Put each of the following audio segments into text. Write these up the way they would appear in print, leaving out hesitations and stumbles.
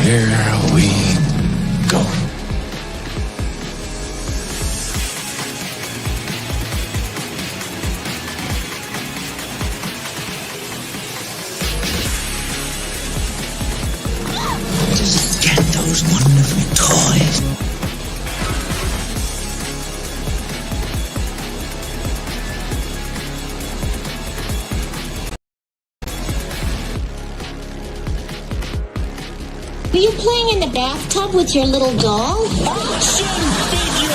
Here we go. Just get those wonderful toys. Are you playing in the bathtub with your little doll? Action figure!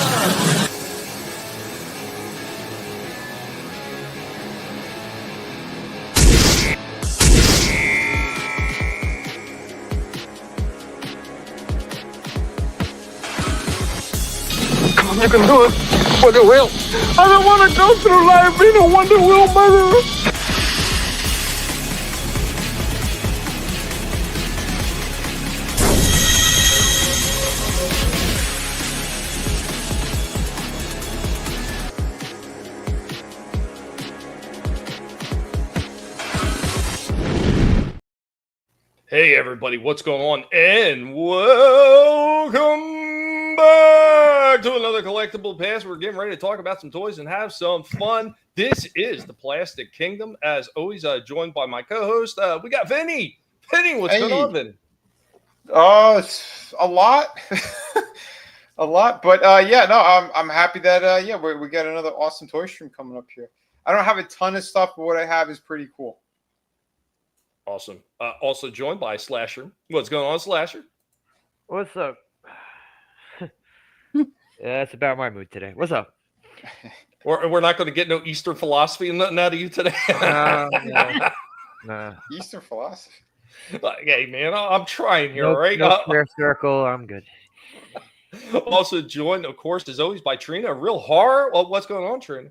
You can do it for the will. I don't want to go through life being a Wonder Wheel murderer. Hey everybody, what's going on? And welcome back to another Collectible Past. We're getting ready to talk about some toys and have some fun. This is the Plastic Kingdom. As always, joined by my co-host. We got Vinnie. Vinnie, what's going on, Vinnie? It's a lot. A lot. But yeah, no, I'm happy that we got another awesome toy stream coming up here. I don't have a ton of stuff, but what I have is pretty cool. Awesome. Also joined by Slasher. What's going on, Slasher? What's up? Yeah, that's about my mood today. What's up? We're not going to get no Eastern philosophy and nothing out of you today. Nah. Eastern philosophy. Hey, man, I'm trying here, No, all right? No square circle. I'm good. Also joined, of course, as always, by Trina. Real horror. Well, what's going on, Trina?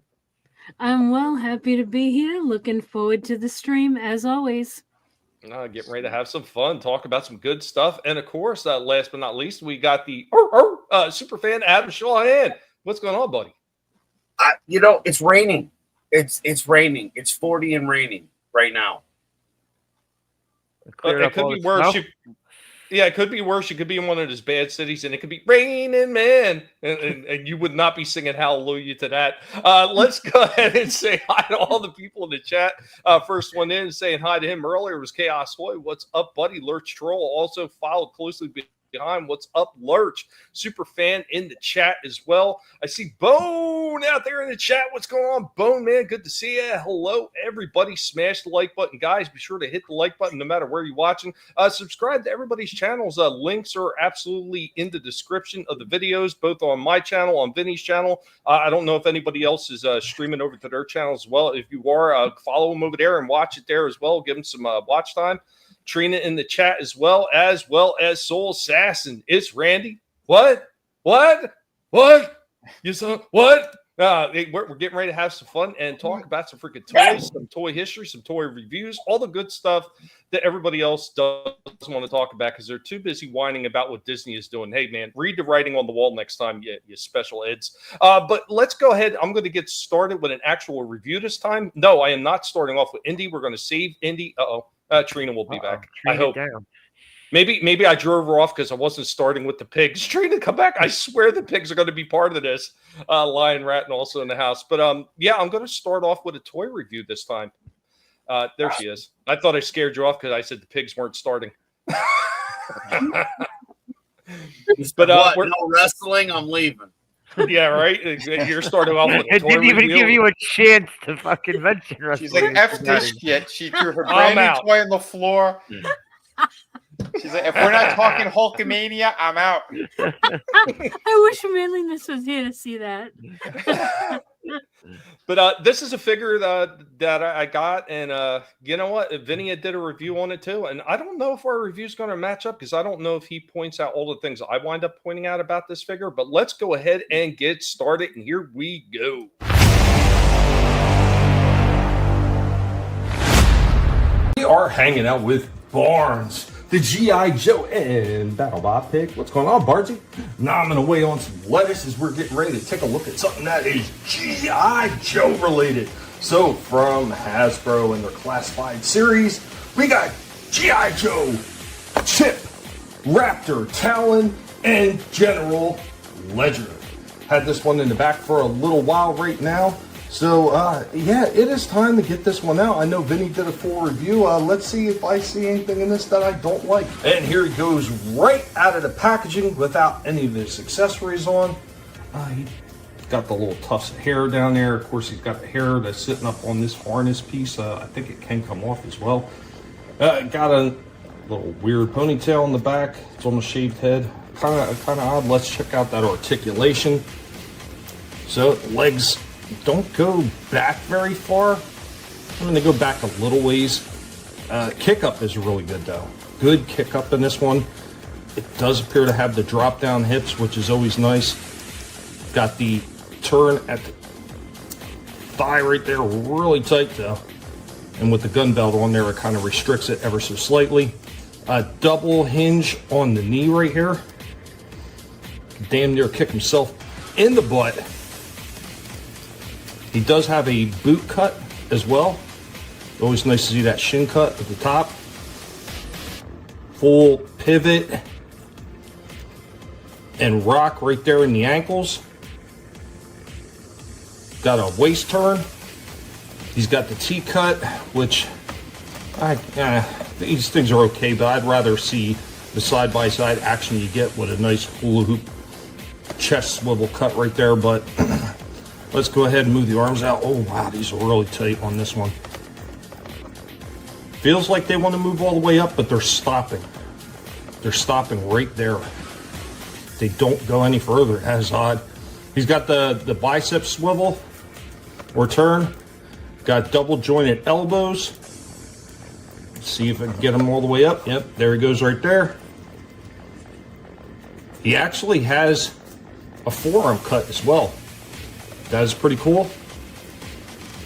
I'm well, happy to be here. Looking forward to the stream, as always. Getting ready to have some fun, talk about some good stuff. And, of course, last but not least, we got the super fan, Adam Shawhan. What's going on, buddy? It's raining. It's raining. It's 40 and raining right now. It could be worse. It could be worse. You could be in one of those bad cities, and it could be raining, man. And you would not be singing hallelujah to that. Let's go ahead and say hi to all the people in the chat. First one in saying hi to him earlier was Chaos Hoy. What's up, buddy? Lurch Troll also followed closely behind. What's up, Lurch? Super fan in the chat as well. I see Bone out there in the chat. What's going on, Bone, man? Good to see you. Hello, everybody. Smash the like button, guys. Be sure to hit the like button no matter where you're watching. Subscribe to everybody's channels. Links are absolutely in the description of the videos, both on my channel, on Vinnie's channel. I don't know if anybody else is streaming over to their channel as well. If you are, follow them over there and watch it there as well. Give them some watch time. Trina in the chat as well as Soul Assassin. It's Randy. What? You saw what? We're getting ready to have some fun and talk about some freaking toys, some toy history, some toy reviews, all the good stuff that everybody else doesn't want to talk about because they're too busy whining about what Disney is doing. Hey, man, read the writing on the wall next time, you special eds. But let's go ahead. I'm going to get started with an actual review this time. No, I am not starting off with Indy. We're going to save Indy. Trina will be back. I hope. Maybe I drove her off because I wasn't starting with the pigs. Trina, come back. I swear the pigs are going to be part of this. Lion, Rat, and also in the house. But I'm going to start off with a toy review this time. There she is. I thought I scared you off because I said the pigs weren't starting. But no wrestling, I'm leaving. Yeah, right? You're starting off with a It toy didn't even review. give you a chance to fucking mention wrestling. She's like, F this shit. She threw her brand new toy on the floor. She's like, if we're not talking Hulkamania, I'm out. I wish Manliness was here to see that. But this is a figure that I got, and you know what? Vinnie did a review on it too, and I don't know if our review is going to match up because I don't know if he points out all the things I wind up pointing out about this figure. But let's go ahead and get started, and here we go. We are hanging out with Barnes, the G.I. Joe and BattleBot pick. What's going on, Bardsy? Nomming away on some lettuce as we're getting ready to take a look at something that is G.I. Joe related. So from Hasbro and their classified series, we got G.I. Joe Chip Raptor, Talon, and General Ledger. Had this one in the back for a little while right now. So, yeah, it is time to get this one out. I know Vinnie did a full review. Let's see if I see anything in this that I don't like. And here he goes right out of the packaging without any of his accessories on. He got the little tufts of hair down there. Of course, he's got the hair that's sitting up on this harness piece. I think it can come off as well. Got a little weird ponytail in the back. It's on the shaved head. Kind of odd. Let's check out that articulation. So, legs don't go back very far. I mean, they go back a little ways. Kick up is really good though. Good kick up in this one. It does appear to have the drop down hips, which is always nice. Got the turn at the thigh right there, really tight though. And with the gun belt on there, it kind of restricts it ever so slightly. Double hinge on the knee right here. Damn near kick himself in the butt. He does have a boot cut as well. Always nice to see that shin cut at the top. Full pivot and rock right there in the ankles. Got a waist turn. He's got the T cut, which these things are okay, but I'd rather see the side-by-side action you get with a nice hula hoop chest swivel cut right there. But let's go ahead and move the arms out. Oh, wow, these are really tight on this one. Feels like they want to move all the way up, but they're stopping. They're stopping right there. They don't go any further. That's odd. He's got the bicep swivel or turn. Got double jointed elbows. Let's see if I can get him all the way up. Yep, there he goes right there. He actually has a forearm cut as well. That is pretty cool.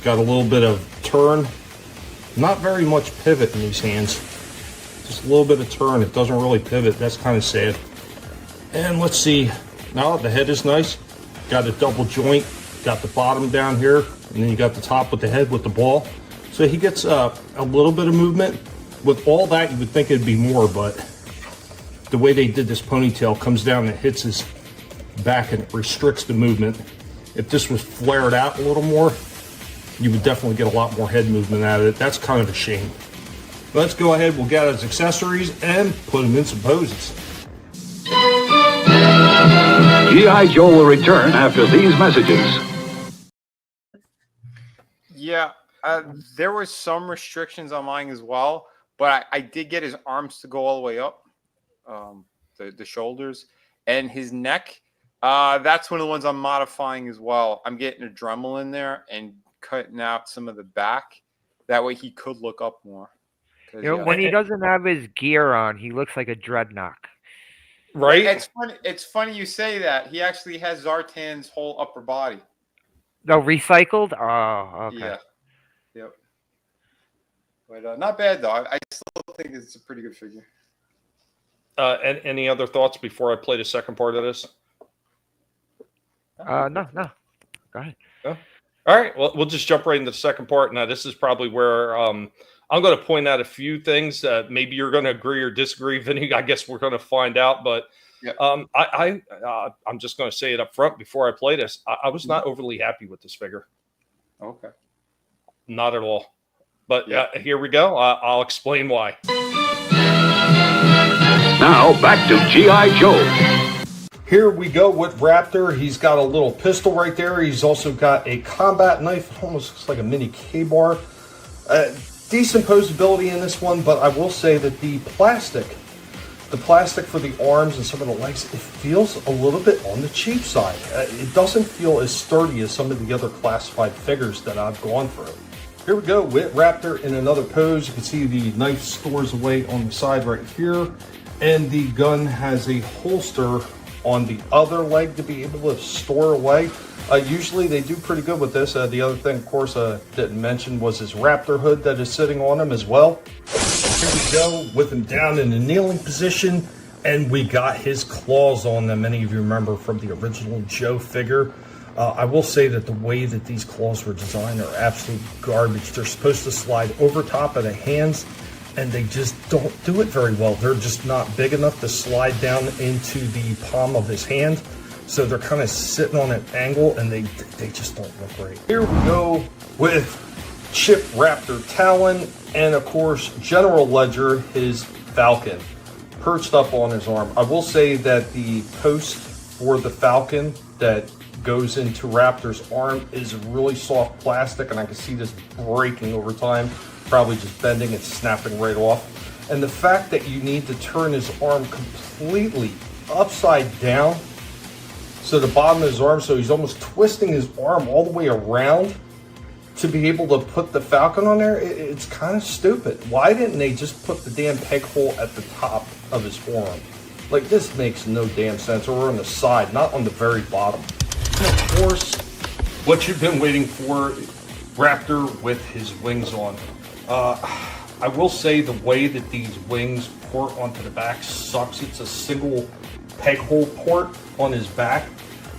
Got a little bit of turn. Not very much pivot in these hands. Just a little bit of turn. It doesn't really pivot. That's kind of sad. And let's see. Now the head is nice. Got a double joint. Got the bottom down here. And then you got the top with the head with the ball. So he gets a little bit of movement. With all that, you would think it'd be more, but the way they did this ponytail comes down and hits his back and it restricts the movement. If this was flared out a little more, you would definitely get a lot more head movement out of it. That's kind of a shame. Let's go ahead, we'll get his accessories and put him in some poses. G.I. Joe will return after these messages. Yeah, there was some restrictions on mine as well, but I did get his arms to go all the way up, the shoulders, and his neck. That's one of the ones I'm modifying as well. I'm getting a Dremel in there and cutting out some of the back. That way he could look up more. You know, when he doesn't have his gear on, he looks like a dreadnought. Right? It's funny you say that. He actually has Zartan's whole upper body. No, recycled? Oh, okay. Yeah. Yep. But not bad, though. I still think it's a pretty good figure. And any other thoughts before I play the second part of this? No. Go ahead. Oh. All right. Well, we'll just jump right into the second part. Now, this is probably where I'm going to point out a few things. Maybe you're going to agree or disagree, Vinnie. I guess we're going to find out. But yep. I'm just going to say it up front before I play this. I was not overly happy with this figure. Okay. Not at all. But here we go. I'll explain why. Now, back to G.I. Joe. Here we go with Raptor. He's got a little pistol right there. He's also got a combat knife. It almost looks like a mini K-bar. Decent posability in this one, but I will say that the plastic for the arms and some of the legs, it feels a little bit on the cheap side. It doesn't feel as sturdy as some of the other classified figures that I've gone through. Here we go with Raptor in another pose. You can see the knife stores away on the side right here, and the gun has a holster on the other leg to be able to store away. Usually they do pretty good with this. The other thing, of course, didn't mention was his Raptor hood that is sitting on him as well. Here we go with him down in the kneeling position, and we got his claws on them. Many of you remember from the original Joe figure. I will say that the way that these claws were designed are absolute garbage. They're supposed to slide over top of the hands, and they just don't do it very well. They're just not big enough to slide down into the palm of his hand. So they're kind of sitting on an angle, and they just don't look great. Here we go with Chip Raptor Talon, and of course, General Ledger, his Falcon, perched up on his arm. I will say that the post for the Falcon that goes into Raptor's arm is really soft plastic, and I can see this breaking over time, probably just bending and snapping right off. And the fact that you need to turn his arm completely upside down, so the bottom of his arm, so he's almost twisting his arm all the way around to be able to put the Falcon on there, it's kind of stupid. Why didn't they just put the damn peg hole at the top of his forearm? Like, this makes no damn sense. Or on the side, not on the very bottom. And of course, what you've been waiting for, Raptor with his wings on. I will say the way that these wings port onto the back sucks. It's a single peg hole port on his back,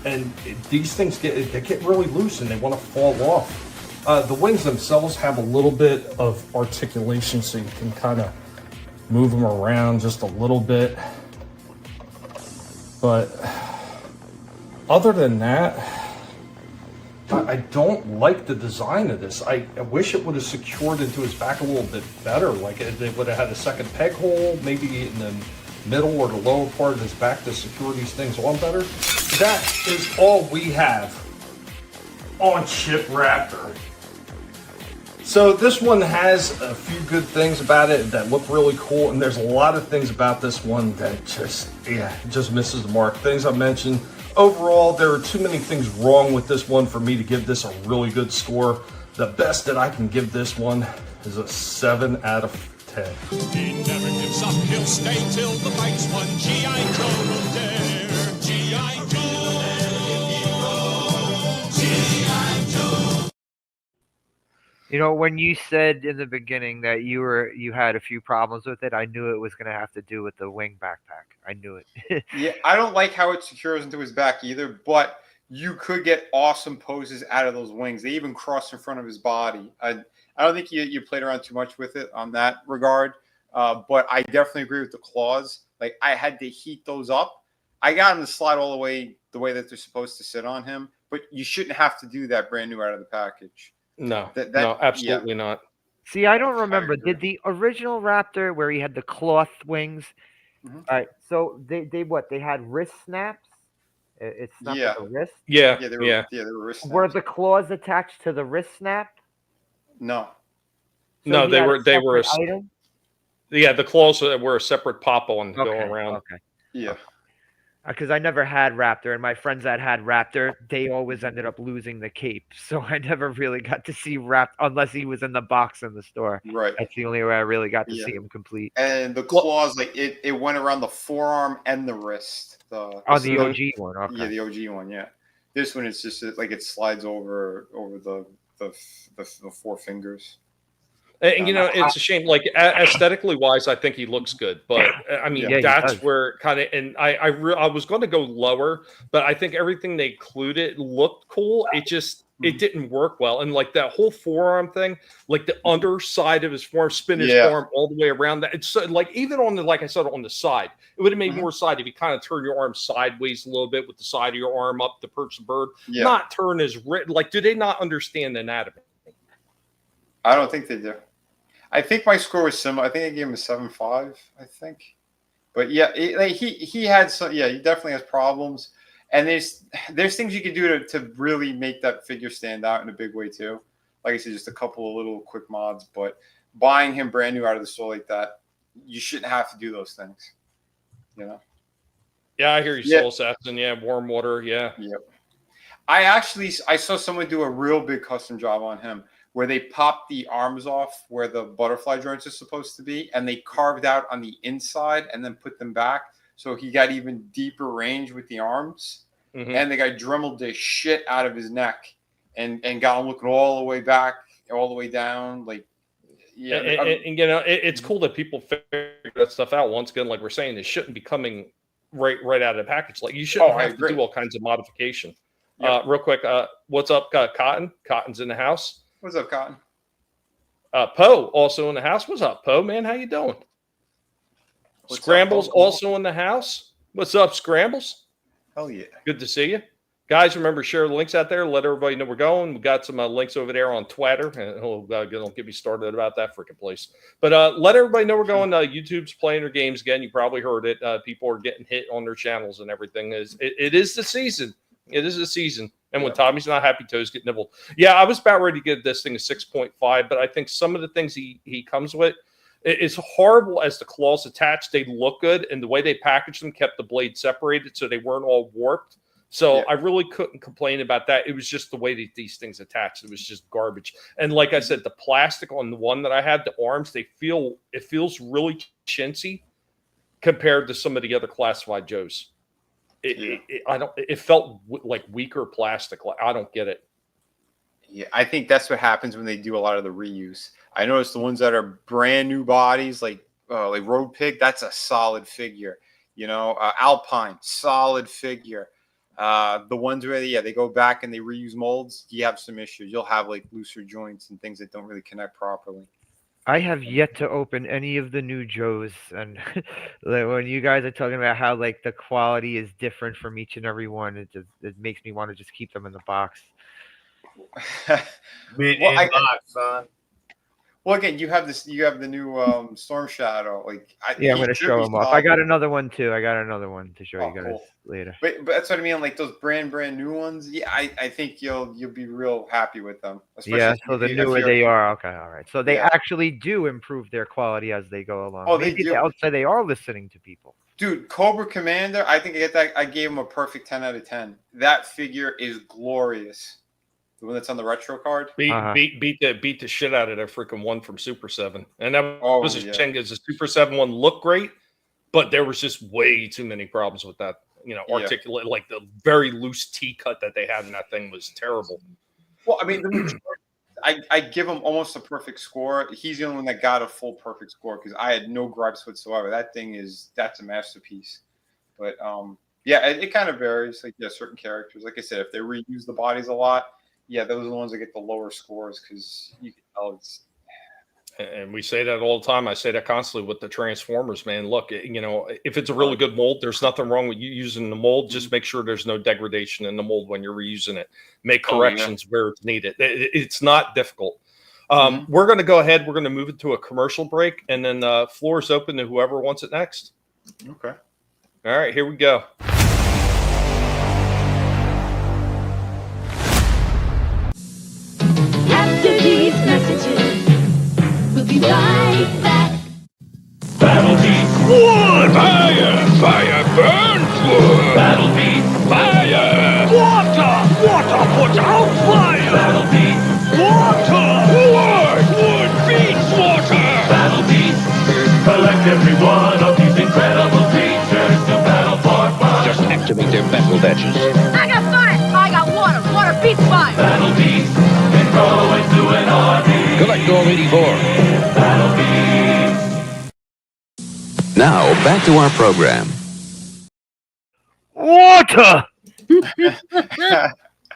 and these things get really loose and they want to fall off. The wings themselves have a little bit of articulation, so you can kind of move them around just a little bit. But other than that, I don't like the design of this. I wish it would have secured into his back a little bit better. Like, they would have had a second peg hole, maybe in the middle or the lower part of his back to secure these things on better. That is all we have on Chip Raptor. So this one has a few good things about it that look really cool, and there's a lot of things about this one that just misses the mark. Things I mentioned. Overall, there are too many things wrong with this one for me to give this a really good score. The best that I can give this one is a 7 out of 10. He never gives up, he'll stay till the fight's won. G.I. Joe will dare. G.I. Joe, G.I. Joe. You know, when you said in the beginning that you had a few problems with it, I knew it was going to have to do with the wing backpack. I knew it. Yeah, I don't like how it secures into his back either, but you could get awesome poses out of those wings. They even cross in front of his body. I don't think you played around too much with it on that regard, but I definitely agree with the claws. Like, I had to heat those up. I got them to slide all the way that they're supposed to sit on him, but you shouldn't have to do that brand new out of the package. No, no, absolutely not. See, I don't remember. Did the original Raptor, where he had the cloth wings, all right, so they had wrist snaps? It snapped at the wrist? Yeah, they were wrist snaps. Were the claws attached to the wrist snap? No. So no, they were item? Yeah, the claws were a separate pop-on to go around. Okay. Yeah. Because I never had Raptor, and my friends that had Raptor, they always ended up losing the cape. So I never really got to see Raptor unless he was in the box in the store. Right. That's the only way I really got to see him complete. And the claws, like it went around the forearm and the wrist. The OG one. Okay. Yeah, the OG one. Yeah. This one, it's just like it slides over the four fingers. And it's a shame. Like, aesthetically wise, I think he looks good, but I mean, that's where kind of. And I was going to go lower, but I think everything they included looked cool. It just didn't work well, and like that whole forearm thing, like the underside of his forearm, spin his forearm all the way around. That it's like even on the, like I said, on the side, it would have made more side if you kind of turn your arm sideways a little bit with the side of your arm up to perch the bird, not turn his wrist. Like, do they not understand anatomy? I don't think they do. I think my score was similar. I think I gave him a 7.5, I think. But yeah, he had some. Yeah, he definitely has problems. And there's things you can do to really make that figure stand out in a big way too. Like I said, just a couple of little quick mods. But buying him brand new out of the store like that, you shouldn't have to do those things. You know. Yeah, I hear you, Soul Assassin. Yeah, warm water. Yeah. Yep. I saw someone do a real big custom job on him, where they popped the arms off where the butterfly joints are supposed to be, and they carved out on the inside and then put them back. So he got even deeper range with the arms. And the guy dremeled the shit out of his neck and got him looking all the way back, all the way down. Like, yeah. And it's cool that people figure that stuff out. Once again, like we're saying, it shouldn't be coming right out of the package. Like, you shouldn't have to do all kinds of modification. Real quick, what's up, Cotton? Cotton's in the house. What's up, Cotton? Poe also in the house. What's up, Poe? Man, how you doing? What's Scrambles up, Poe? also in the house. What's up, Scrambles? Hell yeah. Good to see you. Guys, remember, share the links out there. Let everybody know we're going. We've got some links over there on Twitter. And don't get me started about that freaking place. But let everybody know we're going. YouTube's playing their games again. You probably heard it. People are getting hit on their channels and everything. It is the season. It is the season. And when Tommy's not happy, toes get nibbled. Yeah, I was about ready to give this thing a 6.5, but I think some of the things he comes with, it's horrible as the claws attached. They look good, and the way they packaged them kept the blade separated so they weren't all warped. So I really couldn't complain about that. It was just the way that these things attached. It was just garbage. And like I said, the plastic on the one that I had, the arms, it feels really chintzy compared to some of the other classified Joes. It felt like weaker plastic. I don't get it. Yeah, I think that's what happens when they do a lot of the reuse. I noticed the ones that are brand new bodies, like Road Pig, that's a solid figure. You know, Alpine, solid figure. The ones where they go back and they reuse molds, you have some issues. You'll have like looser joints and things that don't really connect properly. I have yet to open any of the new Joes, and like, when you guys are talking about how like the quality is different from each and every one, it makes me want to just keep them in the box. Son. Well, again, you have the new Storm Shadow. I'm going to show them off. I got another one too. I got another one to show you guys later. But that's what I mean. Like those brand new ones. Yeah, I think you'll be real happy with them. Yeah. So the newer they are. Okay. All right. So they actually do improve their quality as they go along. Oh, maybe they do. I'll say they are listening to people. Dude, Cobra Commander. I think I gave him a perfect 10 out of 10. That figure is glorious. The one that's on the retro card. Beat the shit out of that freaking one from Super 7. And that was a shame because the Super 7 one looked great, but there was just way too many problems with that. You know, articulate, like the very loose T cut that they had in that thing was terrible. Well, I mean, I give him almost a perfect score. He's the only one that got a full perfect score because I had no gripes whatsoever. That thing that's a masterpiece. But it kind of varies. Like certain characters, like I said, if they reuse the bodies a lot, those are the ones that get the lower scores because you can tell it's. And we say that all the time. I say that constantly with the Transformers, man. Look, you know, if it's a really good mold, there's nothing wrong with you using the mold. Just make sure there's no degradation in the mold when you're reusing it. Make corrections where it's needed. It's not difficult. We're going to go ahead. We're going to move it to a commercial break, and then floor is open to whoever wants it next. Okay. All right, here we go. After these messages, we'll be right back. Battle beat wood. Fire burns wood. Battle beat fire. Water puts out fire. Battle beat water. Wood beats water. Battle beat. Collect every one of these incredible creatures to battle for fun. Just activate their battle badges. I got fire. I got water. Water beats fire. Battle beat. And grow into an army. Collect all 84. Battle beat. Now, back to our program. Water!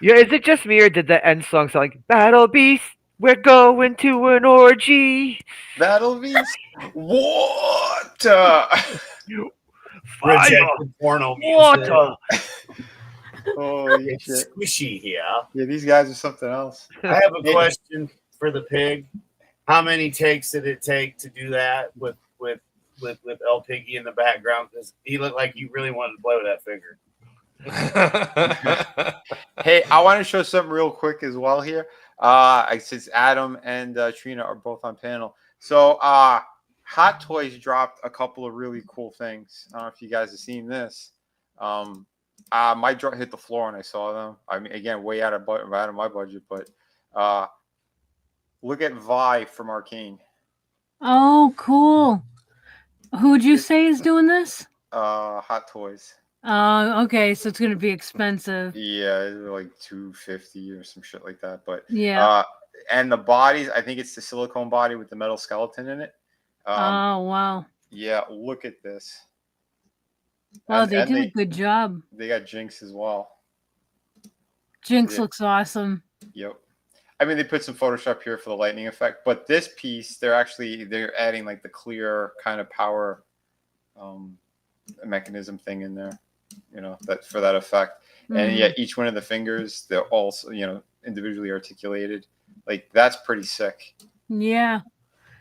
Is it just me, or did the end song sound like Battle Beast, we're going to an orgy? Battle Beast, water! Rejected porno water! Holy it's shit. squishy here. Yeah, these guys are something else. I have a question for the pig. How many takes did it take to do that with El Piggy in the background? Because he looked like you really wanted to play with that figure. Hey, I want to show something real quick as well here. Since Adam and Trina are both on panel. So Hot Toys dropped a couple of really cool things. I don't know if you guys have seen this. My jaw hit the floor when I saw them. I mean, again, way out of my budget, but look at Vi from Arcane. Oh, cool. Who'd you say is doing this? Hot Toys. Okay, so it's gonna be expensive. Yeah, it's like $250 or some shit like that. But yeah, and the bodies, I think it's the silicone body with the metal skeleton in it. Oh wow. Yeah, look at this. Wow, they did a good job. They got Jinx as well. Jinx looks awesome. Yep. I mean, they put some Photoshop here for the lightning effect, but this piece, they're adding like the clear kind of power mechanism thing in there, you know, that for that effect. And yeah, each one of the fingers, they're also, you know, individually articulated. Like that's pretty sick. Yeah.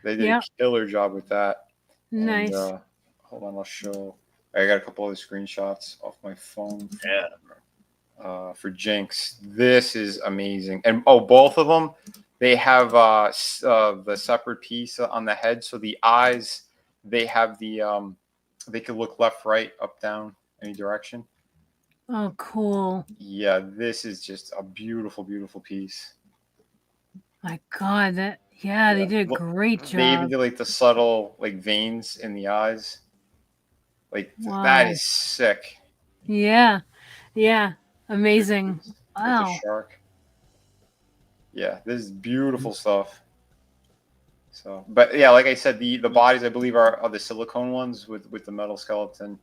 They did a killer job with that. Nice. And, hold on, I'll show. I got a couple other screenshots off my phone. Yeah. For Jinx, this is amazing. And both of them, they have the separate piece on the head. So the eyes, they have the they could look left, right, up, down, any direction. Oh, cool. Yeah, this is just a beautiful, beautiful piece. My God, they did a great job. They even did like the subtle like veins in the eyes. Like that is sick. Yeah. Yeah. Amazing. Wow. Wow. Shark. Yeah, this is beautiful stuff. So, but yeah, like I said, the bodies I believe are the silicone ones with the metal skeleton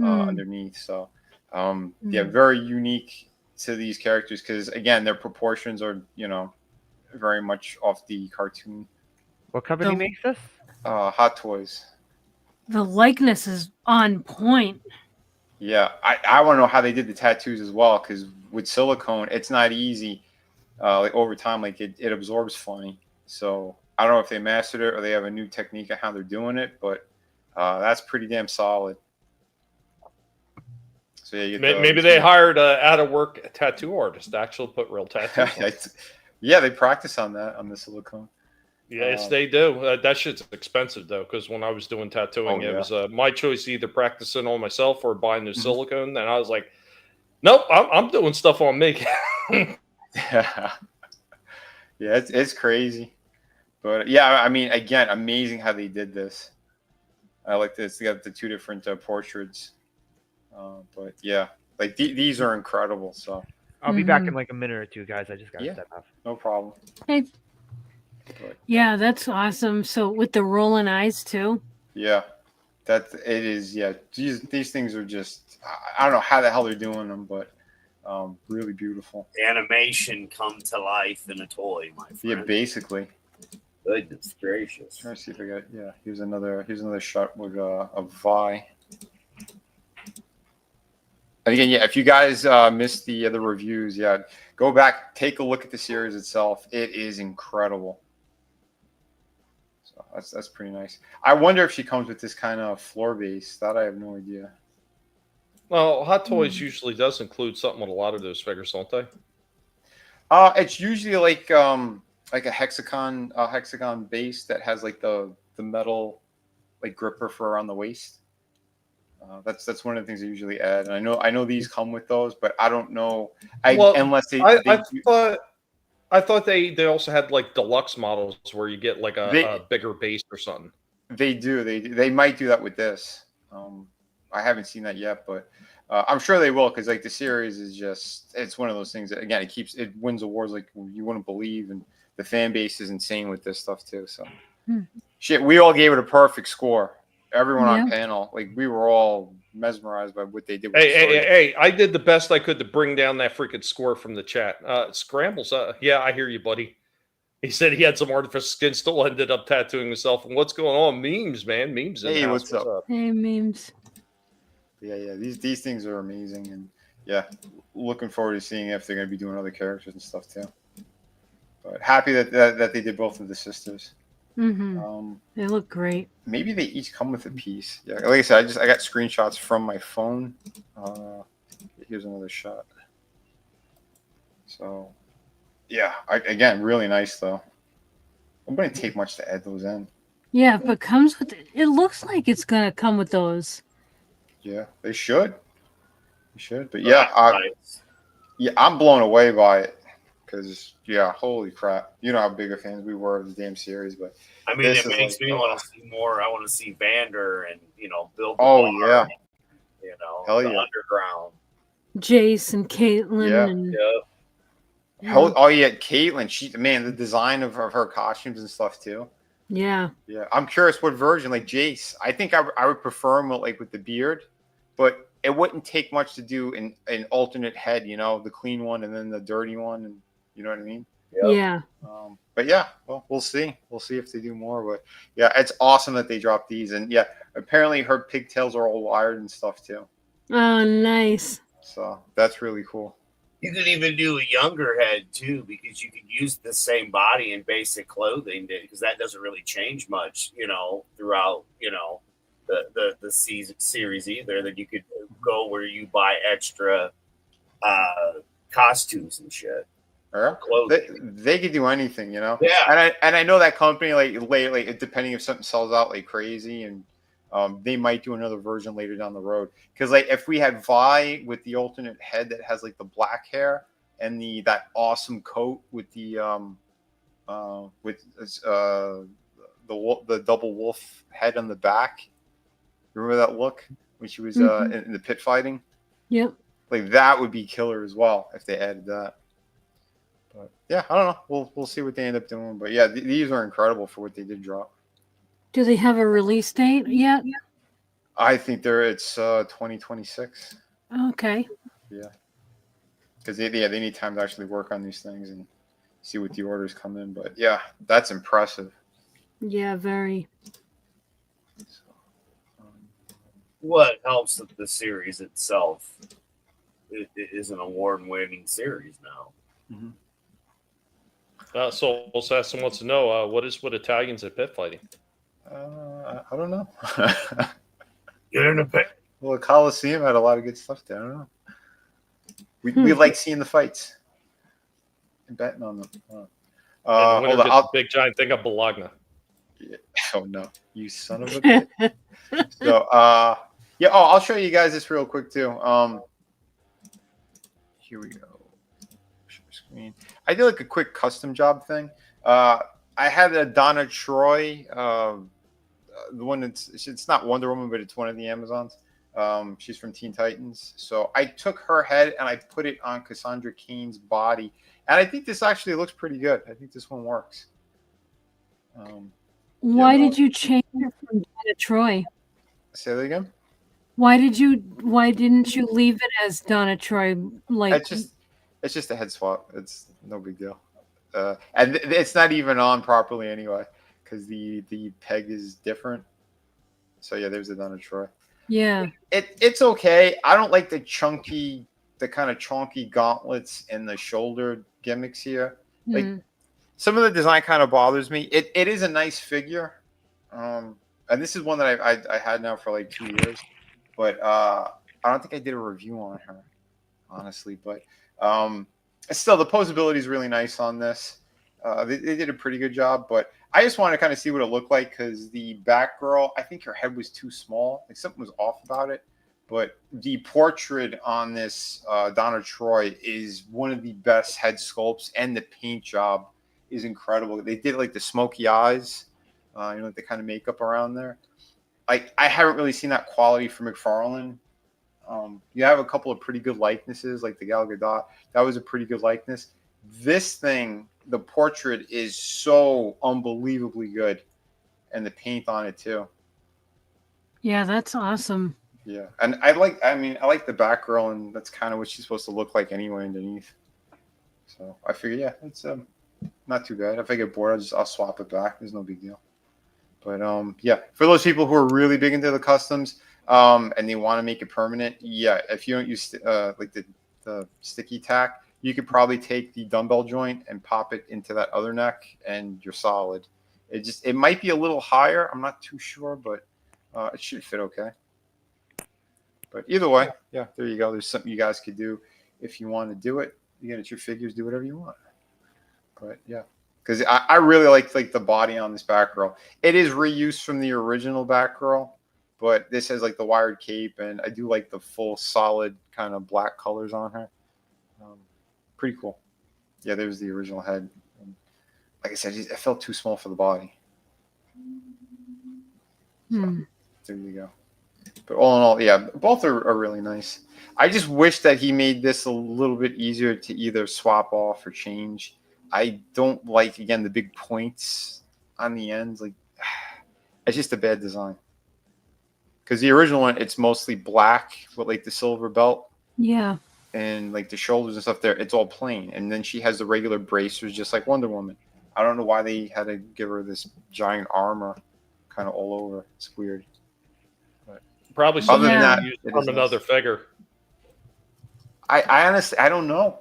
underneath. So, yeah, very unique to these characters because again, their proportions are, you know, very much off the cartoon. What company makes this? Hot Toys. The likeness is on point. Yeah, I want to know how they did the tattoos as well because with silicone, it's not easy. Like over time, like it absorbs funny. So I don't know if they mastered it or they have a new technique of how they're doing it, but that's pretty damn solid. So yeah, maybe they hired out of work tattoo artist to actually put real tattoos on. Yeah, they practice on that on the silicone. Yes, they do. That shit's expensive though, because when I was doing tattooing, it was my choice either practicing on myself or buying the silicone. And I was like, nope, I'm doing stuff on me. Yeah, it's crazy, but yeah, I mean, again, amazing how they did this. I like this. They got the two different portraits, but yeah, like these are incredible. So I'll be back in like a minute or two, guys. I just gotta step off. No problem. Hey. Yeah, that's awesome. So with the rolling eyes too. Yeah, it is. Yeah, these things are just I don't know how the hell they're doing them, but really beautiful. Animation come to life in a toy, my friend. Yeah, basically. Goodness gracious. Trying to see if I got Here's another shot with a Vi. And again, yeah, if you guys missed the reviews, go back, take a look at the series itself. It is incredible. So that's pretty nice. I wonder if she comes with this kind of floor base. That I have no idea. Well, Hot Toys usually does include something with a lot of those figures, don't they? It's usually like a hexagon base that has like the metal like gripper for around the waist. That's one of the things they usually add. And I know these come with those, but I don't know. Unless I thought they also had like deluxe models where you get like a bigger base or something. They do. They might do that with this. I haven't seen that yet, but I'm sure they will because like the series is it's one of those things that again it wins awards like you wouldn't believe, and the fan base is insane with this stuff too. So shit, we all gave it a perfect score. Everyone on panel, like we were all mesmerized by what they did. Hey! I did the best I could to bring down that freaking score from the chat. Scrambles, yeah, I hear you, buddy. He said he had some artificial skin, still ended up tattooing himself. And what's going on? Memes, man, memes. Hey, what's up? Hey, memes. Yeah. These things are amazing, and yeah, looking forward to seeing if they're going to be doing other characters and stuff too. But happy that they did both of the sisters. They look great. Maybe they each come with a piece. Yeah, like I said, I got screenshots from my phone. Here's another shot. So, yeah, again, really nice though. It wouldn't take much to add those in. Yeah, but comes with it looks like it's gonna come with those. Yeah, they should. But yeah, I'm blown away by it. Because, holy crap. You know how big of fans we were of the damn series. But I mean, it makes me want to see more. I want to see Vander and, Bill. Oh, yeah. Hell the yeah. Underground. Jace and Caitlin. Caitlin. The design of her costumes and stuff, too. Yeah. Yeah. I'm curious what version, like Jace. I think I would prefer him with the beard. But it wouldn't take much to do an alternate head, the clean one and then the dirty one. And you know what I mean? Yep. Yeah. But yeah, well, we'll see. We'll see if they do more. But yeah, it's awesome that they dropped these. And yeah, apparently her pigtails are all wired and stuff too. Oh, nice. So that's really cool. You could even do a younger head too, because you could use the same body in basic clothing, because that doesn't really change much, throughout, the series either. That you could go where you buy extra costumes and shit. They could do anything, Yeah. And I know that company, like depending if something sells out like crazy, and they might do another version later down the road. Because like if we had Vi with the alternate head that has like the black hair and that awesome coat with the double wolf head on the back. Remember that look when she was in the pit fighting? Yep. Like that would be killer as well if they added that. But yeah, I don't know. We'll see what they end up doing. But yeah, these are incredible for what they did drop. Do they have a release date yet? I think it's 2026. Okay. Yeah, because they need time to actually work on these things and see what the orders come in. But yeah, that's impressive. Yeah, very. What helps that the series itself it is an award-winning series now. Mm-hmm. So Assassin wants to know what is with Italians at pit fighting? I don't know. Get in the pit. Well, Coliseum had a lot of good stuff there. I don't know. We like seeing the fights and betting on them. And the winner gets a big giant thing of Bologna. Yeah. Oh no, you son of a bitch. So yeah. Oh, I'll show you guys this real quick too. Here we go. Share screen. I did like a quick custom job thing. I had a Donna Troy, the one it's not Wonder Woman, but it's one of the Amazons. She's from Teen Titans. So I took her head and I put it on Cassandra Cain's body, and I think this actually looks pretty good. I think this one works. Why did you change it from Donna Troy? Say that again. Why didn't you leave it as Donna Troy? Like it's just a head swap. It's no big deal. And it's not even on properly anyway, because the peg is different. So yeah, there's a Donna Troy. Yeah. It's okay. I don't like the kind of chunky gauntlets and the shoulder gimmicks here. Like some of the design kind of bothers me. It is a nice figure. And this is one that I had now for like 2 years. But I don't think I did a review on her, honestly. But still, the posability is really nice on this. They did a pretty good job, but I just wanted to kind of see what it looked like, because the Batgirl, I think her head was too small. Like something was off about it. But the portrait on this Donna Troy is one of the best head sculpts, and the paint job is incredible. They did like the smoky eyes, like the kind of makeup around there. Like I haven't really seen that quality from McFarlane. You have a couple of pretty good likenesses, like the Gal Gadot. That was a pretty good likeness. This thing, the portrait is so unbelievably good, and the paint on it too. Yeah, that's awesome. Yeah, and I like the Batgirl, and that's kind of what she's supposed to look like anyway underneath. So I figure, yeah, it's not too bad. If I get bored, I'll swap it back. There's no big deal. But yeah, for those people who are really big into the customs and they want to make it permanent, yeah, if you don't use like the sticky tack, you could probably take the dumbbell joint and pop it into that other neck, and you're solid. It might be a little higher. I'm not too sure, but it should fit okay. But either way, yeah, there you go. There's something you guys could do if you want to do it. You get your figures, do whatever you want. But yeah, because I really like the body on this Batgirl. It is reused from the original Batgirl, but this has like the wired cape, and I do like the full solid kind of black colors on her. Pretty cool. Yeah, there's the original head. And like I said, it felt too small for the body. So, there you go. But all in all, yeah, both are really nice. I just wish that he made this a little bit easier to either swap off or change. I don't like, again, the big points on the ends. Like, it's just a bad design. Because the original one, it's mostly black with like the silver belt. Yeah. and like the shoulders and stuff there, it's all plain. And then she has the regular bracers, just like Wonder Woman. I don't know why they had to give her this giant armor kind of all over. It's weird. But probably something from another figure. I honestly, I don't know.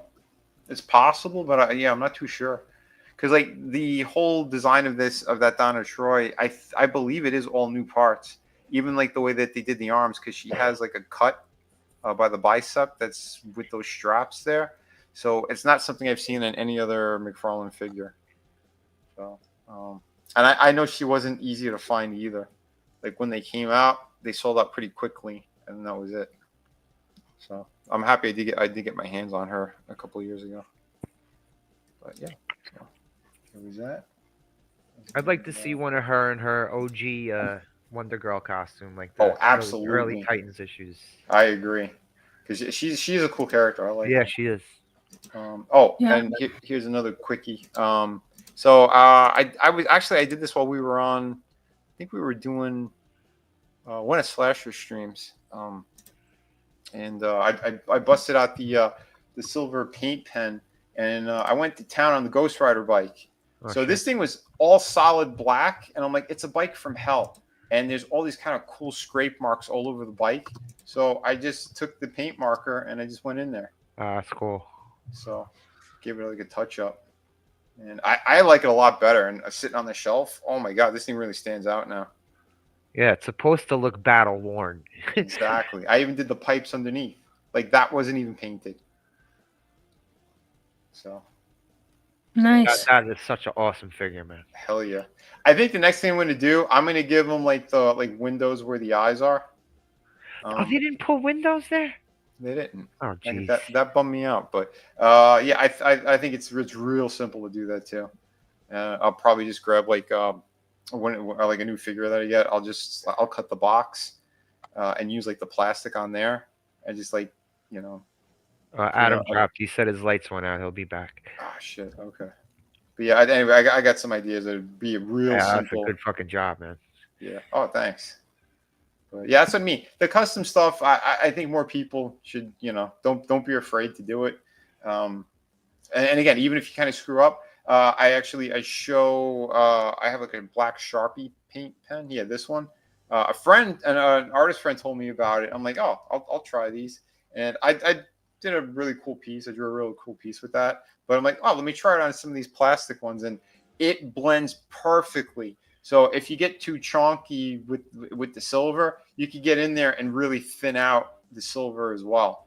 It's possible, but I'm not too sure. Because like the whole design of that Donna Troy, I believe it is all new parts. Even like the way that they did the arms, because she has like a cut by the bicep that's with those straps there. So it's not something I've seen in any other McFarlane figure. So, and I know she wasn't easy to find either. Like when they came out, they sold out pretty quickly, and that was it. So I'm happy I did get my hands on her a couple of years ago. But yeah, so there was that. I'd like to see one of her in her OG Wonder Girl costume, like the absolutely early Titans issues. I agree, because she's a cool character. I like. Yeah, her. she is. And here's another quickie. So I did this while we were on. I think we were doing one of Slasher streams. And I busted out the silver paint pen, and I went to town on the Ghost Rider bike. So this thing was all solid black, and I'm like, it's a bike from hell. And there's all these kind of cool scrape marks all over the bike. So I just took the paint marker and I just went in there. That's cool. So gave it like a touch up. And I like it a lot better. And sitting on the shelf, oh my God, this thing really stands out now. Yeah, it's supposed to look battle worn. Exactly. I even did the pipes underneath. Like that wasn't even painted. So nice. That is such an awesome figure, man. Hell yeah. I think the next thing I'm going to do, I'm going to give them like the windows where the eyes are. They didn't put windows there? They didn't. Oh, geez. That bummed me out. But yeah, I think it's real simple to do that too. I'll probably just grab like a new figure that I get. I'll cut the box and use like the plastic on there and just like, Adam dropped. He said his lights went out. He'll be back. Oh shit. Okay. But yeah. Anyway, I got some ideas. It'd be real simple. That's a good fucking job, man. Yeah. Oh, thanks. But yeah, that's what I mean. The custom stuff. I think more people should. Don't be afraid to do it. And again, even if you kind of screw up, I show. I have like a black Sharpie paint pen. Yeah, this one. A friend, an artist friend, told me about it. I'm like, oh, I'll try these. And I did a really cool piece. I drew a really cool piece with that. But I'm like, oh, let me try it on some of these plastic ones, and it blends perfectly. So if you get too chonky with the silver, you could get in there and really thin out the silver as well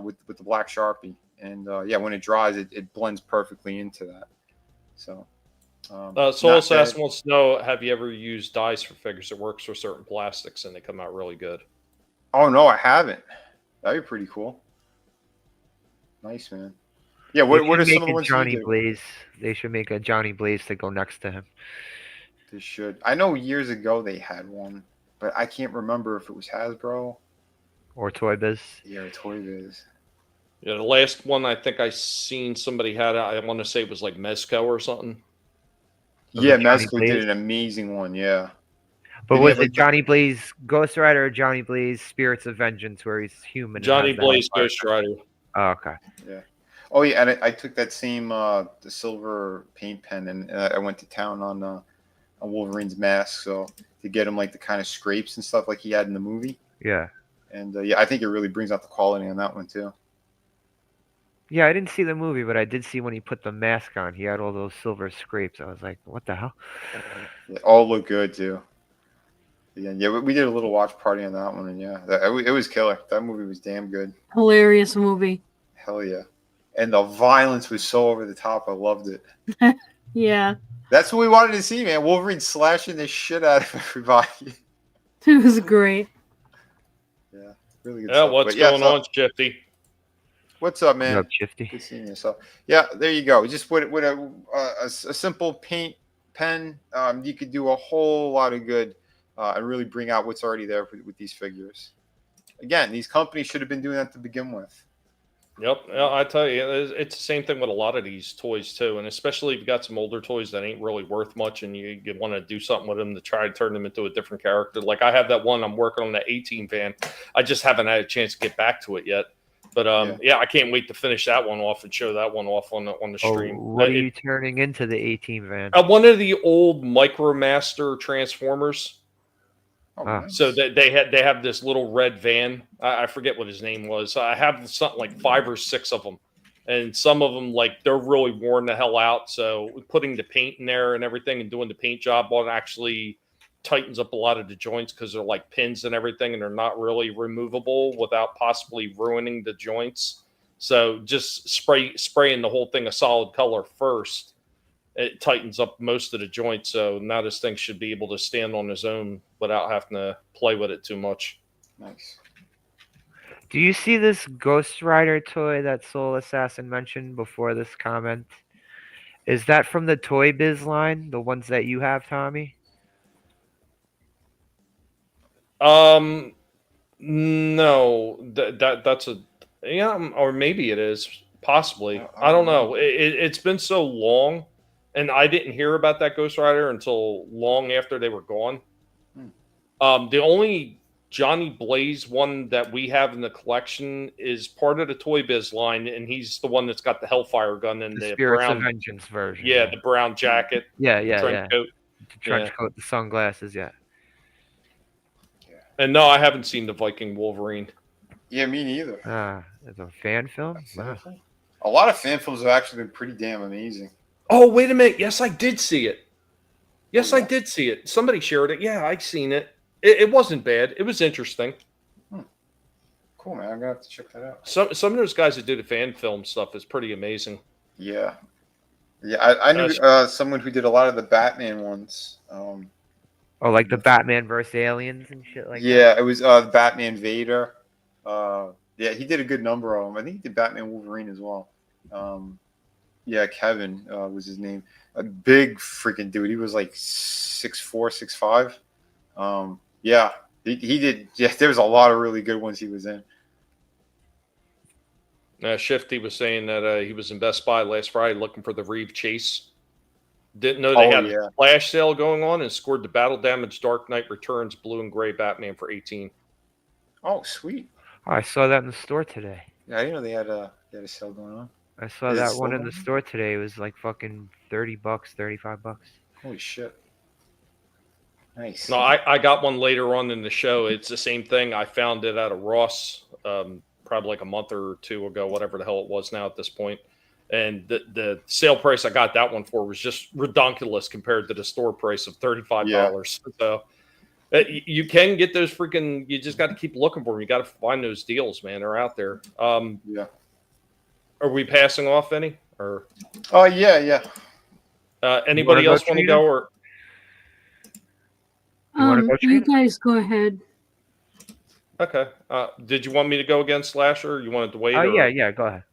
with the black Sharpie. And yeah, when it dries, it blends perfectly into that. So. Soul Assassin wants to know: have you ever used dyes for figures? It works for certain plastics, and they come out really good. Oh no, I haven't. That'd be pretty cool. Nice, man. Yeah, what are some of the ones Johnny Blaze? They should make a Johnny Blaze to go next to him. They should. I know years ago they had one, but I can't remember if it was Hasbro or Toy Biz. Yeah, Toy Biz. Yeah, the last one I think I seen somebody had, I want to say it was like Mezco or something. Yeah, Mezco did an amazing one. Yeah. But was it Johnny Blaze Ghost Rider or Johnny Blaze Spirits of Vengeance, where he's human? Johnny Blaze Ghost Rider. Oh, okay. Yeah. Oh yeah, and I took that same the silver paint pen, and I went to town on Wolverine's mask, so to get him like the kind of scrapes and stuff like he had in the movie. Yeah. And yeah, I think it really brings out the quality on that one too. Yeah, I didn't see the movie, but I did see when he put the mask on. He had all those silver scrapes. I was like, what the hell? They all look good too. Yeah, we did a little watch party on that one, and yeah, it was killer. That movie was damn good. Hilarious movie. Hell yeah. And the violence was so over the top. I loved it. Yeah. That's what we wanted to see, man. Wolverine slashing the shit out of everybody. It was great. Yeah, really good. Yeah, stuff. what's going on, Shifty? What's up, man? What's up, Shifty? Good seeing you. So, yeah, there you go. Just with a simple paint pen, you could do a whole lot of good and really bring out what's already there with these figures. Again, these companies should have been doing that to begin with. Yep, I tell you, it's the same thing with a lot of these toys too, and especially if you got some older toys that ain't really worth much, and you want to do something with them to try and turn them into a different character. Like I have that one I'm working on, the 18 van. I just haven't had a chance to get back to it yet. But yeah, I can't wait to finish that one off and show that one off on the stream. What are you turning into the 18 van? One of the old MicroMaster Transformers. Nice. So they have this little red van. I forget what his name was. I have something like 5 or 6 of them, and some of them like they're really worn the hell out. So putting the paint in there and everything and doing the paint job on actually tightens up a lot of the joints because they're like pins and everything, and they're not really removable without possibly ruining the joints. So just spraying the whole thing a solid color first, it tightens up most of the joints. So now this thing should be able to stand on its own without having to play with it too much. Nice. Do you see this Ghost Rider toy that Soul Assassin mentioned before this comment? Is that from the Toy Biz line, the ones that you have, Tommy? No, that's a or maybe it is possibly. I don't know. It's been so long, and I didn't hear about that Ghost Rider until long after they were gone. The only Johnny Blaze one that we have in the collection is part of the Toy Biz line, and he's the one that's got the Hellfire gun and the Spirits brown of Vengeance version. Yeah, the brown jacket. Trench coat. The trench coat, the sunglasses, And no, I haven't seen the Viking Wolverine. Yeah, me neither. It's a fan film? A lot of fan films have actually been pretty damn amazing. Oh, wait a minute. Yes, I did see it. I did see it. Somebody shared it. Yeah, I've seen it. It wasn't bad. It was interesting. Cool, man. I'm going to have to check that out. Some of those guys that do the fan film stuff is pretty amazing. Yeah. Yeah, I knew someone who did a lot of the Batman ones. Like the Batman vs. Aliens and shit like that? Yeah, it was Batman Vader. Yeah, he did a good number of them. I think he did Batman Wolverine as well. Yeah, Kevin was his name. A big freaking dude. He was like 6'4", 6'5". Yeah, he did. Yeah, there was a lot of really good ones he was in. Shifty was saying that he was in Best Buy last Friday looking for the Reeve Chase. Didn't know they had a flash sale going on and scored the Battle Damage Dark Knight Returns blue and gray Batman for $18. Oh, sweet. I saw that in the store today. Yeah, I didn't know they had a sale going on. I saw that one in the store today. It was like fucking $30, $35. Holy shit. Nice. No, I got one later on in the show. It's the same thing. I found it at a Ross probably like a month or two ago, whatever the hell it was now at this point. And the sale price I got that one for was just redonkulous compared to the store price of $35. Yeah. So you can get those freaking. You just got to keep looking for them. You got to find those deals, man. They're out there. Yeah. Are we passing off any? Or yeah. Anybody else want to go? Or you guys go ahead. Okay. Did you want me to go against Slasher? Or you wanted to wait? Oh yeah. Go ahead.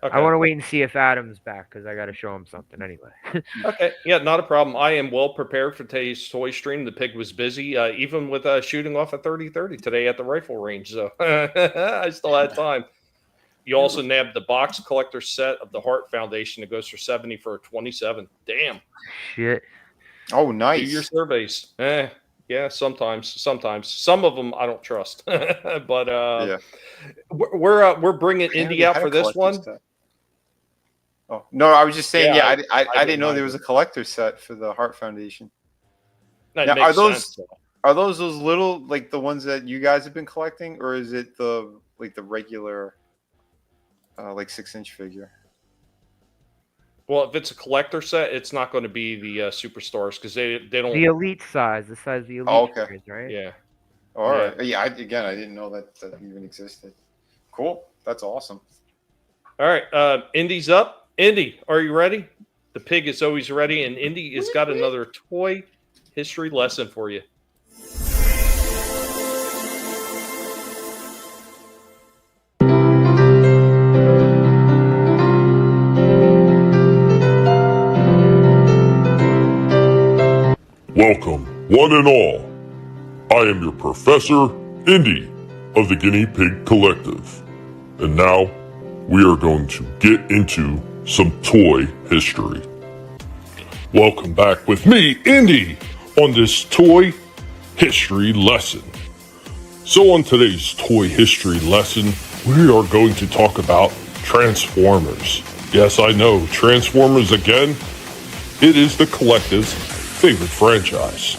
Okay. I want to wait and see if Adam's back because I got to show him something anyway. Okay. Yeah, not a problem. I am well prepared for today's toy stream. The pig was busy, even with shooting off a 30-30 today at the rifle range. So I still had time. You also nabbed the box collector set of the Heart Foundation. It goes for $70 for a 27. Damn. Shit. Oh, nice. Do your surveys. Yeah, sometimes. Some of them I don't trust. But we're bringing Indy out for this one. Oh no, I was just saying. Yeah, I didn't know there was a collector set for the Heart Foundation. Now, are those those little like the ones that you guys have been collecting, or is it the regular like 6-inch figure? Well, if it's a collector set, it's not going to be the superstars because they don't. The elite size, the size of the elite figures, right? Yeah. All right. Yeah. I didn't know that even existed. Cool. That's awesome. All right. Indy's up. Indy, are you ready? The pig is always ready, and Indy has got another toy history lesson for you. Welcome, one and all. I am your Professor Indy of the Guinea Pig Collective. And now, we are going to get into some toy history. Welcome back with me, Indy, on this toy history lesson. So on today's toy history lesson, we are going to talk about Transformers. Yes, I know, Transformers again. It is the collective's favorite franchise.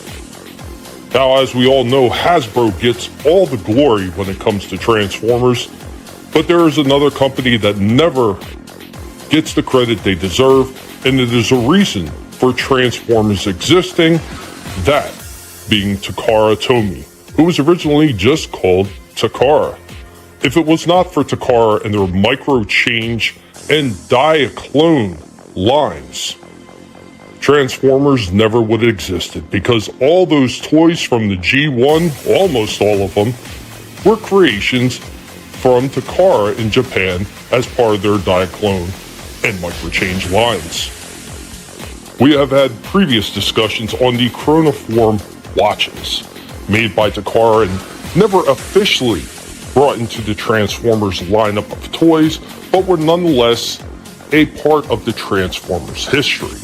Now, as we all know, Hasbro gets all the glory when it comes to Transformers, but there is another company that never gets the credit they deserve, and it is a reason for Transformers existing, that being Takara Tomy, who was originally just called Takara. If it was not for Takara and their micro-change and Diaclone lines, Transformers never would have existed, because all those toys from the G1, almost all of them, were creations from Takara in Japan as part of their Diaclone and microchange lines. We have had previous discussions on the Chronoform watches made by Takara and never officially brought into the Transformers lineup of toys, but were nonetheless a part of the Transformers history.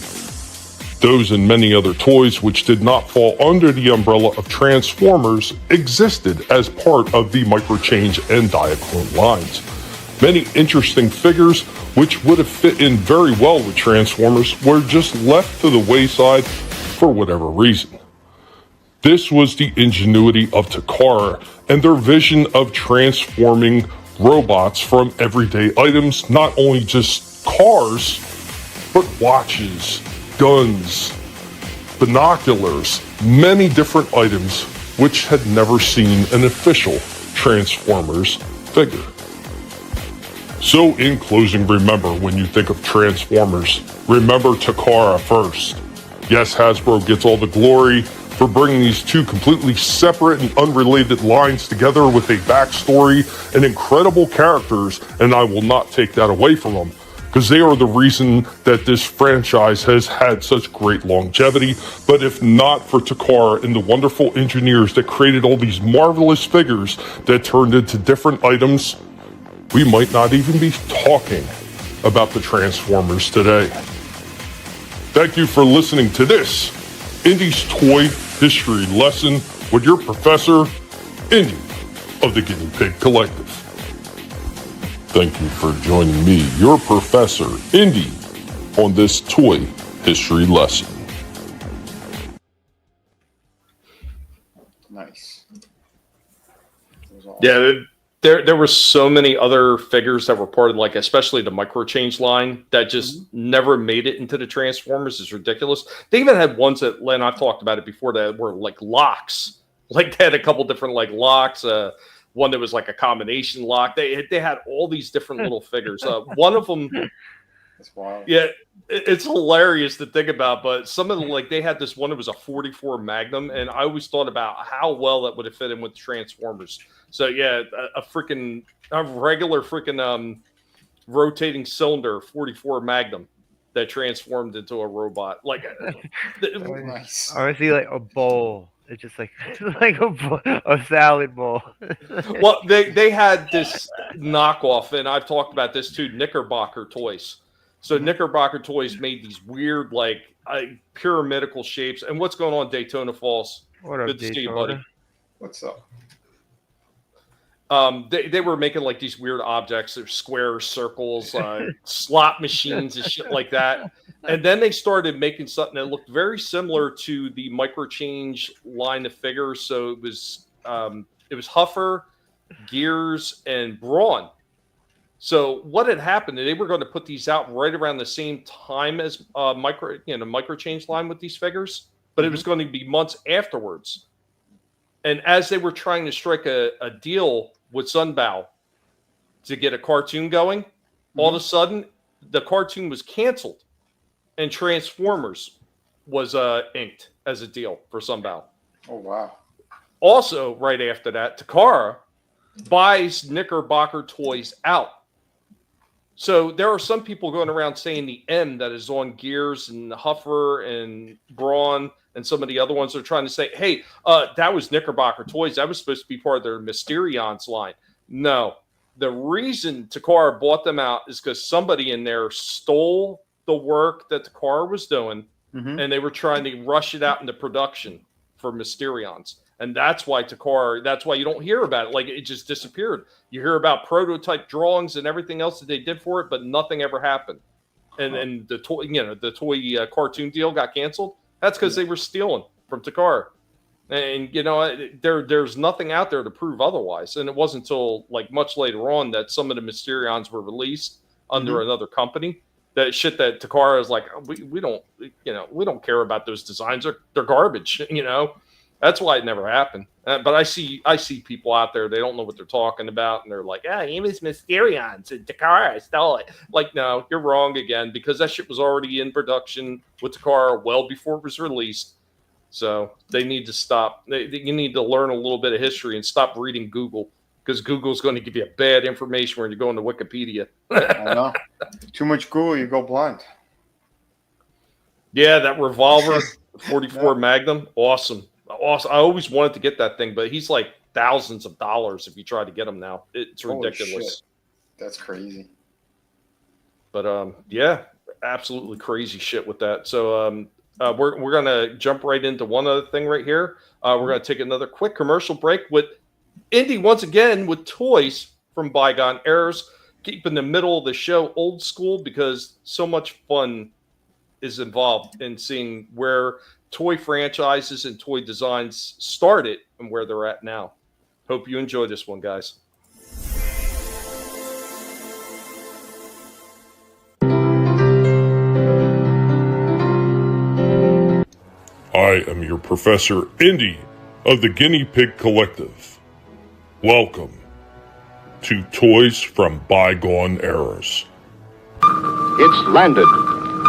Those and many other toys which did not fall under the umbrella of Transformers existed as part of the microchange and Diaclone lines. Many interesting figures which would have fit in very well with Transformers were just left to the wayside for whatever reason. This was the ingenuity of Takara and their vision of transforming robots from everyday items, not only just cars, but watches, guns, binoculars, many different items which had never seen an official Transformers figure. So in closing, remember, when you think of Transformers, remember Takara first. Yes, Hasbro gets all the glory for bringing these two completely separate and unrelated lines together with a backstory and incredible characters, and I will not take that away from them, because they are the reason that this franchise has had such great longevity. But if not for Takara and the wonderful engineers that created all these marvelous figures that turned into different items, we might not even be talking about the Transformers today. Thank you for listening to this Indy's Toy History Lesson with your professor, Indy of the Guinea Pig Collective. Thank you for joining me, your professor, Indy, on this toy history lesson. Nice. Awesome. Yeah, there were so many other figures that were part of, like, especially the microchange line that just never made it into the Transformers. It's ridiculous. They even had ones that, Len, I've talked about it before, that were like locks. Like, they had a couple different like locks. One that was like a combination lock. They had all these different little figures. One of them, that's wild. Yeah, it's hilarious to think about. But some of them, like, they had this one that was a 44 Magnum, and I always thought about how well that would have fit in with Transformers. So yeah, a regular freaking rotating cylinder 44 Magnum that transformed into a robot. Like, nice. I see like a bowl. It's just like a salad bowl. Well, they had this knockoff, and I've talked about this too, Knickerbocker toys. So Knickerbocker toys made these weird, like, pyramidical shapes. And what's going on, Daytona Falls? What up, Good to see you, buddy. What's up? They were making like these weird objects, squares, circles, slot machines and shit like that. And then they started making something that looked very similar to the microchange line of figures. So it was Huffer, Gears, and Brawn. So what had happened? They were going to put these out right around the same time as microchange line with these figures, but it was going to be months afterwards. And as they were trying to strike a deal with Sunbow to get a cartoon going, all of a sudden the cartoon was canceled, and Transformers was inked as a deal for Sunbow. Oh wow! Also, right after that, Takara buys Knickerbocker toys out. So there are some people going around saying the M that is on Gears and Huffer and Brawn and some of the other ones are trying to say, hey, that was Knickerbocker toys. That was supposed to be part of their Mysterions line. No. The reason Takara bought them out is because somebody in there stole the work that Takara was doing, and they were trying to rush it out into production for Mysterions. And that's why Takara, that's why you don't hear about it. Like, it just disappeared. You hear about prototype drawings and everything else that they did for it, but nothing ever happened. And the toy, the toy cartoon deal got canceled. That's because they were stealing from Takara. And there's nothing out there to prove otherwise. And it wasn't until like much later on that some of the Mysterions were released under another company. That shit that Takara is like, we don't care about those designs. They're garbage. That's why it never happened. But I see people out there, they don't know what they're talking about, and they're like, it was Mysterions and Takara stole it. Like, no, you're wrong again, because that shit was already in production with Takara well before it was released. So they need to stop. You need to learn a little bit of history and stop reading Google, because Google's going to give you bad information when you're going to Wikipedia. I know. Too much Google, you go blind. Yeah, that revolver, 44 Magnum, awesome. I always wanted to get that thing, but he's like thousands of dollars if you try to get him now. It's ridiculous. That's crazy. But yeah, absolutely crazy shit with that. So we're gonna jump right into one other thing right here. We're gonna take another quick commercial break with Indy once again with toys from bygone eras, keeping the middle of the show old school because so much fun is involved in seeing where toy franchises and toy designs started and where they're at now. Hope you enjoy this one, guys. I am your Professor Indy of the Guinea Pig Collective. Welcome to Toys from Bygone Eras. It's landed.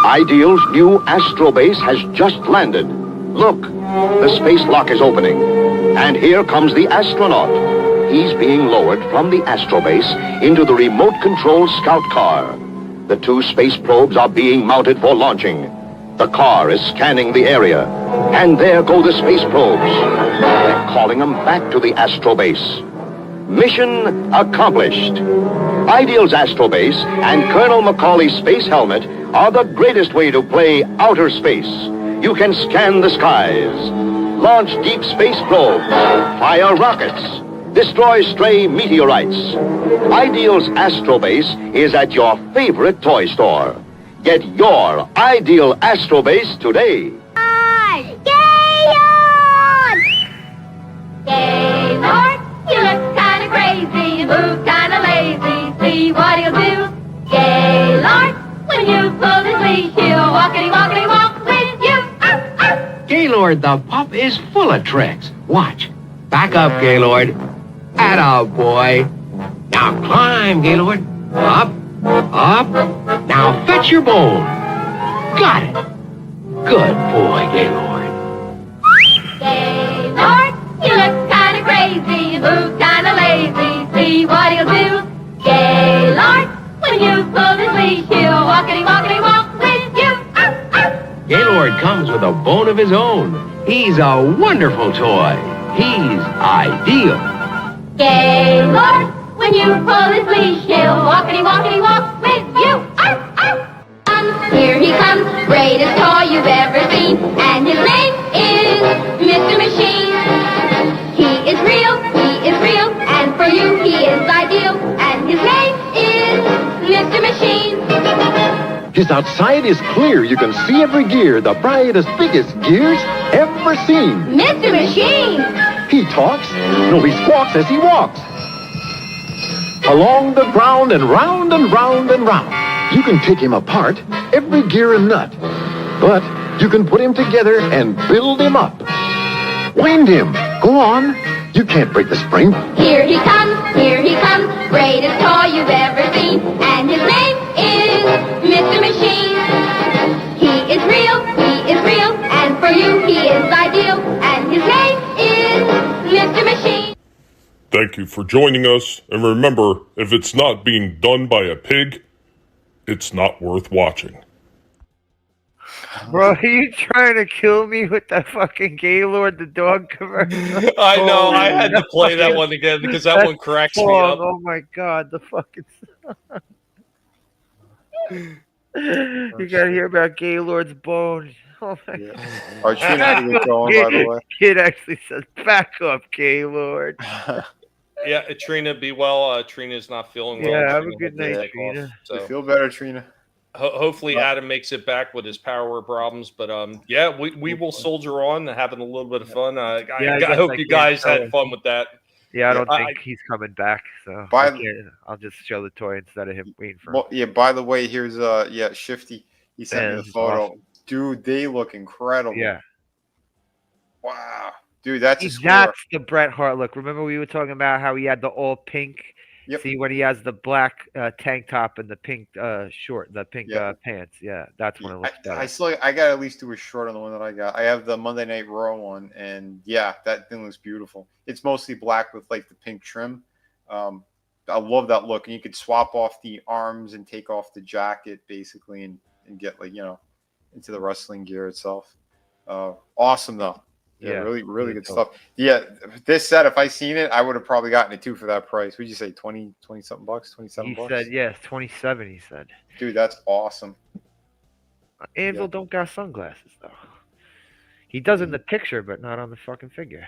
Ideal's new Astro Base has just landed. Look, the space lock is opening. And here comes the astronaut. He's being lowered from the Astro Base into the remote-controlled scout car. The two space probes are being mounted for launching. The car is scanning the area. And there go the space probes. They're calling them back to the Astro Base. Mission accomplished. Ideal's Astro Base and Colonel Macaulay's space helmet are the greatest way to play outer space. You can scan the skies, launch deep space probes, fire rockets, destroy stray meteorites. Ideal's Astro Base is at your favorite toy store. Get your Ideal Astro Base today. Gaylord, you look kinda crazy, move kinda lazy, see what he'll do. Gaylord, when you pull his leash, he'll walkity walk with you. Gaylord the pup is full of tricks. Watch. Back up, Gaylord. Atta boy. Now climb, Gaylord. Up, up. Now fetch your bone. Got it. Good boy, Gaylord. Gaylord, you look kinda crazy, you move kinda lazy, see what he'll do. Gaylord, when you pull his leash, he'll walkity walk with you. Gaylord comes with a bone of his own. He's a wonderful toy. He's ideal. Gaylord, when you pull his leash, he'll walkity walk with you. Here he comes, greatest toy you've ever seen, and his name is Mr. Machine. He is real, and for you he is ideal, and his name is Mr. Machine. His outside is clear, you can see every gear, the brightest, biggest gears ever seen. Mr. Machine! He talks, no, he squawks as he walks. Along the ground and round and round and round. You can take him apart, every gear and nut. But you can put him together and build him up. Wind him. Go on. You can't break the spring. Here he comes, greatest toy you've ever seen, and his name is Mr. Machine. He is real, and for you he is ideal, and his name is Mr. Machine. Thank you for joining us, and remember, if it's not being done by a pig, it's not worth watching. Bro, are you trying to kill me with that fucking Gaylord the dog commercial? I know, I had to play that one again because that one cracks me up. Oh my god, the fucking you gotta hear about Gaylord's bone. Oh my Yeah. God. Our Trina had to get going, by the way. Kid actually says, "Back up, Gaylord." Yeah, Trina, be well. Trina's not feeling well. Yeah, have a Trina good had to night, take off, Trina. You so feel better, Trina. hopefully Adam makes it back with his power problems. But yeah, we will soldier on, having a little bit of fun. I guess hope I you can't guys show had him. fun with that. Yeah, I don't think he's coming back, so I can't. I'll just show the toy instead of him waiting for him. Well, yeah. By the way, here's Shifty. He sent me the this is photo. awesome. Dude, they look incredible. Yeah. Wow, dude, that's a score. That's the Bret Hart look. Remember we were talking about how he had the all pink. Yep. See when he has the black tank top and the pink short, the pink pants. Yeah, that's when it looks better. I got to at least do a short on the one that I got. I have the Monday Night Raw one, and yeah, that thing looks beautiful. It's mostly black with like the pink trim. I love that look, and you could swap off the arms and take off the jacket basically, and get like into the wrestling gear itself. Awesome though. Yeah, really good stuff. Yeah, this set, if I seen it, I would have probably gotten it too for that price. Would you say 20 something bucks, 27 bucks? He said yes, 27. He said. Dude, that's awesome. Anvil don't got sunglasses though. He does in the picture, but not on the fucking figure.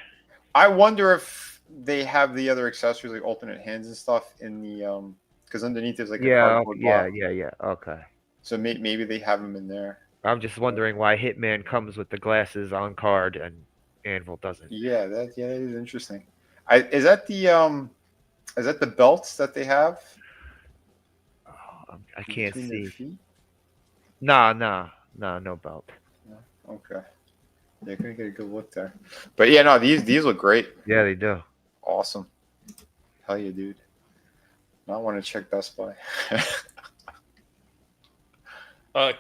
I wonder if they have the other accessories like alternate hands and stuff in the because underneath there's like a cardboard box. Yeah. Okay. So maybe they have them in there. I'm just wondering why Hitman comes with the glasses on card and Anvil doesn't. Yeah, that is interesting. Is that the belts that they have? Oh, I can't Between see. their feet? No belt. No? Okay. Yeah, couldn't get a good look there. But yeah, no, these look great. Yeah, they do. Awesome. Hell yeah, dude. Now I want to check Best Buy.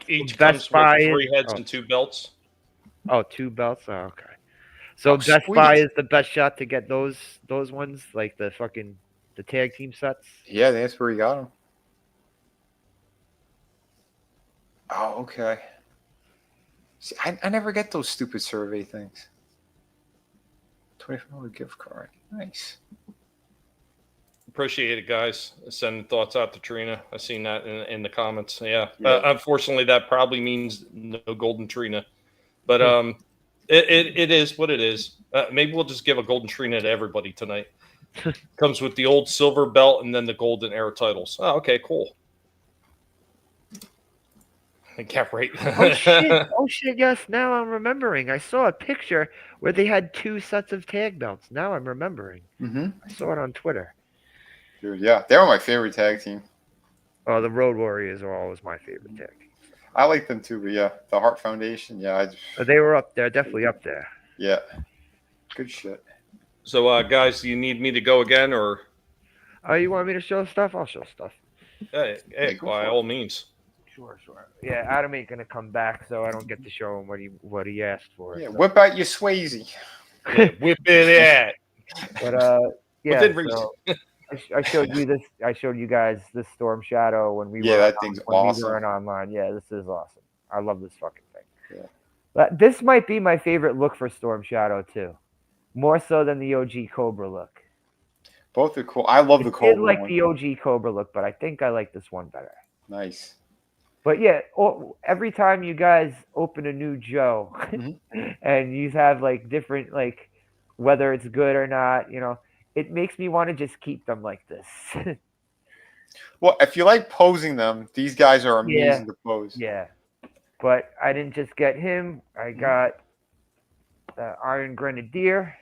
Each Best comes Buy with 3 heads and 2 belts. Oh, 2 belts? Oh, okay. So Best Buy is the best shot to get those ones, like the tag team sets? Yeah, that's where you got them. Oh, okay. See, I never get those stupid survey things. $25 gift card. Nice. Appreciate it, guys. Sending thoughts out to Trina. I seen that in the comments. Yeah. Unfortunately, that probably means no golden Trina, but it is what it is. Maybe we'll just give a golden Trina to everybody tonight. Comes with the old silver belt and then the golden era titles. Oh, okay, cool. I can't wait. Oh shit! Yes, now I'm remembering. I saw a picture where they had 2 sets of tag belts. Now I'm remembering. Mm-hmm. I saw it on Twitter. Dude, yeah, they were my favorite tag team. Oh, the Road Warriors are always my favorite tag team. I like them too, but yeah, the Hart Foundation, yeah. They were up there, definitely up there. Yeah. Good shit. So, guys, do you need me to go again, or? Oh, you want me to show stuff? I'll show stuff. Hey, by all means. Sure. Yeah, Adam ain't gonna come back, so I don't get to show him what he asked for. Yeah, so. whip out your Swayze. Whip it at. But yeah. Within reason. So I showed you this. I showed you guys this Storm Shadow when we were. that thing's awesome. We were online. Yeah, this is awesome. I love this fucking thing. Yeah. But this might be my favorite look for Storm Shadow too, more so than the OG Cobra look. Both are cool. I love the Cobra. I did like the OG Cobra look, but I think I like this one better. Nice. But yeah, every time you guys open a new Joe, and you have like different whether it's good or not, it makes me want to just keep them like this. Well, if you like posing them, these guys are amazing to pose. Yeah. But I didn't just get him. I got the Iron Grenadier.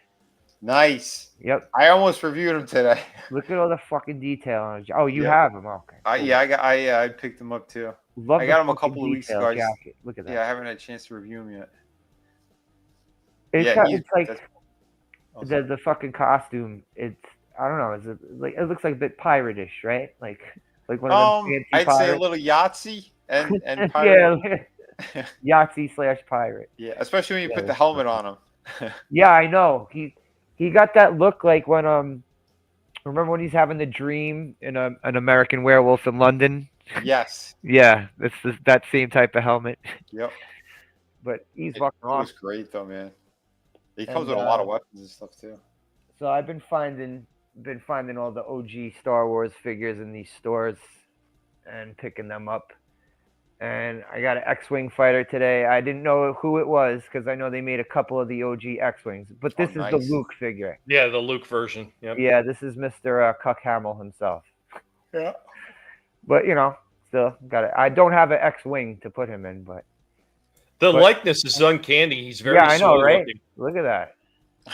Nice. Yep. I almost reviewed him today. Look at all the fucking detail on it. Oh, you have him. Okay. Cool. I picked him up too. I got him a couple of weeks ago. Look at that. Yeah, I haven't had a chance to review him yet. It's like the fucking costume. It's I don't know. It looks like a bit pirate-ish, right? Like one of them fancy I'd pirates. say a little Yahtzee and pirate. Yahtzee / pirate. Yeah, especially when you put the helmet on him. Yeah, I know. He got that look like when remember when he's having the dream in an American Werewolf in London? Yes. Yeah, that's that same type of helmet. Yep. But he's fucking awesome. It was great though, man. He comes with a lot of weapons and stuff too. So I've been finding all the OG Star Wars figures in these stores and picking them up. And I got an X-Wing fighter today. I didn't know who it was because I know they made a couple of the OG X-Wings. But this is the Luke figure. Yeah, the Luke version. Yep. Yeah, this is Mr. Cuck Hamill himself. Yeah. But, you know, still got it. I don't have an X-Wing to put him in, but... The likeness is uncanny. He's very I know, right? looking. Look at that.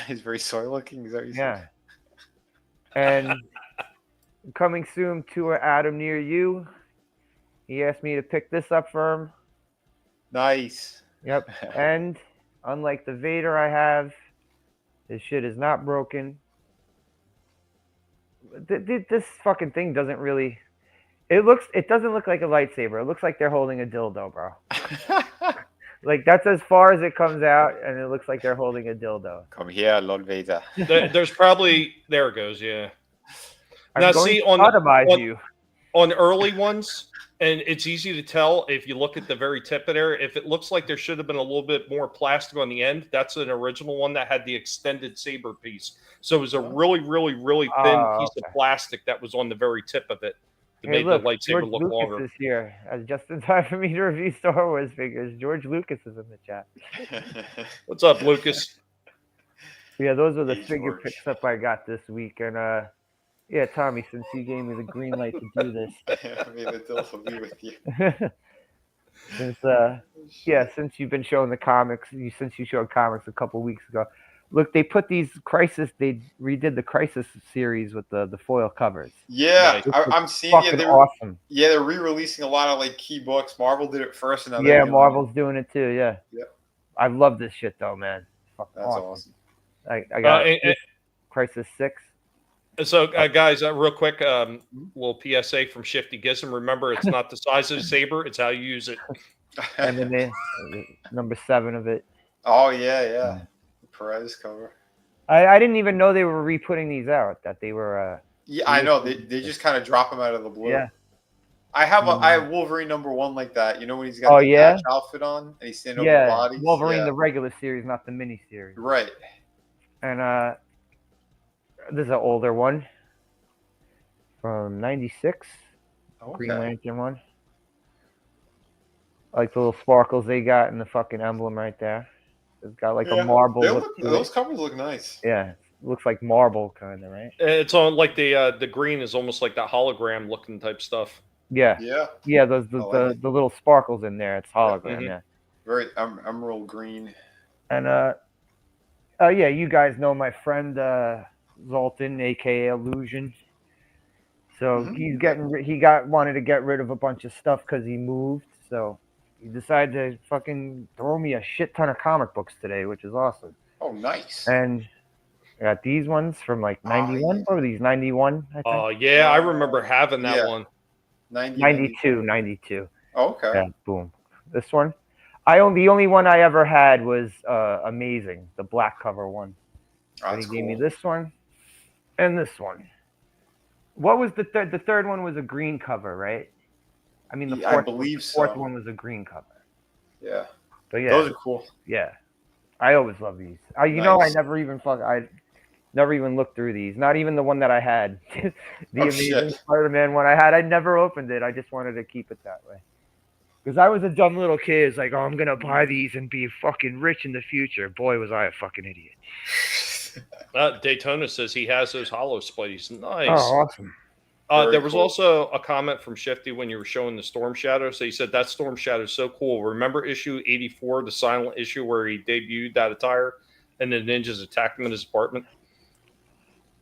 He's very soy looking. Is that what you said? And coming soon to an Adam near you. He asked me to pick this up for him. Nice. Yep. And unlike the Vader I have, this shit is not broken. This fucking thing doesn't really... It doesn't look like a lightsaber. It looks like they're holding a dildo, bro. Like, that's as far as it comes out, and it looks like they're holding a dildo. Come here, Lord Vader. There's probably... There it goes, yeah. I'm now, going see, to sodomize you. On early ones, and it's easy to tell if you look at the very tip of there, if it looks like there should have been a little bit more plastic on the end, that's an original one that had the extended saber piece. So it was a really, really, really thin piece of plastic that was on the very tip of it. It made the lightsaber George look Lucas longer. is here, just in time for me to review Star Wars figures. George Lucas is in the chat. What's up, Lucas? Yeah, those are the figure picks up I got this week, and yeah, Tommy, since you gave me the green light to do this, May the deal will be with you. since you've been showing the comics, since you showed comics a couple weeks ago. Look, they put these they redid the Crisis series with the foil covers. Yeah, I'm seeing it. They're awesome. Yeah, they're re-releasing a lot of like key books. Marvel did it first, and now Marvel's doing it too. Yeah. Yep. I love this shit though, man. That's awesome. I got Crisis 6. So, guys, real quick, little PSA from Shifty Gizm. Remember, it's not the size of the saber; it's how you use it. And then number 7 of it. Oh yeah. Perez cover. I didn't even know they were re-putting these out. That they were. Yeah, I know. They just kind of drop them out of the blue. Yeah. I have Wolverine #1 like that. You know when he's got the patch outfit on and he's standing over bodies. Wolverine the regular series, not the mini series. Right. And this is an older one from '96. Okay. Green Lantern one. I like the little sparkles they got in the fucking emblem right there. It's got like a marble. Those covers look nice. Yeah, looks like marble kind of, right? It's on like the green is almost like that hologram looking type stuff. Yeah. Yeah. Those the little sparkles in there. It's hologram. Yeah. Very emerald green. And you guys know my friend Zoltan, aka Illusion. So he's wanted to get rid of a bunch of stuff because he moved. So he decided to fucking throw me a shit ton of comic books today, which is awesome. Oh, nice. And I got these ones from like 91. What were these? 91, I think. Oh, yeah. I remember having that one. 92. Oh, okay. Yeah, boom. This one. The only one I ever had was Amazing, the black cover one. And he gave me this one and this one. What was the third? The third one was a green cover, right? I mean, I believe the fourth one was a green cover. Yeah. But yeah, those are cool. Yeah, I always love these. I never even looked through these. Not even the one that I had, the Amazing Spider-Man one I had. I never opened it. I just wanted to keep it that way. Because I was a dumb little kid. It's like, oh, I'm gonna buy these and be fucking rich in the future. Boy, was I a fucking idiot. Daytona says he has those hollow splities. Nice. Oh, awesome. There was also a comment from Shifty when you were showing the Storm Shadow. So he said that Storm Shadow is so cool. Remember issue 84, the silent issue where he debuted that attire and the ninjas attacked him in his apartment?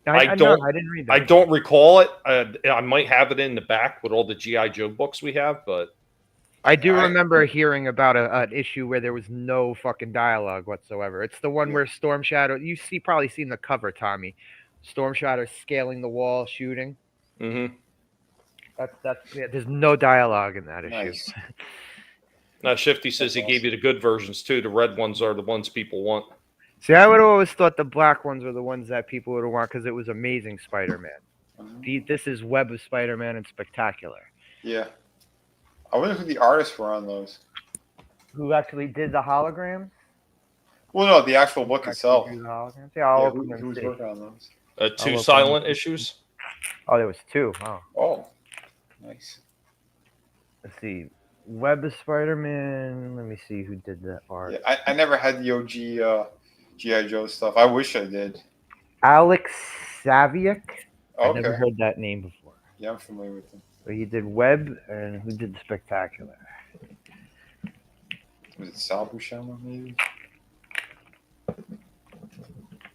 I didn't read that. I don't recall it. I might have it in the back with all the G.I. Joe books we have, but I do remember hearing about an issue where there was no fucking dialogue whatsoever. It's the one where Storm Shadow, probably seen the cover, Tommy. Storm Shadow scaling the wall, shooting. Mm-hmm. There's no dialogue in that issue. Nice. Now Shifty says he gave you the good versions too. The red ones are the ones people want. See, I would have always thought the black ones were the ones that people would want because it was Amazing Spider-Man. This is Web of Spider-Man and Spectacular. Yeah. I wonder who the artists were on those. Who actually did the holograms? Well, no, the actual book itself. Yeah, I'll open them. Who's working on those? 2 silent issues. Oh, there was 2. Oh. Oh, nice. Let's see. Web of Spider-Man. Let me see who did that art. Yeah, I never had the OG G.I. Joe stuff. I wish I did. Alex Saviuk. Okay. I never heard that name before. Yeah, I'm familiar with him. So he did Web, and who did the Spectacular? Was it Sal Buscema, maybe?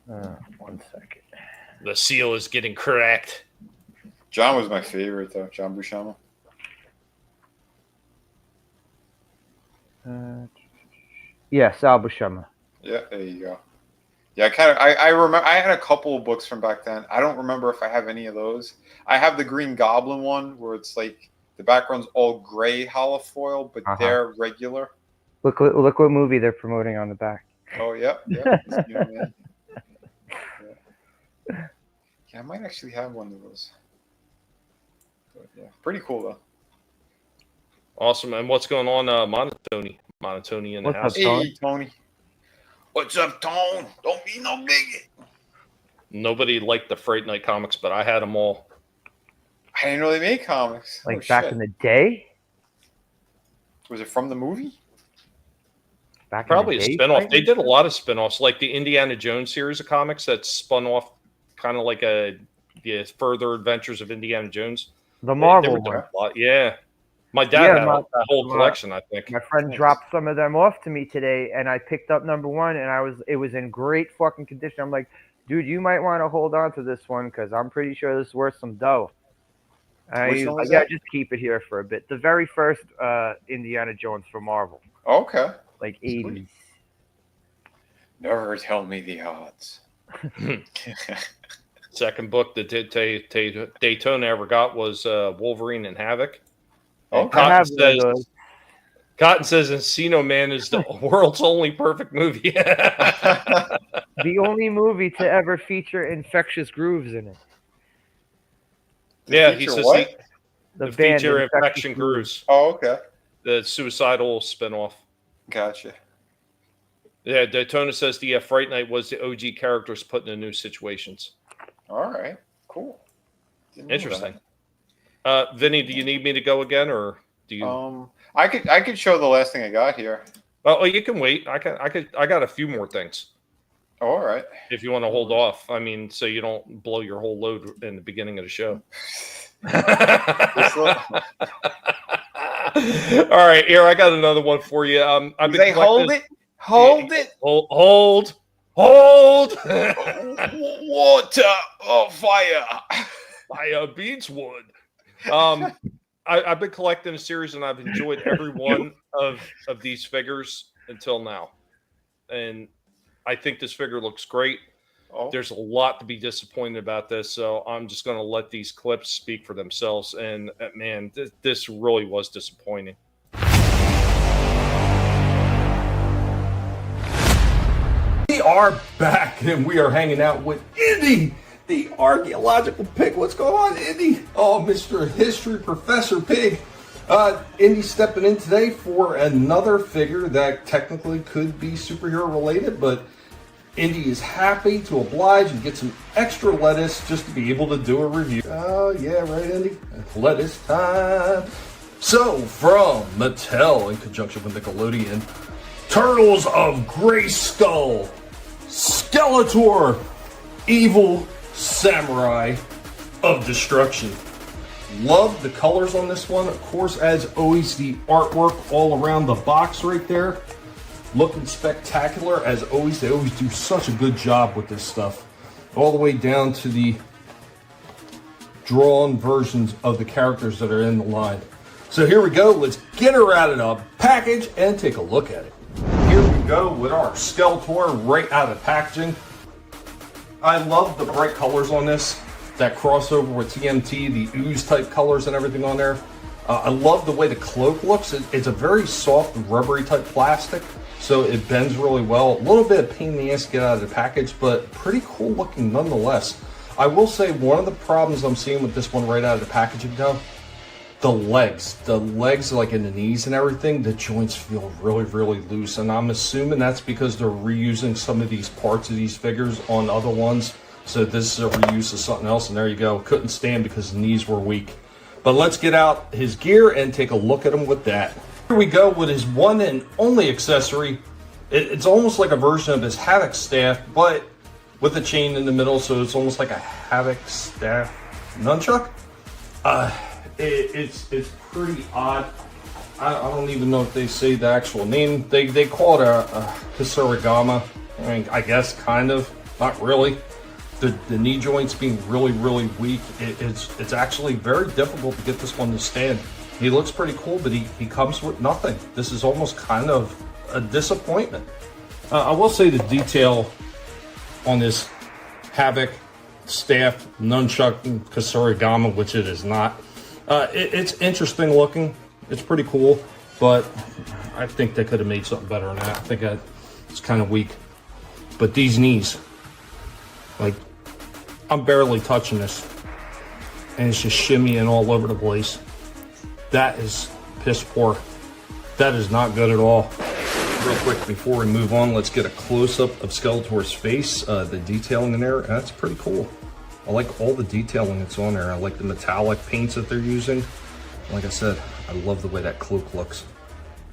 1 second. The seal is getting cracked. John was my favorite, though. John Buscema. Yeah, Sal Buscema. Yeah, there you go. Yeah, I remember. I had a couple of books from back then. I don't remember if I have any of those. I have the Green Goblin one where it's like the background's all gray holofoil, but they're regular. Look what movie they're promoting on the back. Oh yeah. Yeah, I might actually have one of those. But, yeah, pretty cool though. Awesome. And what's going on, Monotony in the house? Hey, Tony. What's up, Tone? Don't be no bigot. Nobody liked the Fright Night comics, but I had them all. I didn't know they made comics. Like back in the day? Was it from the movie? Probably a spinoff. They did a lot of spinoffs, like the Indiana Jones series of comics that spun off kind of like the further adventures of Indiana Jones. The Marvel one. Yeah. My dad had a whole collection, I think. My friend dropped some of them off to me today, and I picked up number 1, and it was in great fucking condition. I'm like, dude, you might want to hold on to this one because I'm pretty sure this is worth some dough. Just keep it here for a bit. The very first Indiana Jones for Marvel. Okay. Like 80s. Never tell me the odds. Second book that Daytona ever got was Wolverine and Havoc. And Cotton says Encino Man is the world's only perfect movie. The only movie to ever feature infectious grooves in it. Yeah, he says the feature Infection Grooves. Oh, okay. The suicidal spinoff. Gotcha. Yeah, Daytona says the Fright Night was the OG characters put into new situations. All right, cool. Interesting. Vinny, do you need me to go again, or do you? I could show the last thing I got here. Oh, you can wait. I got a few more things. Oh, all right. If you want to hold off, I mean, so you don't blow your whole load in the beginning of the show. All right, here I got another one for you. I've been hold it. Hold. Water or fire. Fire beats wood. I've been collecting a series, and I've enjoyed every one of these figures until now. And I think this figure looks great. Oh. There's a lot to be disappointed about this, so I'm just going to let these clips speak for themselves. And man, this really was disappointing. We are back, and we are hanging out with Indy, the archaeological pig. What's going on, Indy? Oh, Mr. History Professor Pig. Indy stepping in today for another figure that technically could be superhero related, but Indy is happy to oblige and get some extra lettuce just to be able to do a review. Oh, yeah, right, Indy? Lettuce time. So, from Mattel in conjunction with Nickelodeon, Turtles of Grayskull, Skeletor, Evil Samurai of Destruction. Love the colors on this one. Of course, as always, the artwork all around the box right there. Looking spectacular. As always, they always do such a good job with this stuff. All the way down to the drawn versions of the characters that are in the line. So here we go. Let's get her out of the package and take a look at it. Here we go with our Skeletor right out of packaging. I love the bright colors on this. That crossover with TMT, the ooze type colors and everything on there. I love the way the cloak looks. It's a very soft, rubbery type plastic, so it bends really well. A little bit of pain in the ass to get out of the package, but pretty cool looking nonetheless. I will say one of the problems I'm seeing with this one right out of the packaging though, the legs like in the knees and everything, the joints feel really, really loose, and I'm assuming that's because they're reusing some of these parts of these figures on other ones. So this is a reuse of something else, and there you go. Couldn't stand because the knees were weak. But let's get out his gear and take a look at him with that. Here we go with his one and only accessory. It's almost like a version of his Havoc staff, but with a chain in the middle, so it's almost like a Havoc staff nunchuck. It's pretty odd. I don't even know if they say the actual name. They call it a Kasarigama. I mean, I guess kind of, not really. The knee joints being really weak. It's actually very difficult to get this one to stand. He looks pretty cool, but he comes with nothing. This is almost kind of a disappointment. I will say the detail on this Havoc staff nunchuck Kasarigama, which it is not. It's interesting looking. It's pretty cool, but I think they could have made something better than that. I think it's kind of weak. But these knees, like, I'm barely touching this, and it's just shimmying all over the place. That is piss poor. That is not good at all. Real quick before we move on, let's get a close-up of Skeletor's face. The detailing in there, that's pretty cool. I like all the detailing that's on there. I like the metallic paints that they're using. Like I said, I love the way that cloak looks.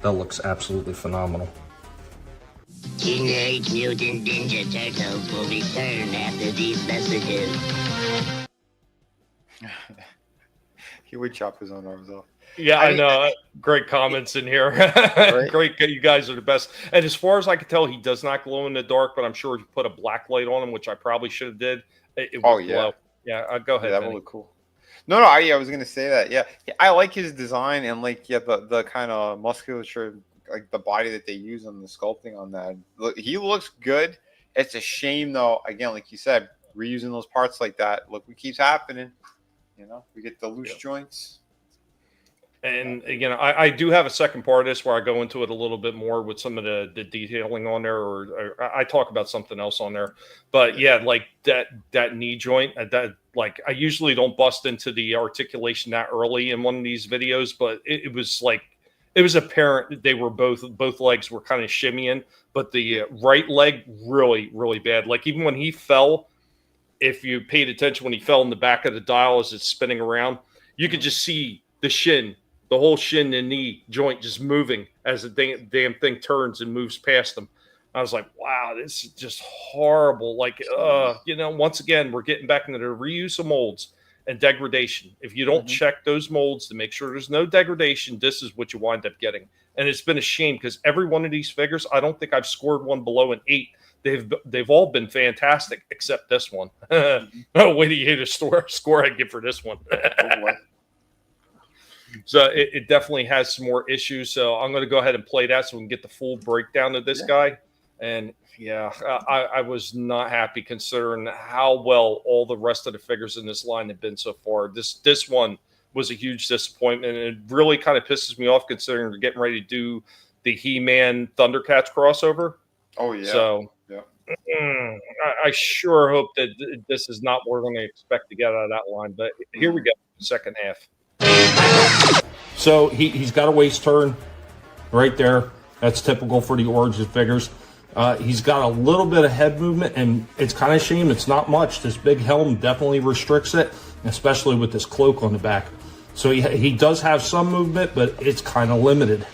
That looks absolutely phenomenal. Teenage Mutant Ninja Turtles will return after these messages. He would chop his own arms off. Yeah, I know. Great comments in here. Right? Great. You guys are the best. And as far as I can tell, he does not glow in the dark, but I'm sure if you put a black light on him, which I probably should have did, it would glow. Yeah, go ahead. Yeah, that would look cool. No, I was going to say that. Yeah, I like his design and like, the kind of musculature, like the body that they use on the sculpting on that. Look, he looks good. It's a shame though. Again, like you said, reusing those parts like that. Look, what keeps happening. You know, we get the loose joints. And again, I do have a second part of this where I go into it a little bit more with some of the detailing on there, or I talk about something else on there. But yeah, like that knee joint, that like I usually don't bust into the articulation that early in one of these videos, but it was like it was apparent they were both legs were kind of shimmying, but the right leg really bad. Like even when he fell, if you paid attention when he fell in the back of the dial as it's spinning around, you could just see the shin. The whole shin and knee joint just moving as the damn thing turns and moves past them. I was like, wow, this is just horrible. Like, once again, we're getting back into the reuse of molds and degradation. If you don't check those molds to make sure there's no degradation, this is what you wind up getting. And it's been a shame because every one of these figures, I don't think I've scored one below an 8. They've all been fantastic except this one. Oh, wait till you hear the score I give for this one. So it definitely has some more issues. So I'm going to go ahead and play that so we can get the full breakdown of this guy. And yeah, I was not happy considering how well all the rest of the figures in this line have been so far. This one was a huge disappointment. And it really kind of pisses me off considering we're getting ready to do the He-Man Thundercats crossover. Oh, yeah. So yeah. I sure hope that this is not what we're going to expect to get out of that line. But here we go, second half. So he's got a waist turn right there. That's typical for the Origin figures. He's got a little bit of head movement, and it's kind of a shame. It's not much. This big helm definitely restricts it, especially with this cloak on the back. So he does have some movement, but it's kind of limited.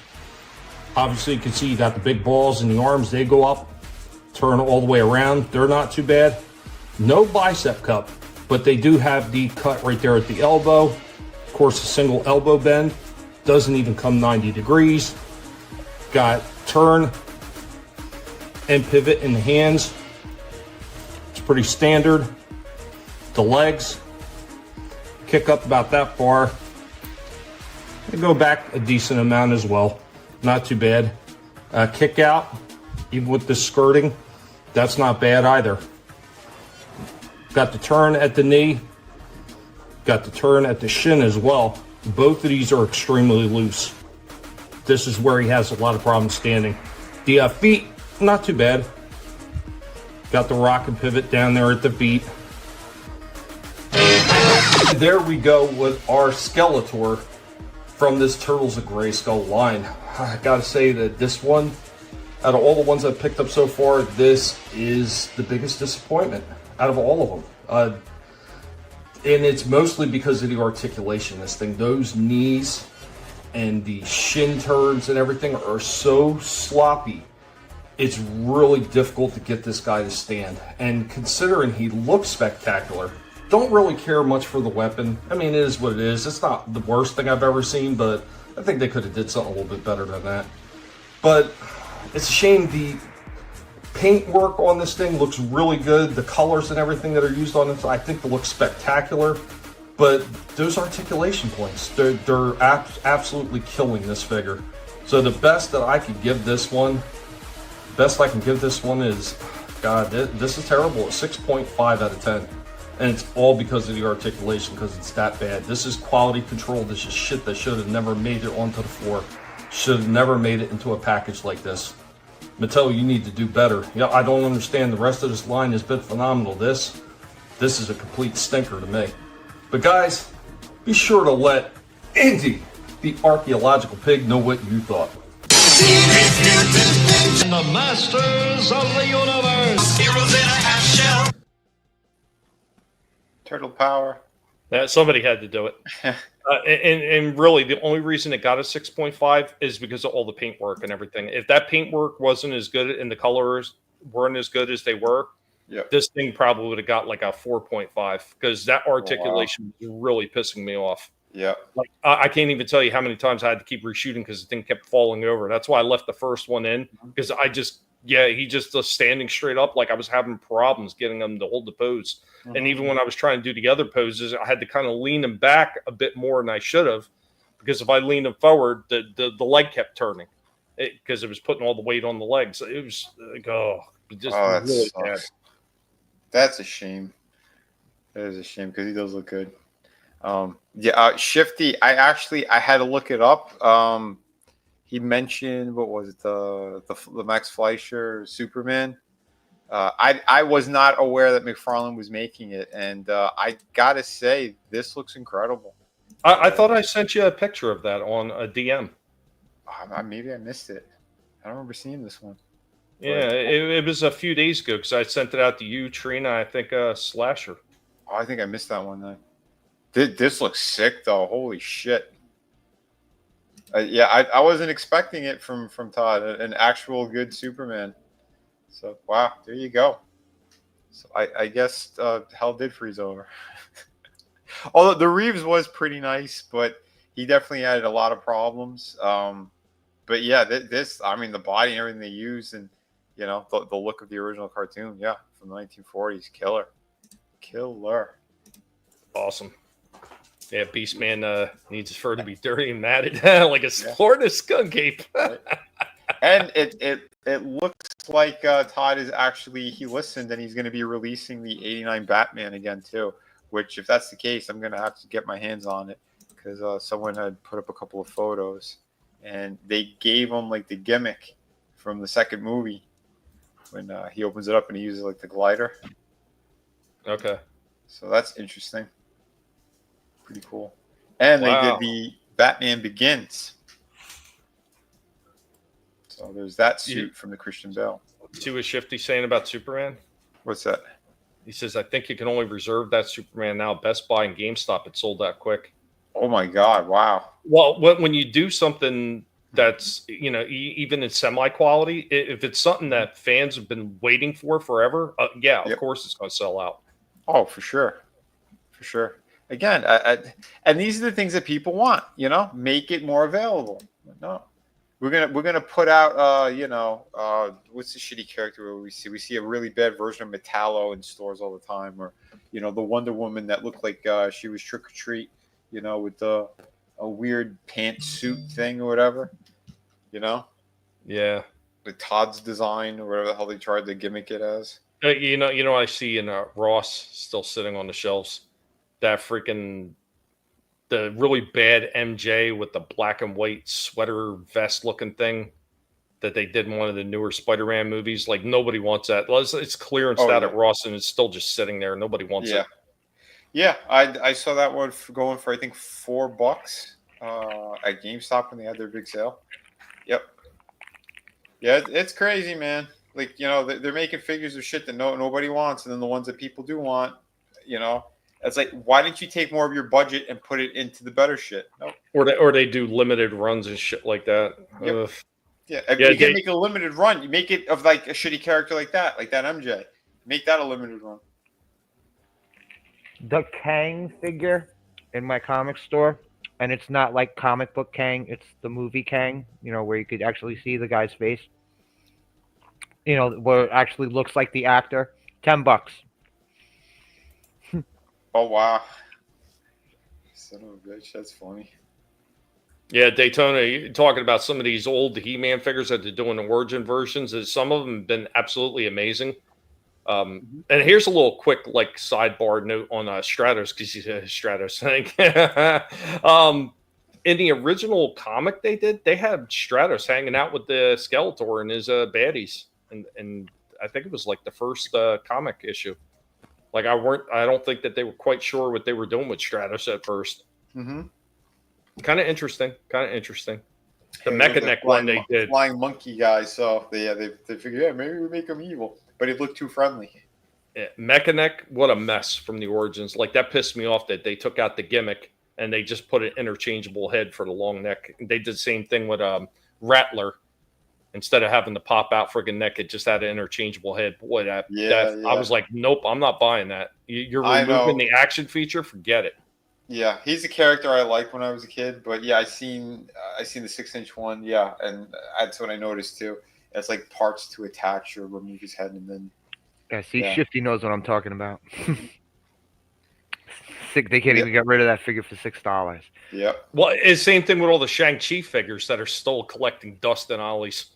Obviously, you can see you got the big balls and the arms. They go up, turn all the way around. They're not too bad. No bicep cup, but they do have the cut right there at the elbow. Of course, a single elbow bend. Doesn't even come 90 degrees. Got turn and pivot in the hands. It's pretty standard. The legs kick up about that far. They go back a decent amount as well. Not too bad. Kick out, even with the skirting, that's not bad either. Got the turn at the knee. Got the turn at the shin as well. Both of these are extremely loose. This is where he has a lot of problems standing. The feet, not too bad. Got the rock and pivot down there at the feet. There we go with our Skeletor from this Turtles of Grayskull line. I gotta say that this one, out of all the ones I've picked up so far, this is the biggest disappointment out of all of them. And it's mostly because of the articulation. This thing, those knees and the shin turns and everything are so sloppy. It's really difficult to get this guy to stand. And considering he looks spectacular, don't really care much for the weapon. I mean, it is what it is. It's not the worst thing I've ever seen, but I think they could have did something a little bit better than that. But it's a shame. The paint work on this thing looks really good. The colors and everything that are used on it, I think they look spectacular. But those articulation points, they're absolutely killing this figure. So the best that I could give this one, is, God, this is terrible. A 6.5 out of 10. And it's all because of the articulation, because it's that bad. This is quality control. This is shit that should have never made it onto the floor. Should have never made it into a package like this. Mattel, you need to do better. Yeah, I don't understand. The rest of this line has been phenomenal. This is a complete stinker to me. But guys, be sure to let Indy, the archaeological pig, know what you thought. The masters of the universe. Heroes in a half shell. Turtle power. Somebody had to do it. And really, the only reason it got a 6.5 is because of all the paintwork and everything. If that paintwork wasn't as good and the colors weren't as good as they were, this thing probably would have got like a 4.5 because that articulation is really pissing me off. Yeah. Like I can't even tell you how many times I had to keep reshooting because the thing kept falling over. That's why I left the first one in because he just was standing straight up like I was having problems getting him to hold the pose. And even when I was trying to do the other poses, I had to kind of lean him back a bit more than I should have because if I leaned him forward, the leg kept turning because it was putting all the weight on the legs. It was like, really bad. That's a shame. That is a shame because he does look good. Shifty. I had to look it up. He mentioned, what was it, the Max Fleischer Superman. I was not aware that McFarlane was making it, and I gotta say, this looks incredible. I thought I sent you a picture of that on a DM. Maybe I missed it. I don't remember seeing this one. Yeah, it was a few days ago because I sent it out to you, Trina, I think Slasher. Oh, I think I missed that one then. This looks sick, though. Holy shit. I wasn't expecting it from Todd, an actual good Superman. So, wow, there you go. So I guess hell did freeze over. Although the Reeves was pretty nice, but he definitely added a lot of problems. But yeah, the body and everything they used and, the look of the original cartoon, from the 1940s, killer. Awesome. Yeah, Beastman needs his fur to be dirty and matted like a Florida skunk ape. And it looks like Todd is he listened and he's going to be releasing the 89 Batman again too, which if that's the case, I'm going to have to get my hands on it because someone had put up a couple of photos and they gave him like the gimmick from the second movie when he opens it up and he uses like the glider. Okay. So that's interesting. Pretty cool. And they did the Batman Begins. So there's that suit from the Christian Bale. See what Shifty saying about Superman? What's that? He says, I think you can only reserve that Superman now. Best Buy and GameStop, it sold that quick. Oh my God, wow. Well, when you do something that's, even in semi-quality, if it's something that fans have been waiting for forever, of course it's going to sell out. Oh, for sure. For sure. Again, and these are the things that people want, make it more available. No, we're gonna put out, what's the shitty character we see a really bad version of Metallo in stores all the time, or the Wonder Woman that looked like she was Trick or Treat, with a weird pantsuit thing or whatever, Yeah. The Todd's design or whatever the hell they tried to gimmick it as. I see in Ross still sitting on the shelves. That the really bad MJ with the black and white sweater vest looking thing that they did in one of the newer Spider-Man movies. Like nobody wants that. It's clearance at Ross and it's still just sitting there. Nobody wants it. Yeah, I saw that one going for I think $4 at GameStop when they had their big sale. Yep. Yeah, it's crazy, man. Like they're making figures of shit that nobody wants, and then the ones that people do want, It's like, why didn't you take more of your budget and put it into the better shit? No. Or they do limited runs and shit like that. Yep. Yeah, if you can make a limited run. You make it of like a shitty character like that MJ. Make that a limited run. The Kang figure in my comic store, and it's not like comic book Kang, it's the movie Kang, where you could actually see the guy's face. Where it actually looks like the actor. $10. Oh, wow. Son of a bitch, that's funny. Yeah, Daytona, you're talking about some of these old He-Man figures that they're doing in origin versions. Some of them have been absolutely amazing. And here's a little quick sidebar note on Stratos, because he's a Stratos thing. In the original comic they had Stratos hanging out with the Skeletor and his baddies, and I think it was like the first comic issue. I don't think that they were quite sure what they were doing with Stratos at first. Mm-hmm. Kind of interesting. The Mechaneck one they did. Flying monkey guy, so they figured, maybe we make him evil. But he looked too friendly. Yeah, Mechaneck, what a mess from the origins. That pissed me off that they took out the gimmick and they just put an interchangeable head for the long neck. They did the same thing with Rattler. Instead of having to pop out friggin' neck, it just had an interchangeable head. Boy, I was like, nope, I'm not buying that. You're removing the action feature, forget it. Yeah, he's a character I liked when I was a kid, but yeah, I seen the 6-inch one, yeah, and that's what I noticed too. It's like parts to attach or remove his head, and then Shifty knows what I'm talking about. They can't even get rid of that figure for $6. Yep. Well, it's the same thing with all the Shang-Chi figures that are still collecting dust and ollies.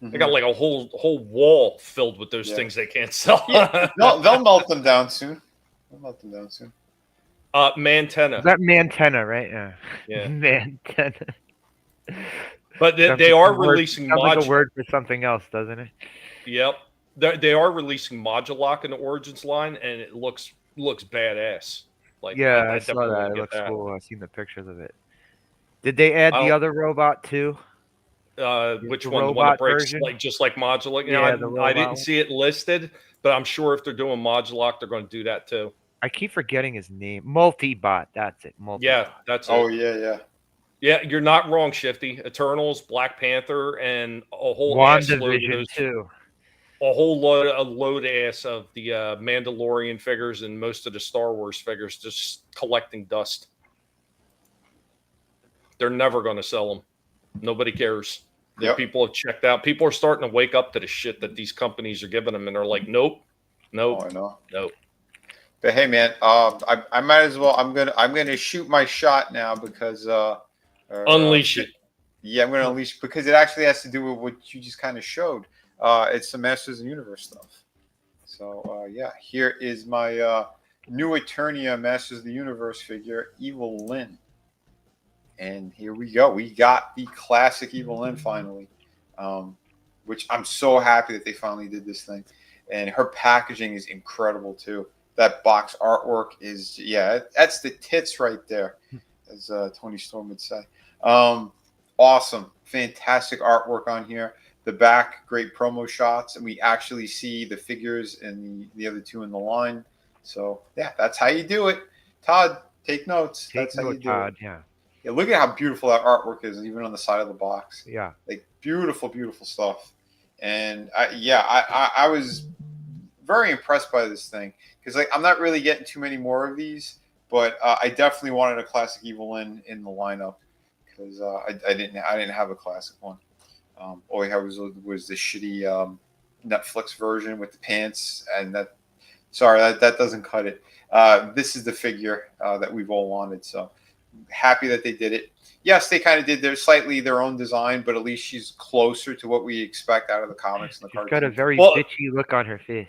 They got like a whole wall filled with those things they can't sell. Yeah. They'll melt them down soon. Mantenna. Is that Mantenna, right? Yeah. Mantenna. But they are releasing like a word for something else, doesn't it? Yep. They are releasing Modulok in the Origins line, and it looks badass. I saw that. It looks cool. I've seen the pictures of it. Did they add the other robot too? Which one? The one that breaks just like Modulok? I didn't see it listed, but I'm sure if they're doing Modulok, they're going to do that too. I keep forgetting his name. Multibot. That's it. Multibot. Yeah, that's it. Oh, yeah. Yeah, you're not wrong, Shifty. Eternals, Black Panther, and a whole WandaVision too. A whole load ass of the Mandalorian figures and most of the Star Wars figures just collecting dust. They're never going to sell them. Nobody cares. Yep. People have checked out. People are starting to wake up to the shit that these companies are giving them, and they're like, nope. Oh, I know. Nope. But hey, man, I might as well. I'm gonna shoot my shot now because unleash it. Yeah, I'm gonna unleash because it actually has to do with what you just kind of showed. It's some Masters of the Universe stuff. So yeah, here is my new Eternia Masters of the Universe figure, Evil Lynn. And here we go. We got the classic Evil Lynn finally, which I'm so happy that they finally did this thing. And her packaging is incredible too. That box artwork is, that's the tits right there, as Tony Storm would say. Awesome. Fantastic artwork on here. The back, great promo shots. And we actually see the figures and the other two in the line. So, yeah, that's how you do it. Todd, take notes. That's how you do it. Yeah, look at how beautiful that artwork is, even on the side of the box. Yeah. Like, beautiful, beautiful stuff. And, I was very impressed by this thing. Because I'm not really getting too many more of these, but I definitely wanted a classic Evil Lynn in the lineup because I didn't have a classic one. All I had was the shitty Netflix version with the pants, and that doesn't cut it. This is the figure that we've all wanted, so happy that they did it. Yes, they kind of did their own design, but at least she's closer to what we expect out of the comics and the cartoons. She's got a very bitchy look on her face.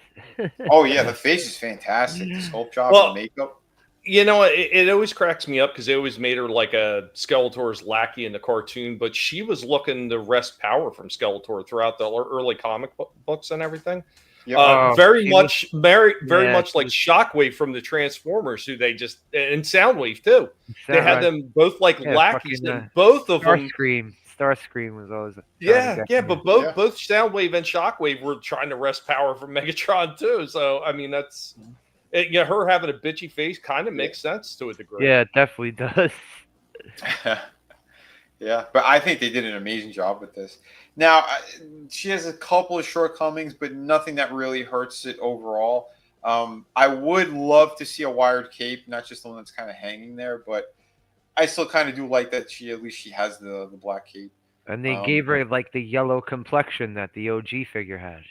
Oh, yeah, the face is fantastic. The sculpt job and the makeup. You know, it always cracks me up because they always made her like a Skeletor's lackey in the cartoon, but she was looking to wrest power from Skeletor throughout the early comic books and everything. Yep. Very much like Shockwave from the Transformers, who they just and Soundwave too. They had them both like lackeys. Both of them. Starscream was always. But both Soundwave and Shockwave were trying to wrest power from Megatron too. So I mean, that's Her having a bitchy face kind of makes sense to a degree. Yeah, it definitely does. Yeah, but I think they did an amazing job with this. Now, she has a couple of shortcomings, but nothing that really hurts it overall. I would love to see a wired cape, not just the one that's kind of hanging there, but I still kind of do like that at least she has the black cape. And they gave her like the yellow complexion that the OG figure had.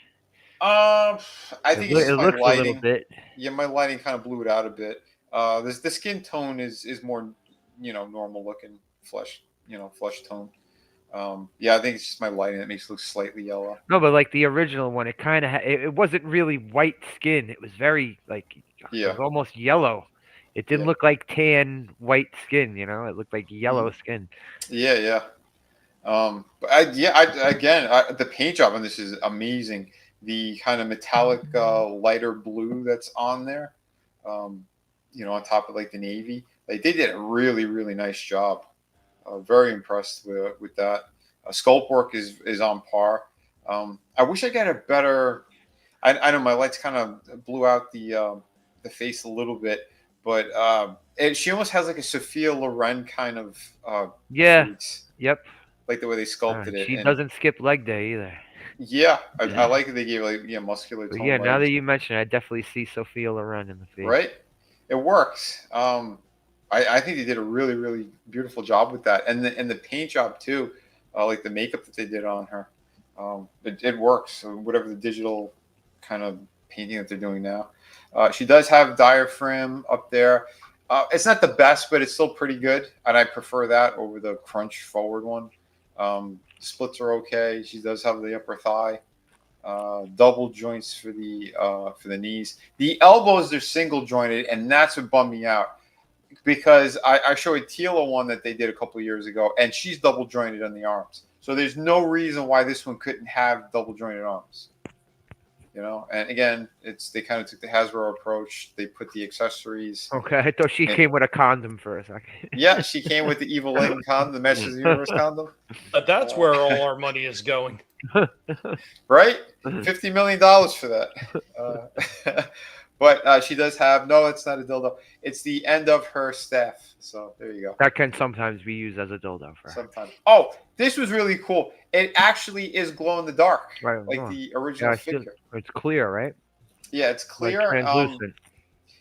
I think it's just my looks lighting. a little bit. Yeah, my lighting kind of blew it out a bit. The skin tone is more, normal looking flesh tone. Yeah, I think it's just my lighting that makes it look slightly yellow. No, but like the original one, it kind of it wasn't really white skin. It was very like it was almost yellow. It didn't look like tan white skin. It looked like yellow skin. Yeah. But the paint job on this is amazing. The kind of metallic lighter blue that's on there, on top of like the navy, like they did a really, really nice job. Very impressed with that. Sculpt work is on par. I wish I got a better. I know my lights kind of blew out the face a little bit, but she almost has like a Sophia Loren kind of face. Yep. Like the way they sculpted it. She doesn't skip leg day either. Yeah, I like that they gave muscular tone. Yeah, now that you mention it, I definitely see Sophia Loren in the face. Right? It works. I think they did a really, really beautiful job with that. And the paint job too, like the makeup that they did on her. It works. So whatever the digital kind of painting that they're doing now. She does have diaphragm up there. It's not the best, but it's still pretty good. And I prefer that over the crunch forward one. Splits are okay. She does have the upper thigh, double joints for the knees. The elbows are single jointed, and that's what bummed me out because I showed Tila one that they did a couple of years ago, and she's double jointed on the arms. So there's no reason why this one couldn't have double jointed arms. And again, they kind of took the Hasbro approach. They put the accessories. Okay, I thought she came with a condom for a second. Yeah, she came with the Evil Lynn condom, the Masters of the Universe condom. But that's where all our money is going. Right? $50 million for that. But she does have, no, it's not a dildo. It's the end of her staff. So there you go. That can sometimes be used as a dildo for her. Sometimes. Oh, this was really cool. It actually is glow in the dark, right, like the original figure. It's clear, right? Yeah, it's clear. Like translucent.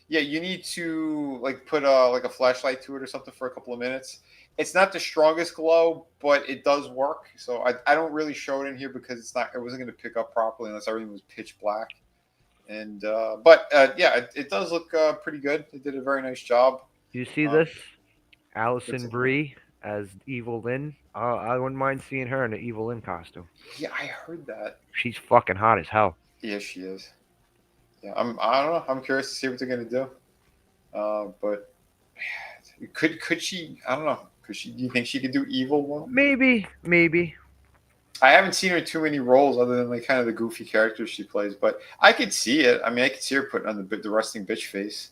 Yeah, you need to like put a flashlight to it or something for a couple of minutes. It's not the strongest glow, but it does work. So I don't really show it in here because it wasn't going to pick up properly unless everything was pitch black. And it does look pretty good. They did a very nice job. You see this? Allison Brie as Evil Lynn. I wouldn't mind seeing her in an Evil Lynn costume. Yeah, I heard that. She's fucking hot as hell. Yeah, she is. Yeah, I don't know. I'm curious to see what they're gonna do. But could she? I don't know. Do you think she could do Evil one? Maybe. I haven't seen her too many roles other than like kind of the goofy characters she plays, but I could see it. I mean, I could see her putting on the resting bitch face.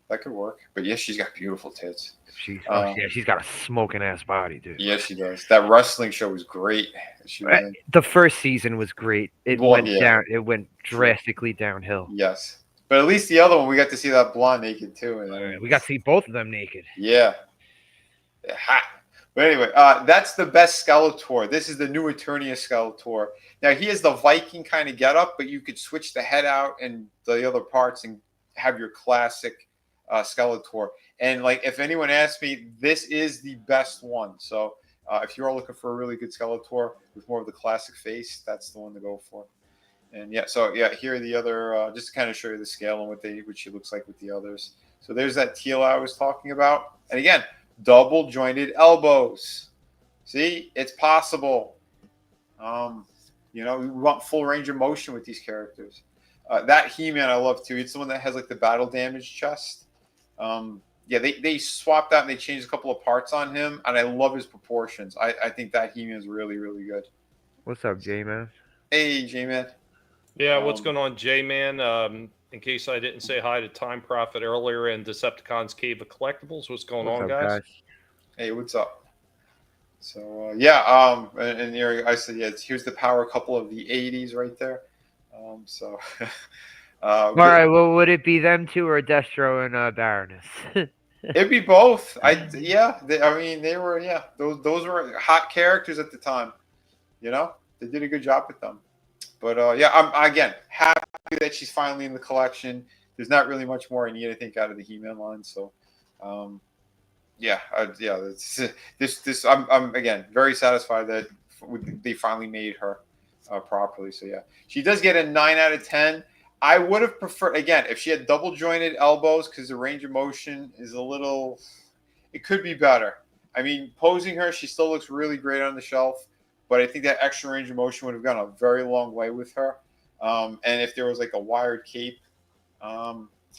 That could work. But yeah, she's got beautiful tits. She's got a smoking ass body, dude. Yeah, she does. That wrestling show was great. The first season was great. It went down. It went drastically downhill. Yes, but at least the other one we got to see that blonde naked too. And we got to see both of them naked. Yeah. But anyway, that's the best Skeletor. This is the new Eternia Skeletor. Now he has the Viking kind of getup, but you could switch the head out and the other parts and have your classic Skeletor. And like, if anyone asks me, this is the best one. So if you're looking for a really good Skeletor with more of the classic face, that's the one to go for. And here are the other, just to kind of show you the scale and what she looks like with the others. So there's that teal I was talking about. And again, double jointed elbows. See, it's possible. We want full range of motion with these characters. That He-Man I love too. It's the one that has like the battle damage chest. They swapped out and they changed a couple of parts on him, and I love his proportions. I think that He-Man is really, really good. What's up, J-Man? Hey, J-Man. Yeah, what's going on, J-Man? In case I didn't say hi to Time Prophet earlier and Decepticons Cave of Collectibles, what's going on, guys? Hey, what's up? So, and here I said, here's the power couple of the 80s right there. All right. Well, would it be them two or Destro and Baroness? It'd be both. I mean, they were those were hot characters at the time. You know, they did a good job with them. But I'm again happy that she's finally in the collection. There's not really much more I need, I think, out of the He-Man line. So, I'm again very satisfied that they finally made her properly. So yeah, she does get a 9 out of 10. I would have preferred, again, if she had double jointed elbows, because the range of motion is a little, it could be better. I mean, posing her, she still looks really great on the shelf, but I think that extra range of motion would have gone a very long way with her. And if there was like a wired cape,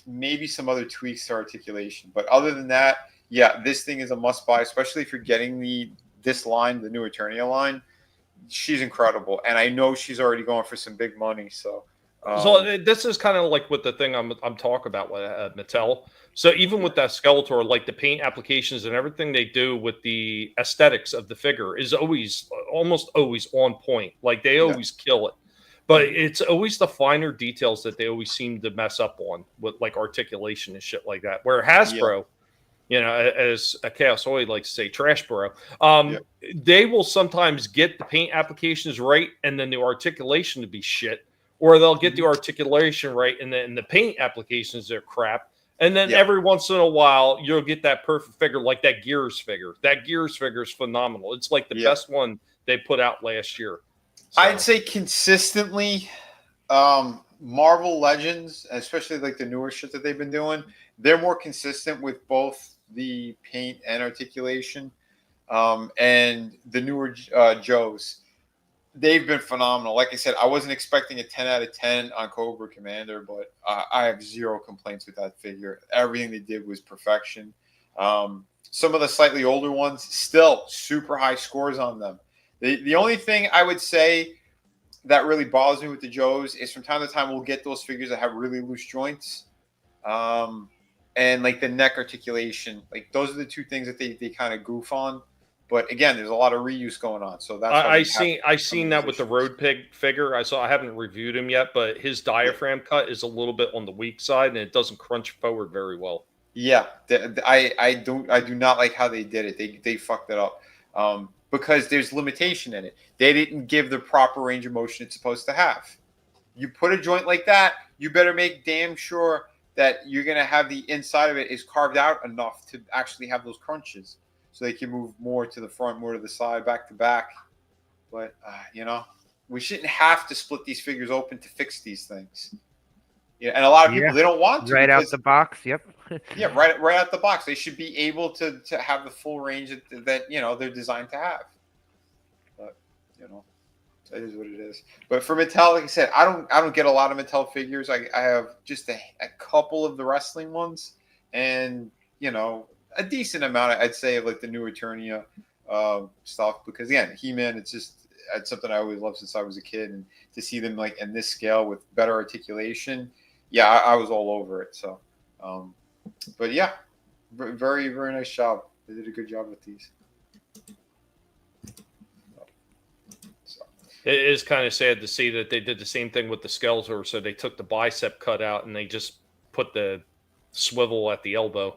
maybe some other tweaks to articulation. But other than that, yeah, this thing is a must buy, especially if you're getting this line, the new Eternia line. She's incredible. And I know she's already going for some big money. So this is kind of like with the thing I'm talking about with Mattel. So even with that Skeletor, like the paint applications and everything they do with the aesthetics of the figure is almost always on point. Like they always kill it. But it's always the finer details that they always seem to mess up on with like articulation and shit like that. Where Hasbro, you know, as a Chaos Oid likes to say, trash bro, they will sometimes get the paint applications right and then the articulation to be shit. Or they'll get the articulation right, and then the paint applications are crap. And then every once in a while, you'll get that perfect figure, like that Gears figure. That Gears figure is phenomenal. It's like the best one they put out last year. So. I'd say consistently, Marvel Legends, especially like the newer shit that they've been doing, they're more consistent with both the paint and articulation. And the newer Joes. They've been phenomenal. Like I said, I wasn't expecting a 10 out of 10 on Cobra Commander, but I have zero complaints with that figure. Everything they did was perfection. Some of the slightly older ones, still super high scores on them. The only thing I would say that really bothers me with the Joes is from time to time we'll get those figures that have really loose joints. And like the neck articulation. Like those are the two things that they kind of goof on. But again, there's a lot of reuse going on, so that's. I seen that with the Road Pig figure. I haven't reviewed him yet, but his diaphragm cut is a little bit on the weak side, and it doesn't crunch forward very well. Yeah, I do not like how they did it. They fucked it up because there's limitation in it. They didn't give the proper range of motion it's supposed to have. You put a joint like that, you better make damn sure that you're gonna have the inside of it is carved out enough to actually have those crunches. So they can move more to the front, more to the side, back to back. But, you know, we shouldn't have to split these figures open to fix these things. Yeah, and a lot of people, they don't want to. Right out the box, yep. Yeah, right out the box. They should be able to have the full range that, you know, they're designed to have. But, you know, it is what it is. But for Mattel, like I said, I don't get a lot of Mattel figures. I have just a couple of the wrestling ones. And, you know, a decent amount, I'd say, of like the new Eternia stuff, because again, He-Man, it's something I always loved since I was a kid, and to see them like in this scale with better articulation, yeah, I was all over it. So, but yeah, very, very nice job. They did a good job with these. So. It is kind of sad to see that they did the same thing with the Skeletor. So they took the bicep cut out and they just put the swivel at the elbow.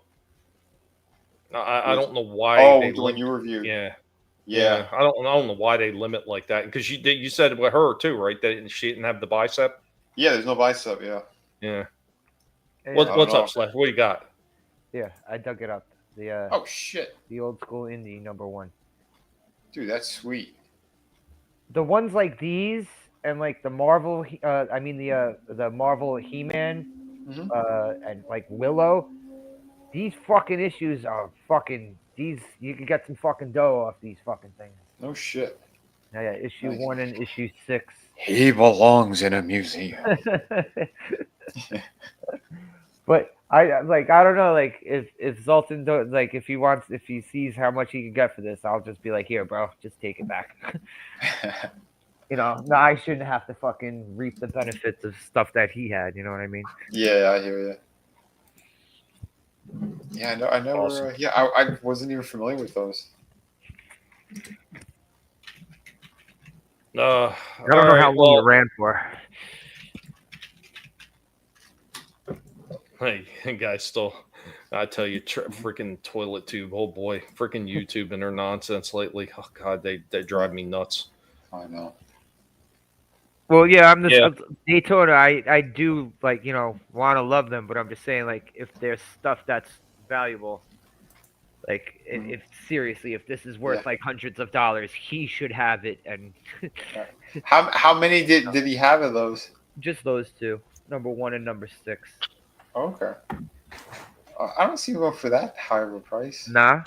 I don't know why. Oh, the one you reviewed. Yeah. I don't know why they limit like that, because you said with her too, right? That she didn't have the bicep. Yeah, there's no bicep. Yeah. What's up, Slash? What do you got? Yeah, I dug it up. The oh shit. The old school indie #1. Dude, that's sweet. The ones like these and like the Marvel, the Marvel He-Man, and like Willow. These fucking issues are fucking. You can get some fucking dough off these fucking things. No shit. Yeah, issue 1 and issue 6. He belongs in a museum. But I don't know, like if Zoltan if he sees how much he can get for this, I'll just be like, here, bro, just take it back. You know, no, I shouldn't have to fucking reap the benefits of stuff that he had. You know what I mean? Yeah, I hear you. Yeah, I know. Awesome. I wasn't even familiar with those. I don't know how long it ran for. Hey, guys, still, I tell you, freaking toilet tube. Oh boy, freaking YouTube and their nonsense lately. Oh god, they drive me nuts. I know. Well, yeah, I'm just Daytona. I do like want to love them, but I'm just saying like if there's stuff that's valuable, like if seriously, if this is worth like hundreds of dollars, he should have it. And how many did he have of those? Just those two, number 1 and number 6. Okay. I don't see one for that high of a price. Nah.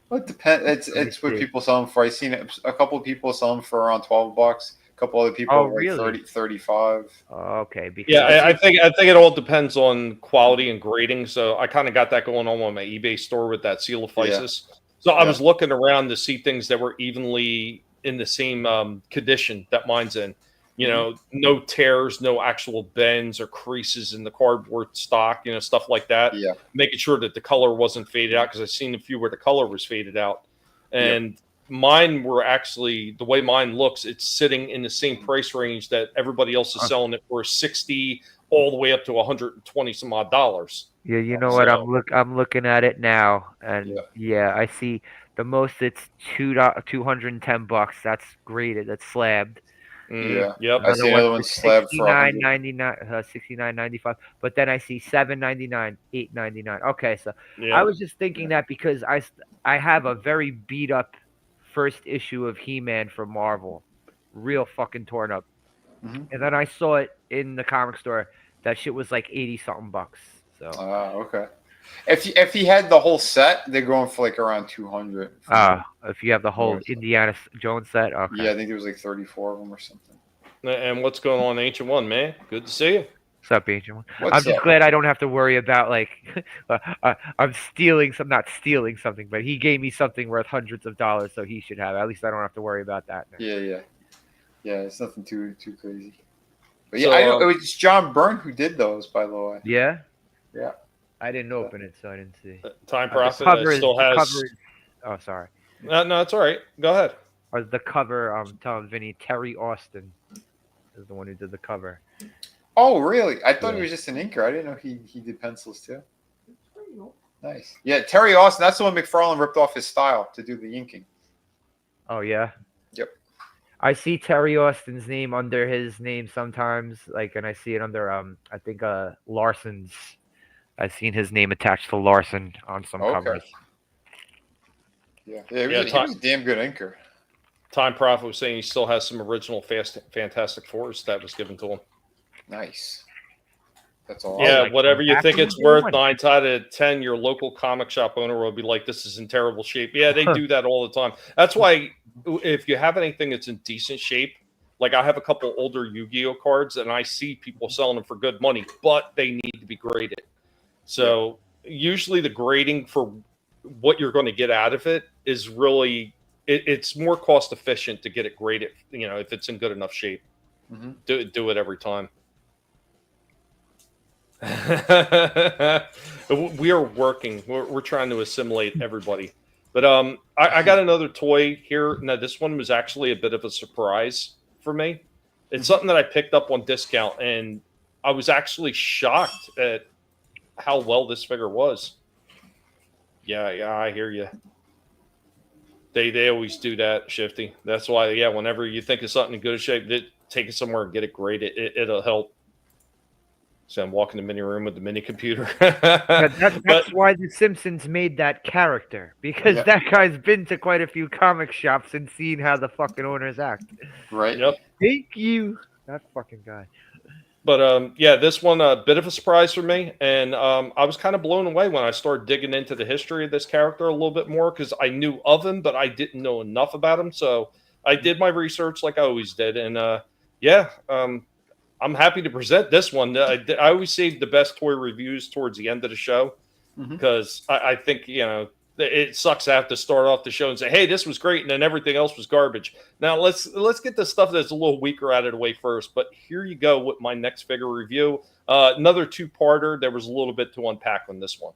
Well, it depends. It's what people sell them for. I've seen a couple of people sell them for around $12. A couple other people really? 30, 35. Okay. Yeah, I think it all depends on quality and grading. So I kind of got that going on my eBay store with that seal of physis. Yeah. So I was looking around to see things that were evenly in the same condition that mine's in. No tears, no actual bends or creases in the cardboard stock, stuff like that. Yeah. Making sure that the color wasn't faded out, because I've seen a few where the color was faded out. And mine were actually, the way mine looks, it's sitting in the same price range that everybody else is selling it for, 60 all the way up to 120 some odd dollars. Yeah, you know what? I'm looking at it now, and I see the most. It's $210. That's graded. That's slabbed. Yep. I see another one slabbed for $69.99, $69.95. But then I see $7.99, $8.99. Okay, so I was just thinking that because I have a very beat up first issue of He-Man from Marvel, real fucking torn up, and then I saw it in the comic store. That shit was like 80 something bucks. So okay. If he had the whole set, they're going for like around 200. If you have the whole Indiana Jones set, okay. Yeah, I think there was like 34 of them or something. And what's going on, Ancient One, man? Good to see you. What's up, Ancient One? I'm just glad I don't have to worry about like I'm not stealing something, but he gave me something worth hundreds of dollars, so he should have it. At least I don't have to worry about that now. Yeah. It's nothing too crazy. But I know it was John Byrne who did those, by the way. Yeah. Yeah. I didn't open it, so I didn't see. Time Prophet still has. Oh, sorry. No, it's all right. Go ahead. Or the cover, I'm telling Vinnie, Terry Austin is the one who did the cover. Oh, really? I thought he was just an inker. I didn't know he did pencils too. Nice. Yeah, Terry Austin. That's the one McFarlane ripped off his style to do the inking. Oh yeah. Yep. I see Terry Austin's name under his name sometimes, and I see it under I think Larson's. I've seen his name attached to Larson on some covers. Yeah, he was a damn good inker. Time Prophet was saying he still has some original Fantastic Fours that was given to him. Nice. That's all. Yeah, whatever you think it's worth, 9 out of 10, your local comic shop owner will be like, this is in terrible shape. Yeah, they do that all the time. That's why if you have anything that's in decent shape, like I have a couple older Yu-Gi-Oh cards, and I see people selling them for good money, but they need to be graded. So usually the grading for what you're going to get out of it is really, it's more cost efficient to get it graded, if it's in good enough shape. Do it every time. We are working. We're trying to assimilate everybody. But I got another toy here. Now, this one was actually a bit of a surprise for me. It's something that I picked up on discount, and I was actually shocked at how well this figure was. Yeah, I hear you. They always do that, Shifty. That's why, whenever you think of something in good shape, take it somewhere and get it graded. It'll help. So I'm walking the mini room with the mini computer. That's why The Simpsons made that character, because that guy's been to quite a few comic shops and seen how the fucking owners act. Right. Yep. Thank you. That fucking guy. But this one a bit of a surprise for me, and I was kind of blown away when I started digging into the history of this character a little bit more, because I knew of him, but I didn't know enough about him. So I did my research like I always did, and I'm happy to present this one. I always save the best toy reviews towards the end of the show, because I think it sucks to have to start off the show and say, hey, this was great, and then everything else was garbage. Now let's get the stuff that's a little weaker out of the way first. But here you go with my next figure review. Another 2-parter. There was a little bit to unpack on this one.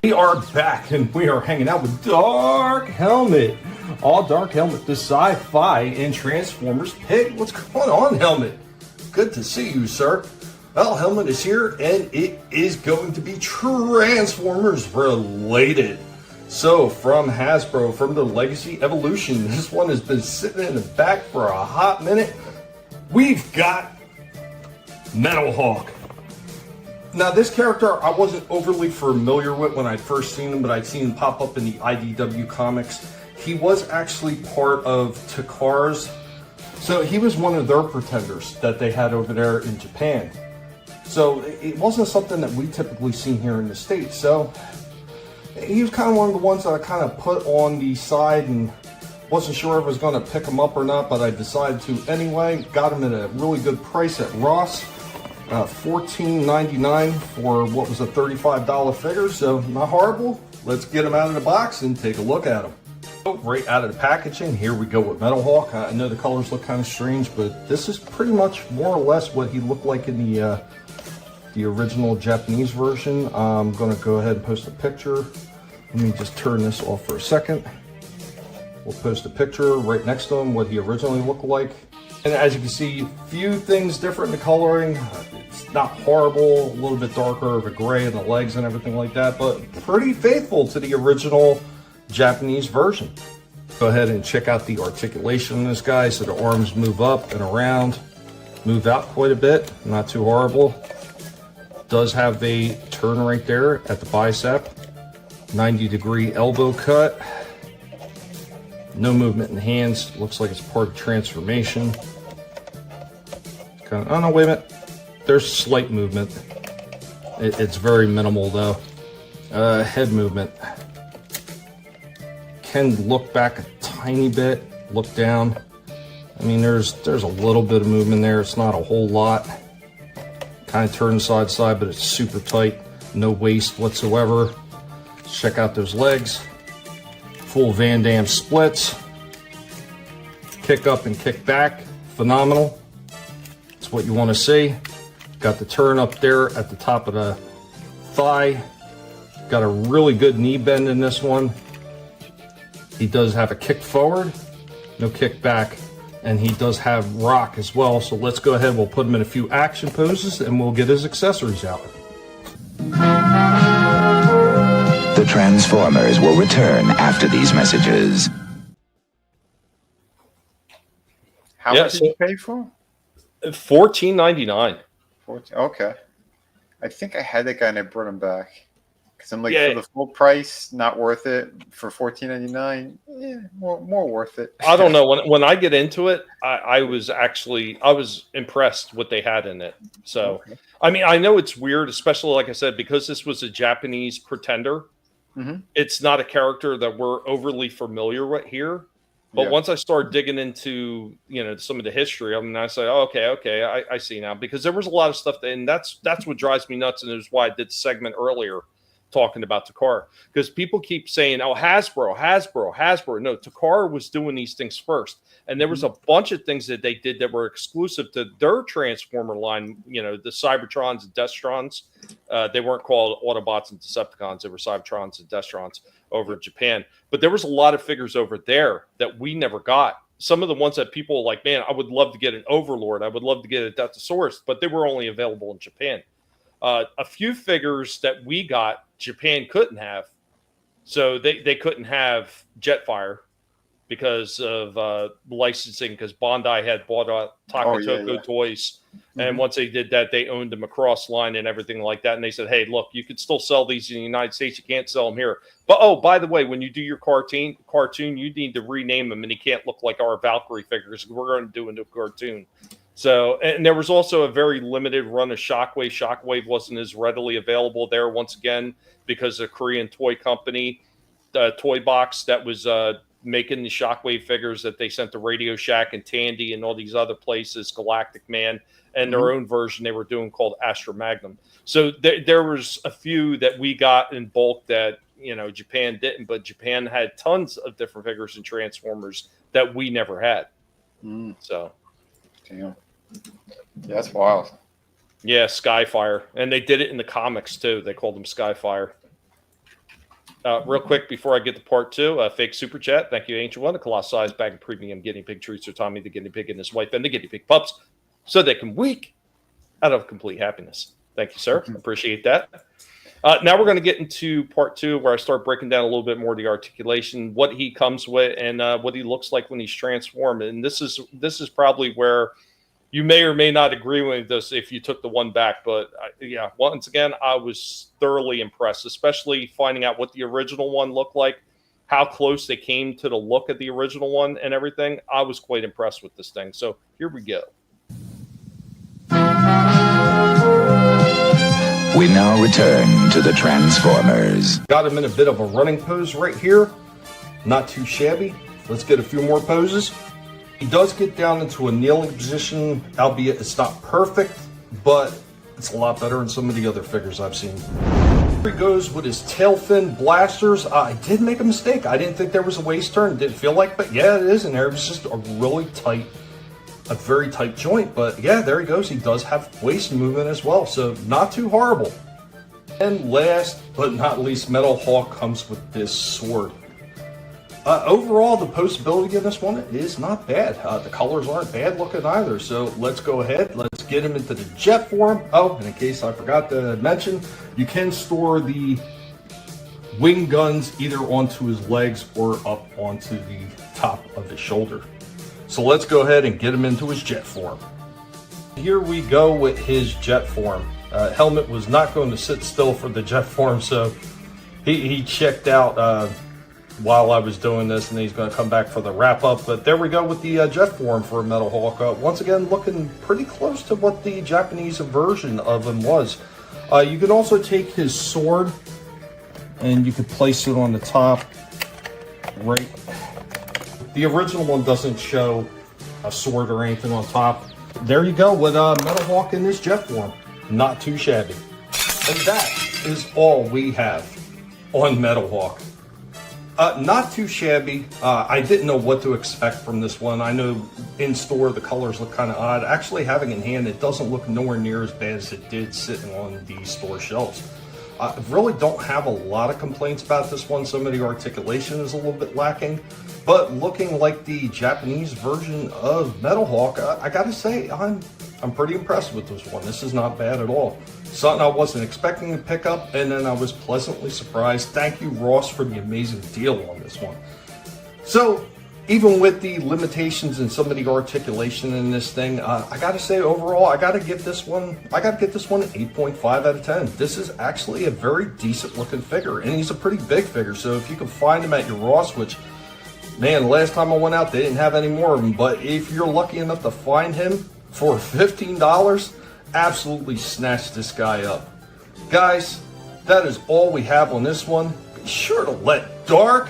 We are back, and we are hanging out with Dark Helmet. All Dark Helmet, the Sci-Fi and Transformers Pig. What's going on, Helmet? Good to see you, sir. Well, Helmet is here, and it is going to be Transformers related. So, from Hasbro, from the Legacy Evolution, this one has been sitting in the back for a hot minute. We've got Metal Hawk. Now, this character I wasn't overly familiar with when I'd first seen him, but I'd seen him pop up in the IDW comics. He was actually part of Takar's. So he was one of their pretenders that they had over there in Japan. So it wasn't something that we typically see here in the States. So he was kind of one of the ones that I kind of put on the side and wasn't sure if I was going to pick him up or not, but I decided to anyway. Got him at a really good price at Ross. $14.99 for what was a $35 figure, so not horrible. Let's get him out of the box and take a look at him. Right out of the packaging, here we go with Metal Hawk. I know the colors look kind of strange, but this is pretty much more or less what he looked like in the original Japanese version. I'm going to go ahead and post a picture. Let me just turn this off for a second. We'll post a picture right next to him, what he originally looked like. And as you can see, few things different in the coloring. It's not horrible, a little bit darker of a gray in the legs and everything like that, but pretty faithful to the original Japanese version. Go ahead and check out the articulation on this guy. So the arms move up and around, move out quite a bit, not too horrible. Does have a turn right there at the bicep, 90-degree elbow cut. No movement in the hands. Looks like it's part of transformation. Kind of, oh no, wait a minute. There's slight movement. It's very minimal though. Head movement. Can look back a tiny bit. Look down. I mean, there's a little bit of movement there. It's not a whole lot. Kind of turns side to side, but it's super tight. No waist whatsoever. Check out those legs. Full Van Damme splits. Kick up and kick back. Phenomenal. That's what you want to see. Got the turn up there at the top of the thigh. Got a really good knee bend in this one. He does have a kick forward, no kick back, and he does have rock as well. So let's go ahead. We'll put him in a few action poses and we'll get his accessories out. The Transformers will return after these messages. How much did you pay for? $14.99. Okay. I think I had that guy and I brought him back. Because I'm like, for the full price, not worth it. For $14.99, yeah, more worth it. I don't know. When I get into it, I was impressed what they had in it. So, okay. I mean, I know it's weird, especially like I said, because this was a Japanese pretender. Mm-hmm. It's not a character that we're overly familiar with here. But once I started digging into, some of the history, I mean, I say, oh, okay, I see now. Because there was a lot of stuff, and that's what drives me nuts, and it was why I did the segment earlier talking about Takara. Because people keep saying, oh, Hasbro. No, Takara was doing these things first. And there was a bunch of things that they did that were exclusive to their Transformer line, the Cybertrons and Destrons. They weren't called Autobots and Decepticons. They were Cybertrons and Destrons over in Japan. But there was a lot of figures over there that we never got. Some of the ones that people were like, man, I would love to get an Overlord. I would love to get a Deltasaurus, but they were only available in Japan. A few figures that we got, Japan couldn't have. So they couldn't have Jetfire because of licensing, because Bandai had bought out Takatoko Toys. Mm-hmm. And once they did that, they owned the Macross line and everything like that. And they said, hey, look, you could still sell these in the United States. You can't sell them here. But, oh, by the way, when you do your cartoon, you need to rename them, and he can't look like our Valkyrie figures. We're going to do a new cartoon. So, and there was also a very limited run of Shockwave. Shockwave wasn't as readily available there once again because the Korean toy company, the Toy Box that was making the Shockwave figures that they sent to Radio Shack and Tandy and all these other places, Galactic Man, and their own version they were doing called Astra Magnum. So there was a few that we got in bulk that, Japan didn't, but Japan had tons of different figures and Transformers that we never had. So. Damn. Yeah, that's wild. Yeah, Skyfire. And they did it in the comics, too. They called them Skyfire. Real quick before I get to part 2, fake super chat. Thank you, Angel One, a colossal bag of premium guinea pig treats for Tommy the guinea pig and his wife and the guinea pig pups, so they can week out of complete happiness. Thank you, sir. Appreciate that. Now we're going to get into part 2, where I start breaking down a little bit more of the articulation, what he comes with, and what he looks like when he's transformed. And this is probably where you may or may not agree with this if you took the one back. But yeah, once again, I was thoroughly impressed, especially finding out what the original one looked like, how close they came to the look of the original one and everything. I was quite impressed with this thing. So here we go. We now return to the Transformers. Got him in a bit of a running pose right here. Not too shabby. Let's get a few more poses. He does get down into a kneeling position, albeit it's not perfect, but it's a lot better than some of the other figures I've seen. Here he goes with his tail fin blasters. I did make a mistake. I didn't think there was a waist turn. Didn't feel like, but yeah, it is in there. It was just a really tight, a very tight joint. But yeah, there he goes. He does have waist movement as well, so not too horrible. And last but not least, Metal Hawk comes with this sword. Overall, the posability of this one is not bad. The colors aren't bad looking either. So let's go ahead. Let's get him into the jet form. Oh, and in case I forgot to mention, you can store the wing guns either onto his legs or up onto the top of his shoulder. So let's go ahead and get him into his jet form. Here we go with his jet form. Helmet was not going to sit still for the jet form, so he checked out while I was doing this, and he's going to come back for the wrap up. But there we go with the jet form for Metal Hawk. Once again, looking pretty close to what the Japanese version of him was. You can also take his sword and you could place it on the top right. The original one doesn't show a sword or anything on top. There you go with Metal Hawk in his jet form. Not too shabby. And that is all we have on Metal Hawk. Not too shabby. I didn't know what to expect from this one. I know in store the colors look kind of odd. Actually having in hand, it doesn't look nowhere near as bad as it did sitting on the store shelves. I really don't have a lot of complaints about this one. Some of the articulation is a little bit lacking, but looking like the Japanese version of Metal Hawk, I gotta say I'm pretty impressed with this one. This is not bad at all. Something I wasn't expecting to pick up, and then I was pleasantly surprised. Thank you, Ross, for the amazing deal on this one. So, even with the limitations and some of the articulation in this thing, I gotta say overall, I gotta give this one an 8.5 out of 10. This is actually a very decent looking figure, and he's a pretty big figure. So if you can find him at your Ross, which, man, the last time I went out, they didn't have any more of them. But if you're lucky enough to find him for $15, absolutely snatch this guy up. Guys, that is all we have on this one. Be sure to let Dark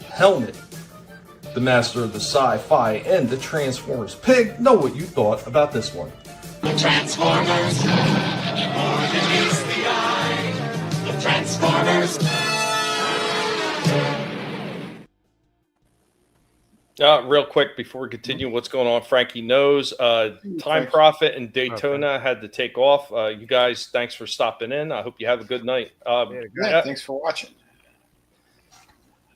Helmet, the master of the sci-fi and the Transformers pig, know what you thought about this one. The Transformers, more than meets the eye. The Transformers. Real quick before we continue, what's going on? Frankie knows. Time Prophet and Daytona had to take off. You guys, thanks for stopping in. I hope you have a good night. Thanks for watching.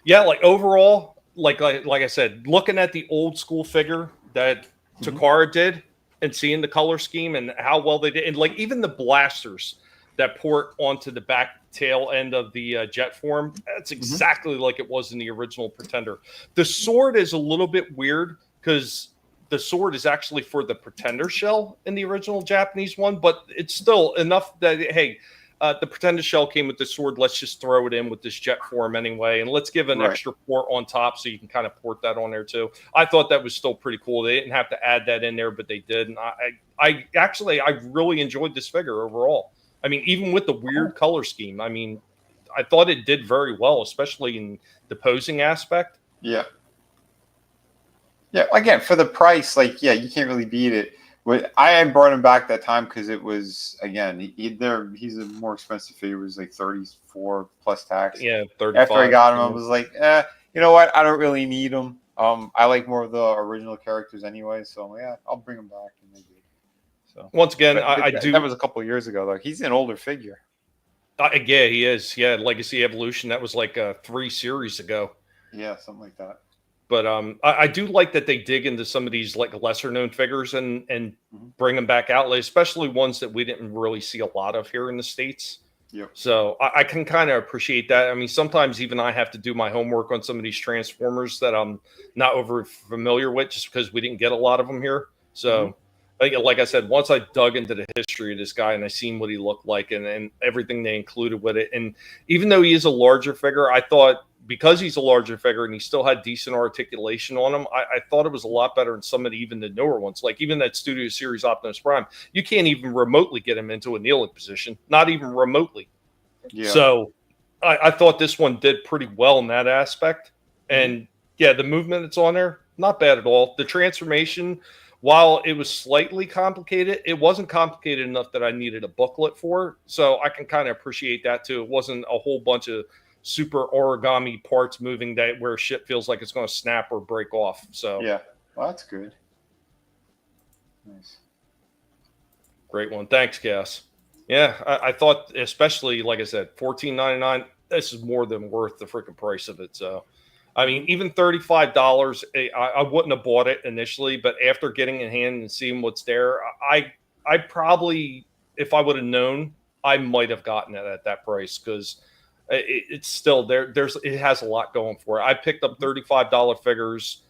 Yeah, like overall, like I said, looking at the old school figure that Takara did and seeing the color scheme and how well they did, and like even the blasters that port onto the back tail end of the jet form, that's exactly like it was in the original Pretender. The sword is a little bit weird because the sword is actually for the Pretender shell in the original Japanese one, but it's still enough that, hey, the Pretender shell came with the sword. Let's just throw it in with this jet form anyway, and let's give an extra port on top so you can kind of port that on there too. I thought that was still pretty cool. They didn't have to add that in there, but they did. And I really enjoyed this figure overall. I mean, even with the weird color scheme, I mean, I thought it did very well, especially in the posing aspect. Yeah. Yeah, again, for the price, like, yeah, you can't really beat it. I had brought him back that time because it was, again, he's a more expensive figure. It was like 34 plus tax. Yeah, 35. After I got him, I was like, you know what? I don't really need him. I like more of the original characters anyway, so yeah, I'll bring him back. And maybe. So once again, I do. That was a couple of years ago, though. He's an older figure. Yeah, he is. Yeah, Legacy Evolution. That was like 3 series ago. Yeah, something like that. But I do like that they dig into some of these like lesser known figures and bring them back out, like, especially ones that we didn't really see a lot of here in the States. Yep. So I can kind of appreciate that. I mean, sometimes even I have to do my homework on some of these Transformers that I'm not over familiar with, just because we didn't get a lot of them here. So, like I said, once I dug into the history of this guy and I seen what he looked like and everything they included with it, and even though he is a larger figure, I thought, because he's a larger figure and he still had decent articulation on him, I thought it was a lot better than some of even the newer ones. Like even that Studio Series Optimus Prime, you can't even remotely get him into a kneeling position, not even remotely. Yeah. So I thought this one did pretty well in that aspect. And yeah, the movement that's on there, not bad at all. The transformation, while it was slightly complicated, it wasn't complicated enough that I needed a booklet for. So I can kind of appreciate that too. It wasn't a whole bunch of super origami parts moving that where shit feels like it's going to snap or break off. So yeah, well, that's good. Nice, great one. Thanks, Cass. Yeah, I thought, especially like I said, $14.99. This is more than worth the freaking price of it. So, I mean, even $35, I wouldn't have bought it initially, but after getting in hand and seeing what's there, I probably, if I would have known, I might have gotten it at that price because it's still there. It has a lot going for it. I picked up $35 figures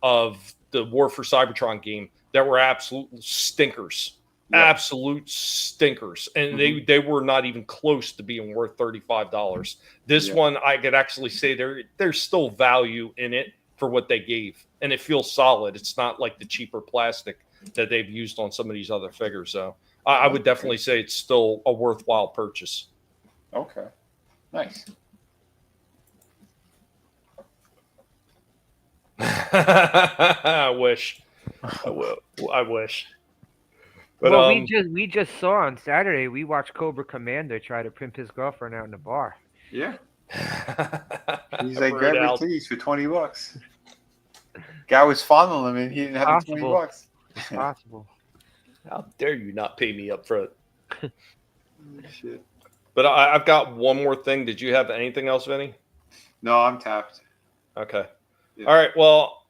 of the War for Cybertron game that were absolute stinkers, absolute stinkers, and they were not even close to being worth $35. This one, I could actually say there's still value in it for what they gave, and it feels solid. It's not like the cheaper plastic that they've used on some of these other figures. So I would definitely say it's still a worthwhile purchase. Okay. Nice. I wish. I wish. But, well, we just saw on Saturday. We watched Cobra Commander try to pimp his girlfriend out in the bar. Yeah. He's like, grab it, please, for $20. Guy was fondling him, and he didn't have the $20. Possible. How dare you not pay me up front? Shit. But I've got one more thing. Did you have anything else, Vinny? No, I'm tapped. Okay. Yeah. All right. Well,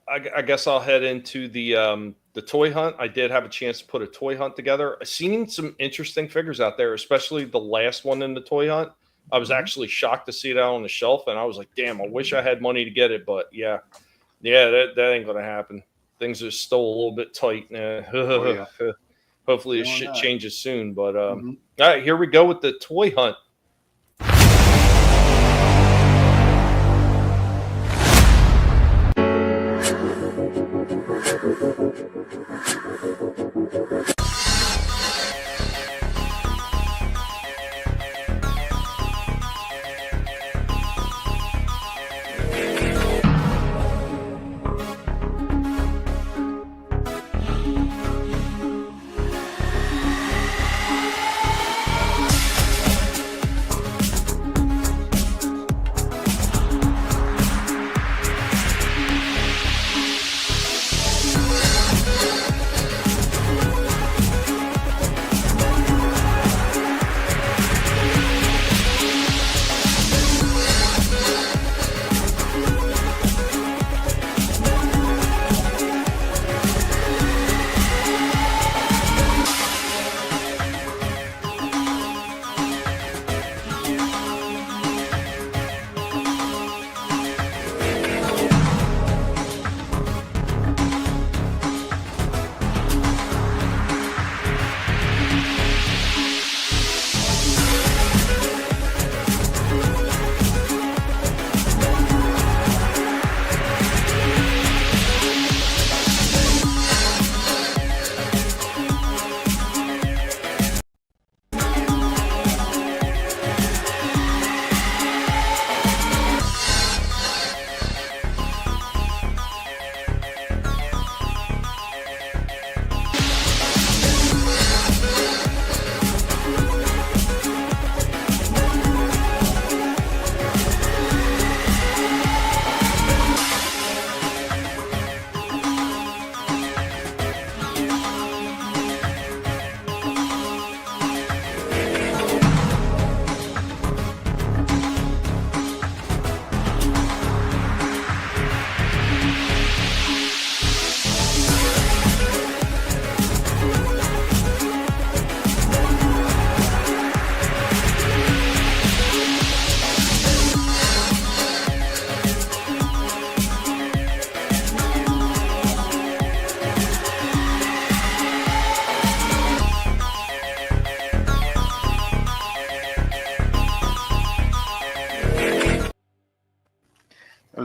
I guess I'll head into the toy hunt. I did have a chance to put a toy hunt together. I've seen some interesting figures out there, especially the last one in the toy hunt. I was actually shocked to see it out on the shelf, and I was like, damn, I wish I had money to get it. But yeah, that ain't going to happen. Things are still a little bit tight. Hopefully this shit changes soon. But all right, here we go with the toy hunt.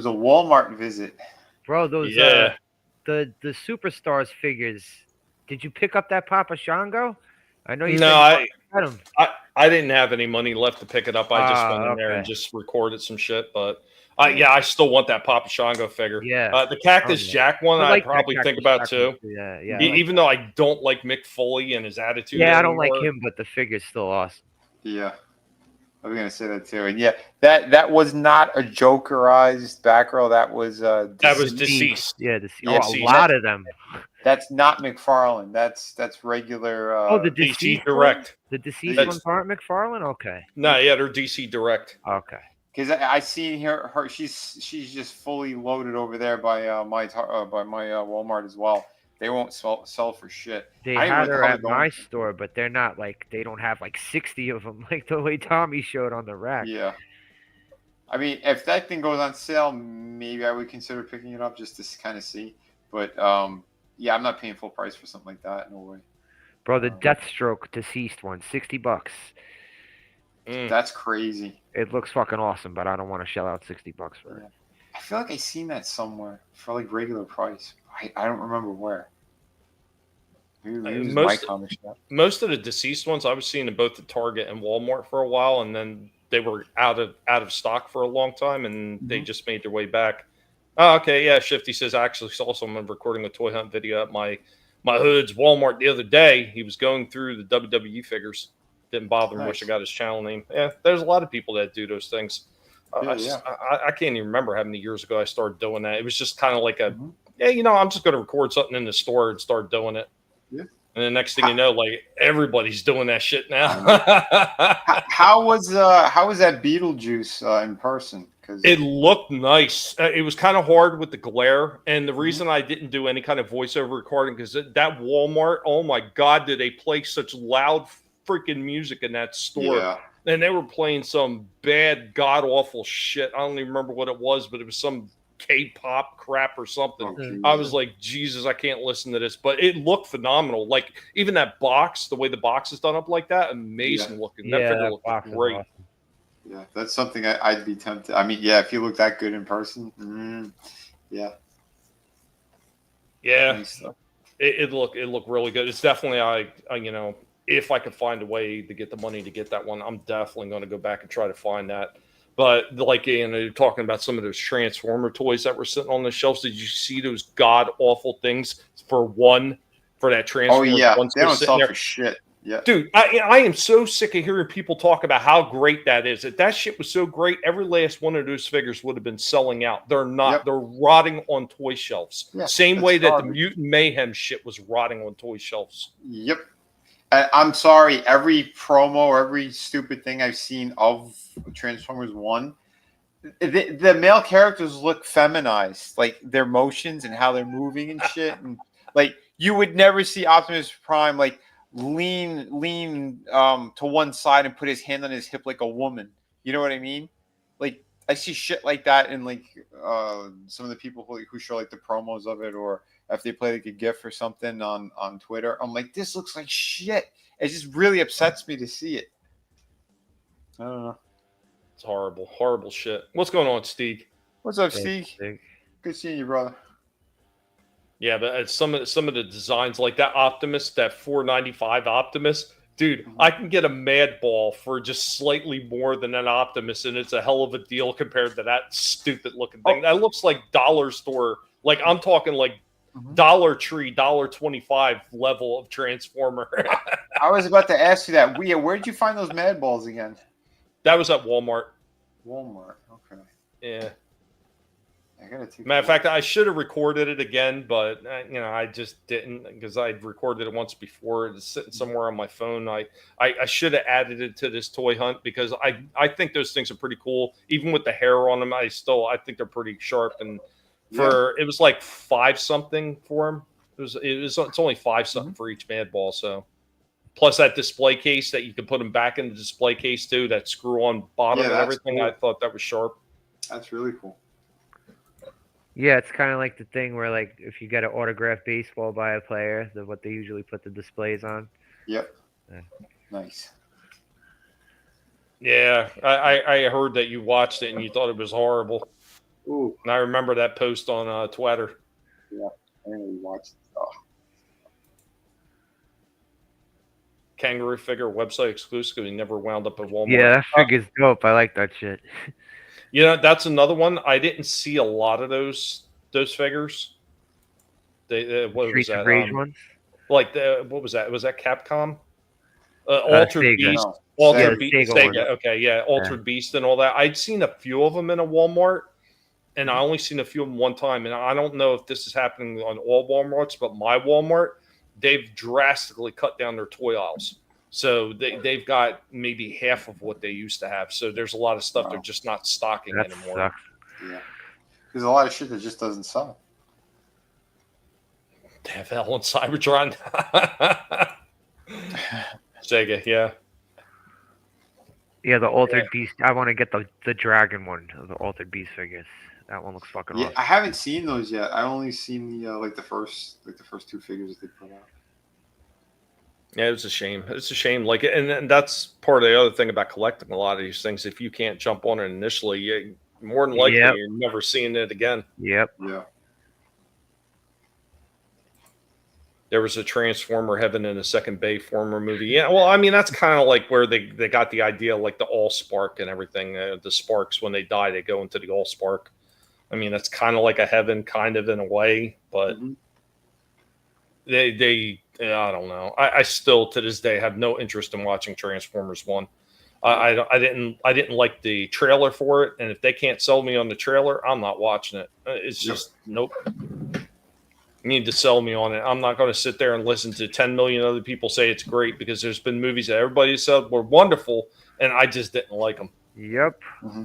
was a Walmart visit. Bro, those the Superstars figures. Did you pick up that Papa Shango? I know you. No, said you had 'em. I didn't have any money left to pick it up. I just went in there and just recorded some shit. But yeah, I still want that Papa Shango figure. Yeah, the Cactus Jack one, I like I'd probably think about too. Yeah. Even though I don't like Mick Foley and his attitude. Yeah, I don't like him, but the figure's still awesome. Yeah. I was gonna say that too, and yeah, that was not a Jokerized Batgirl. That was deceased. Yeah, deceased. A lot of them. That's not McFarlane. That's regular. The DC Direct. The deceased ones aren't McFarlane. Okay. No, yeah, they're DC Direct. Okay. Because I see her. She's just fully loaded over there by my Walmart as well. They won't sell for shit. They had her at my store, but they're not like they don't have like 60 of them like the way Tommy showed on the rack. Yeah. I mean, if that thing goes on sale, maybe I would consider picking it up just to kind of see. But yeah, I'm not paying full price for something like that. No way. Bro, the Deathstroke deceased one, $60. That's crazy. It looks fucking awesome, but I don't want to shell out $60 for it. I feel like I seen that somewhere for like regular price. I don't remember where. Most of the deceased ones I was seeing in both the Target and Walmart for a while, and then they were out of stock for a long time, and they just made their way back. Oh, okay, yeah. Shifty says I actually saw someone recording a toy hunt video at my hood's Walmart the other day. He was going through the WWE figures. Didn't bother him. Wish I got his channel name. Yeah, there's a lot of people that do those things. I can't even remember how many years ago I started doing that. It was just kind of like I'm just going to record something in the store and start doing it. Yeah. And the next thing you know, like everybody's doing that shit now. How was that Beetlejuice in person? Because it looked nice. It was kind of hard with the glare, and the reason I didn't do any kind of voiceover recording because that Walmart, oh my god, did they play such loud freaking music in that store? Yeah. And they were playing some bad, god awful shit. I don't even remember what it was, but it was some K-pop crap or something. I was like, Jesus, I can't listen to this. But it looked phenomenal. Like even that box, the way the box is done up like that, amazing looking. That figure looked great. Awesome. Yeah, that's something I'd be tempted. I mean, yeah, if you look that good in person, yeah. Nice it looked really good. It's definitely if I could find a way to get the money to get that one, I'm definitely going to go back and try to find that. But like, you're talking about some of those Transformer toys that were sitting on the shelves. Did you see those god awful things for that Transformer? Oh yeah, they don't sell for shit. Yeah, dude, I am so sick of hearing people talk about how great that is. If that shit was so great, every last one of those figures would have been selling out. They're not. Yep. They're rotting on toy shelves. Yeah, same way that the Mutant Mayhem shit was rotting on toy shelves. Yep. I'm sorry. Every promo, every stupid thing I've seen of Transformers 1, the male characters look feminized, like their motions and how they're moving and shit. And like you would never see Optimus Prime like lean to one side and put his hand on his hip like a woman. You know what I mean? Like I see shit like that in like some of the people who show like the promos of it, or if they play like a GIF or something on Twitter. I'm like, this looks like shit. It just really upsets me to see it. I don't know. It's horrible shit. What's going on, Steve? What's up, Steve? Good seeing you, brother. Yeah, but some of the designs, like that Optimus, that $4.95 Optimus, dude, I can get a Mad Ball for just slightly more than an Optimus, and it's a hell of a deal compared to that stupid looking thing. That looks like dollar store. Like I'm talking like Dollar Tree, $1.25 level of Transformer. I was about to ask you that. Where did you find those Mad Balls again? That was at Walmart. Walmart, okay. Yeah. I gotta take Matter of fact, I should have recorded it again, but I just didn't because I'd recorded it once before. It's sitting somewhere on my phone. I should have added it to this toy hunt because I think those things are pretty cool. Even with the hair on them, I think they're pretty sharp. And it was like 5 something for them. It's only 5 something for each Mad Ball. So plus that display case that you can put them back in the display case too. That screw on bottom and everything. Cool. I thought that was sharp. That's really cool. Yeah, it's kind of like the thing where, like, if you get an autographed baseball by a player, what they usually put the displays on. Yep. Yeah. Nice. Yeah, I heard that you watched it and you thought it was horrible. Ooh. And I remember that post on Twitter. Yeah, I really watched it. Oh. Kangaroo figure website exclusive. He never wound up at Walmart. Yeah, that figure's dope. I like that shit. You know, that's another one. I didn't see a lot of those figures. What was that? Rage ones? Like what was that? Was that Capcom? Altered Beast. No. Altered Sega. Beast. Sega. Okay, yeah. Altered Beast and all that. I'd seen a few of them in a Walmart, and I only seen a few of them one time. And I don't know if this is happening on all Walmarts, but my Walmart, they've drastically cut down their toy aisles. So they've got maybe half of what they used to have. So there's a lot of stuff they're just not stocking anymore. Sucks. Yeah. There's a lot of shit that just doesn't sell. They have Hell and Cybertron. Sega, yeah. Yeah, the Altered Beast. I want to get the Dragon one, the Altered Beast figures. That one looks fucking awesome. I haven't seen those yet. I only seen the the first two figures that they put out. Yeah, it was a shame. It's a shame. Like, and that's part of the other thing about collecting a lot of these things. If you can't jump on it initially, you more than likely you're never seeing it again. Yep. Yeah. There was a Transformer Heaven and a Second Bayformer movie. Yeah, well, I mean, that's kind of like where they got the idea, like the Allspark and everything. The Sparks, when they die, they go into the Allspark. I mean, that's kind of like a Heaven, kind of in a way, but they I don't know. I still, to this day, have no interest in watching Transformers 1. I didn't like the trailer for it, and if they can't sell me on the trailer, I'm not watching it. It's just nope. You need to sell me on it. I'm not going to sit there and listen to 10 million other people say it's great, because there's been movies that everybody said were wonderful, and I just didn't like them. Yep. Mm-hmm.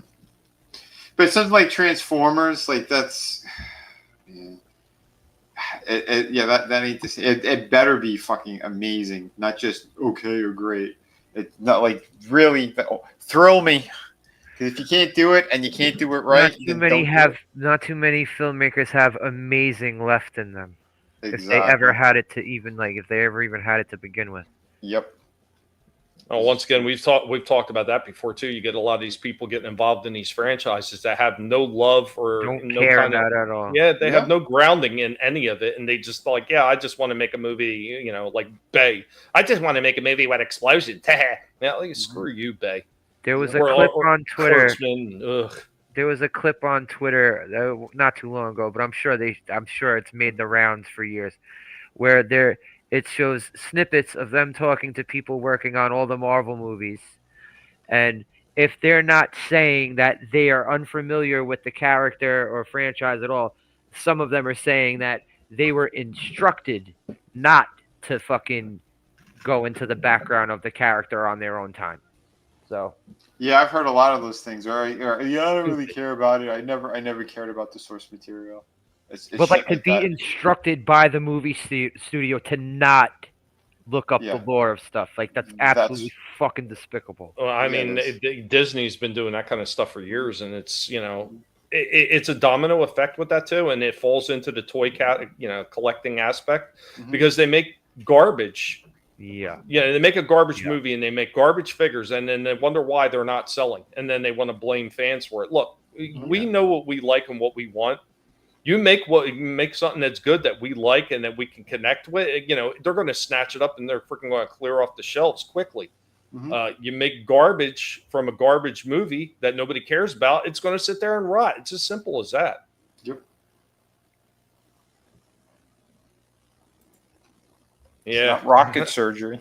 But something like Transformers, like that's, that ain't this. It better be fucking amazing, not just okay or great. It's not like really thrill me. Because if you can't do it and you can't do it right, not too many filmmakers have amazing left in them. Exactly. If they ever had it to if they ever even had it to begin with. Yep. Oh, once again, we've talked about that before too. You get a lot of these people getting involved in these franchises that have no love or don't no care kind about of, it at all. Yeah, they have no grounding in any of it, and they just like, I just want to make a movie, like Bay. I just want to make a movie with explosions. Screw you, Bay. There was a clip on Twitter. There was a clip on Twitter not too long ago, but I'm sure it's made the rounds for years, where it shows snippets of them talking to people working on all the Marvel movies, and if they're not saying that they are unfamiliar with the character or franchise at all, some of them are saying that they were instructed not to fucking go into the background of the character on their own time. So yeah, I've heard a lot of those things. I don't really care about it. I never cared about the source material. But like to be instructed by the movie studio to not look up the lore of stuff, like that's absolutely fucking despicable. Well, I mean, Disney's been doing that kind of stuff for years, and it's it's a domino effect with that too, and it falls into the toy collecting aspect because they make garbage. Yeah, they make a garbage movie and they make garbage figures, and then they wonder why they're not selling, and then they want to blame fans for it. Look, we know what we like and what we want. You make something that's good that we like and that we can connect with. They're going to snatch it up and they're freaking going to clear off the shelves quickly. You make garbage from a garbage movie that nobody cares about, it's going to sit there and rot. It's as simple as that. Yep. Yeah. It's not rocket surgery.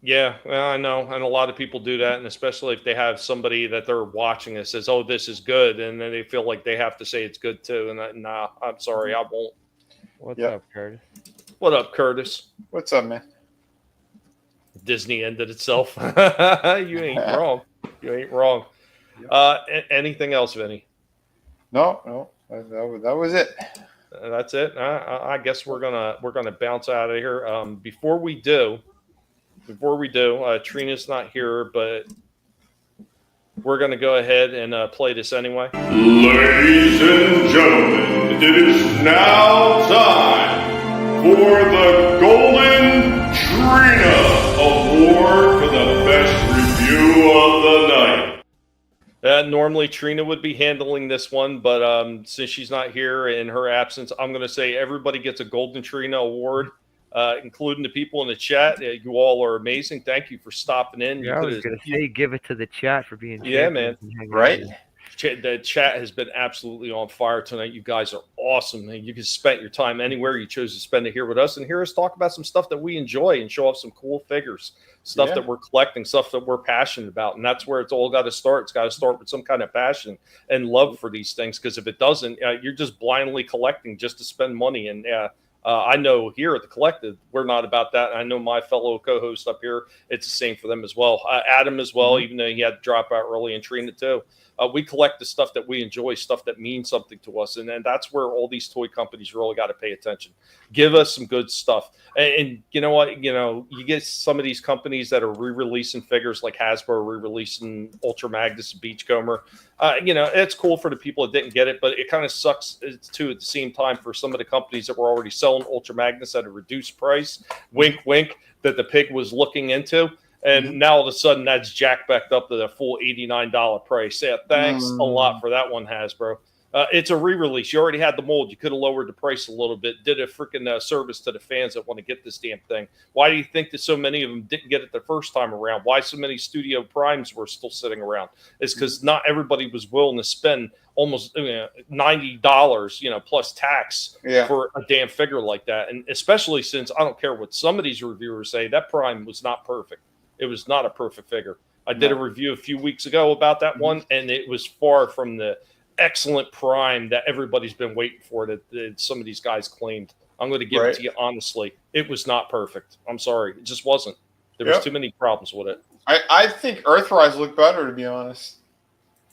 Yeah, well, I know. And a lot of people do that. And especially if they have somebody that they're watching that says, oh, this is good. And then they feel like they have to say it's good too. And nah, I'm sorry, I won't. What's up, Curtis? What up, Curtis? What's up, man? Disney ended itself. You ain't wrong. You ain't wrong. Anything else, Vinnie? No. That was it. That's it. I guess we're gonna bounce out of here. Before we do, Trina's not here, but we're gonna go ahead and play this anyway. Ladies and gentlemen, it is now time for the Golden Trina Award for the best review of the night. Normally Trina would be handling this one, but since she's not here in her absence, I'm going to say everybody gets a Golden Trina award, including the people in the chat. You all are amazing. Thank you for stopping in. Yeah, I was going to say, give it to the chat for being champions. Man. Right? The chat has been absolutely on fire tonight. You guys are awesome. Man. You can spend your time anywhere. You chose to spend it here with us and hear us talk about some stuff that we enjoy and show off some cool figures, stuff that we're collecting, stuff that we're passionate about. And that's where it's all got to start. It's got to start with some kind of passion and love for these things, because if it doesn't, you're just blindly collecting just to spend money. And I know here at the Collective, we're not about that. And I know my fellow co-host up here, it's the same for them as well. Adam as well, even though he had to drop out early, and Trina too. We collect the stuff that we enjoy, stuff that means something to us. And then that's where all these toy companies really got to pay attention. Give us some good stuff. And you know what? You get some of these companies that are re-releasing figures, like Hasbro re-releasing Ultra Magnus and Beachcomber. It's cool for the people that didn't get it, but it kind of sucks too at the same time for some of the companies that were already selling Ultra Magnus at a reduced price. Wink, wink, that the pig was looking into. And now all of a sudden that's jacked back up to the full $89 price. Yeah, thanks a lot for that one, Hasbro. It's a re-release. You already had the mold. You could have lowered the price a little bit. Did a freaking service to the fans that want to get this damn thing. Why do you think that so many of them didn't get it the first time around? Why so many Studio Primes were still sitting around? It's because not everybody was willing to spend almost $90, plus tax for a damn figure like that. And especially since I don't care what some of these reviewers say, that Prime was not perfect. It was not a perfect figure. I did a review a few weeks ago about that one, and it was far from the excellent Prime that everybody's been waiting for that some of these guys claimed. I'm going to give it to you honestly. It was not perfect. I'm sorry. It just wasn't. There was too many problems with it. I think Earthrise looked better, to be honest.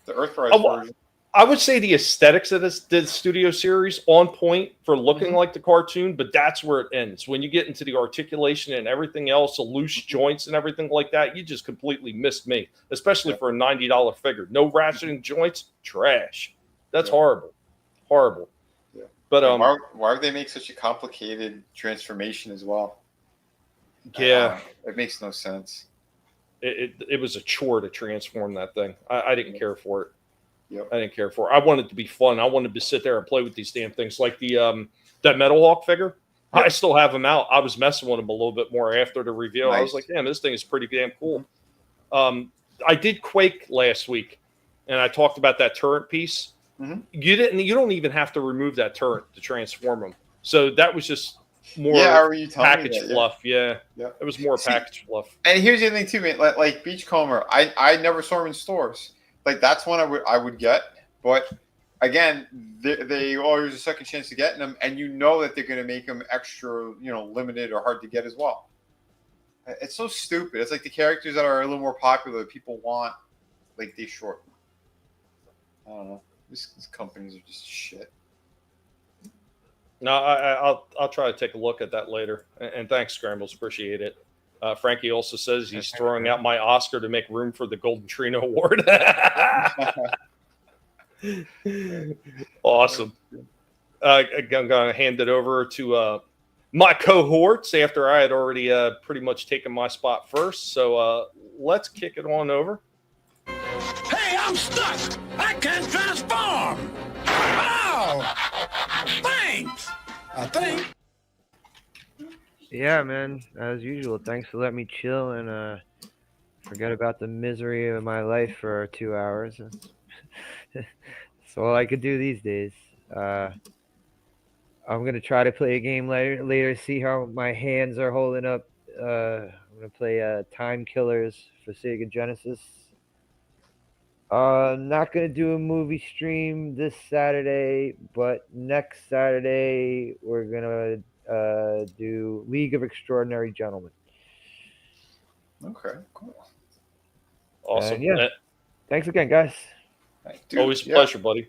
The Earthrise version. I would say the aesthetics of the Studio series on point for looking like the cartoon, but that's where it ends. When you get into the articulation and everything else, the loose joints and everything like that, you just completely missed me, especially for a $90 figure. No ratcheting joints, trash. That's horrible. Horrible. Yeah. But why would they make such a complicated transformation as well? Yeah. It makes no sense. It was a chore to transform that thing. I didn't care for it. Yep. I didn't care for it. I wanted it to be fun. I wanted to sit there and play with these damn things, like the that Metal Hawk figure. Yep. I still have them out. I was messing with them a little bit more after the review. Nice. I was like, damn, this thing is pretty damn cool. I did Quake last week, and I talked about that turret piece. You don't even have to remove that turret to transform them. So that was just more package fluff. Yeah. It was more package fluff. And here's the other thing too, man. Like Beachcomber, I never saw them in stores. Like that's one I would get, but again, they always a second chance to getting them, and you know that they're going to make them extra, limited or hard to get as well. It's so stupid. It's like the characters that are a little more popular that people want, like they shorten. I don't know. These companies are just shit. No, I'll try to take a look at that later. And thanks, Scrambles. Appreciate it. Frankie also says he's throwing out my Oscar to make room for the Golden Trina Award. Awesome. I'm going to hand it over to my cohorts after I had already pretty much taken my spot first. So let's kick it on over. Hey, I'm stuck. I can't transform. Oh, thanks. I think. Yeah, man. As usual, thanks for letting me chill and forget about the misery of my life for 2 hours. That's all I could do these days. I'm gonna try to play a game later, see how my hands are holding up. I'm gonna play Time Killers for Sega Genesis. Not gonna do a movie stream this Saturday, but next Saturday we're gonna do League of Extraordinary Gentlemen. Okay, cool. Awesome. Thanks again, guys. Dude, always a pleasure, buddy.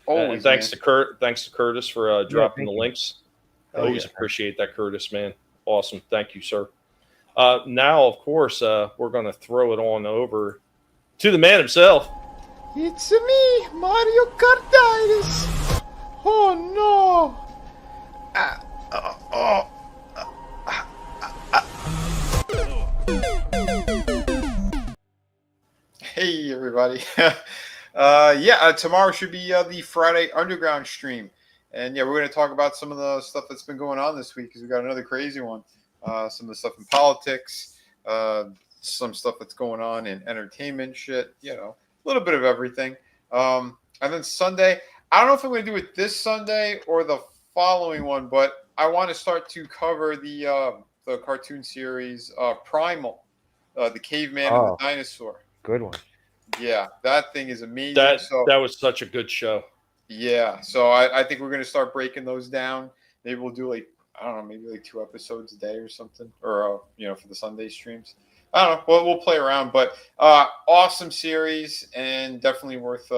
Always, and thanks to Kurt. Thanks to Curtis for dropping the links. Always appreciate that, Curtis, man. Awesome. Thank you, sir. Now, of course, we're going to throw it on over to the man himself. It's me, Mario Kartitis. Oh no. Hey everybody. Tomorrow should be the Friday Underground stream. And yeah, we're going to talk about some of the stuff that's been going on this week because we got another crazy one. Some of the stuff in politics, some stuff that's going on in entertainment shit, a little bit of everything. And then Sunday, I don't know if I'm going to do it this Sunday or the following one, but I want to start to cover the cartoon series Primal, the caveman and the dinosaur. Good one. Yeah, that thing is amazing. That was such a good show. Yeah, so I think we're going to start breaking those down. Maybe we'll do maybe 2 episodes a day or something, or for the Sunday streams. I don't know. We'll play around, but awesome series and definitely worth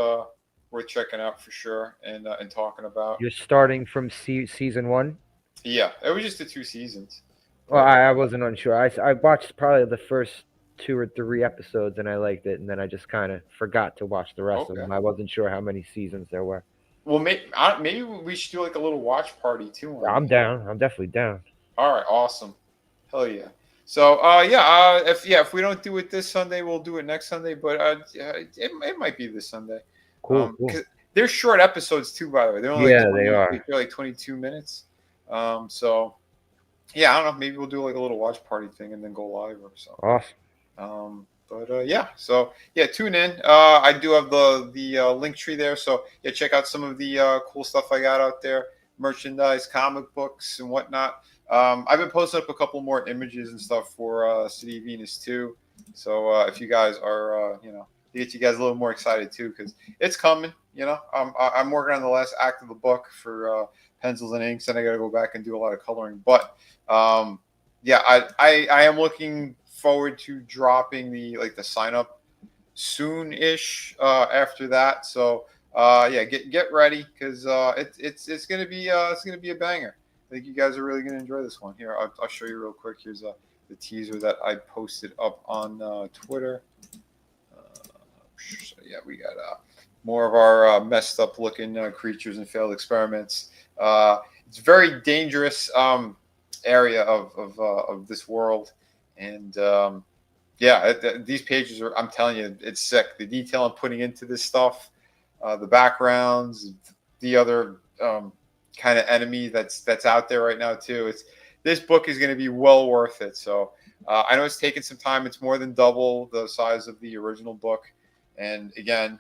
checking out for sure and talking about. You're starting from season 1? Yeah, it was just the 2 seasons. Well, I wasn't unsure. I watched probably the first 2 or 3 episodes and I liked it, and then I just kind of forgot to watch the rest of them. I wasn't sure how many seasons there were. Well, maybe we should do a little watch party too. I'm down. I'm definitely down. All right, awesome. Hell yeah. So if we don't do it this Sunday, we'll do it next Sunday. But it might be this Sunday. Cool. They're short episodes too, by the way. They're only they are. They're 22 minutes. So yeah, I don't know. Maybe we'll do a little watch party thing and then go live or something. Awesome. Tune in. I do have the link tree there, so yeah, check out some of the cool stuff I got out there, merchandise, comic books, and whatnot. I've been posting up a couple more images and stuff for City of Venus too. So if you guys are, to get you guys a little more excited too, because it's coming. I'm working on the last act of the book for pencils and inks, and I got to go back and do a lot of coloring. But I am looking forward to dropping the sign up soon-ish after that. So get ready because it's gonna be a banger. I think you guys are really gonna enjoy this one. Here, I'll show you real quick. Here's the teaser that I posted up on Twitter. We got more of our messed up looking creatures and failed experiments. It's a very dangerous area of this world. And these pages are, I'm telling you, it's sick. The detail I'm putting into this stuff, the backgrounds, the other kind of enemy that's out there right now too. This book is going to be well worth it. So I know it's taken some time. It's more than double the size of the original book. And again,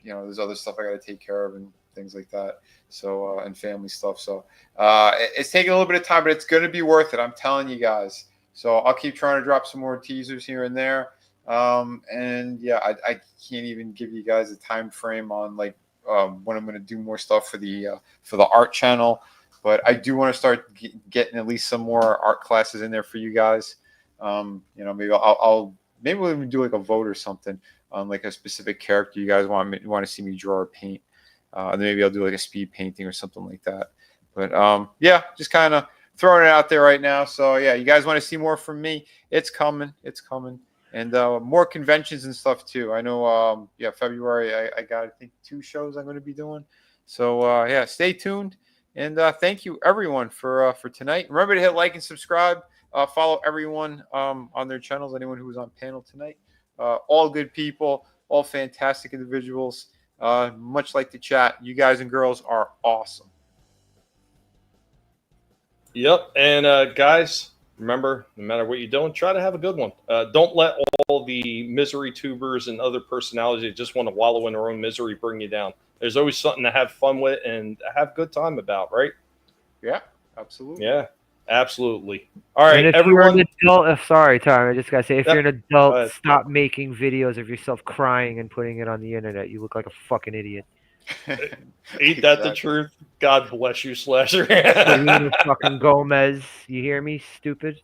there's other stuff I got to take care of and things like that. So and family stuff. So it's taking a little bit of time, but it's going to be worth it. I'm telling you guys. So I'll keep trying to drop some more teasers here and there. I can't even give you guys a time frame on when I'm going to do more stuff for the art channel. But I do want to start getting at least some more art classes in there for you guys. Maybe maybe we'll even do a vote or something on a specific character you guys want to see me draw or paint. And then maybe I'll do a speed painting or something like that. But just kind of throwing it out there right now. So yeah, you guys want to see more from me? It's coming. And more conventions and stuff too. I know February I got I think 2 shows I'm going to be doing. So stay tuned. And thank you everyone for tonight. Remember to hit like and subscribe. Follow everyone on their channels, anyone who was on panel tonight. All good people, all fantastic individuals. Much like the chat, you guys and girls are awesome. Yep. And guys, remember, no matter what you're doing, try to have a good one. Don't let all the misery tubers and other personalities that just want to wallow in their own misery bring you down. There's always something to have fun with and have a good time about, right? Yeah, absolutely. Yeah, absolutely. All right, and if everyone. You're an adult, sorry, Tom, I just got to say, if you're an adult, stop making videos of yourself crying and putting it on the internet. You look like a fucking idiot. Ain't that the truth? God bless you, Slasher. Fucking Gomez. You hear me, stupid?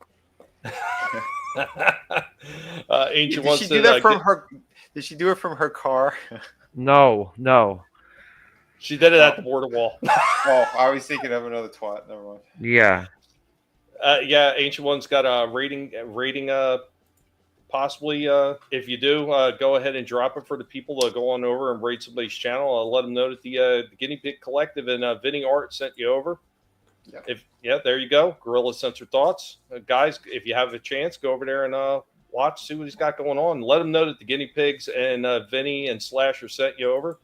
Ancient Did she do that from her? Did she do it from her car? No. She did it at the border wall. Oh, I was thinking of another twat. Never mind. Yeah. Ancient One's got a rating. Possibly, if you do, go ahead and drop it for the people to go on over and rate somebody's channel. I'll let them know that the Guinea Pig Collective and Vinnieart sent you over. Yeah. There you go. Gorilla Censor Thoughts. Guys, if you have a chance, go over there and watch, see what he's got going on. Let him know that the guinea pigs and Vinnie and Slasher sent you over.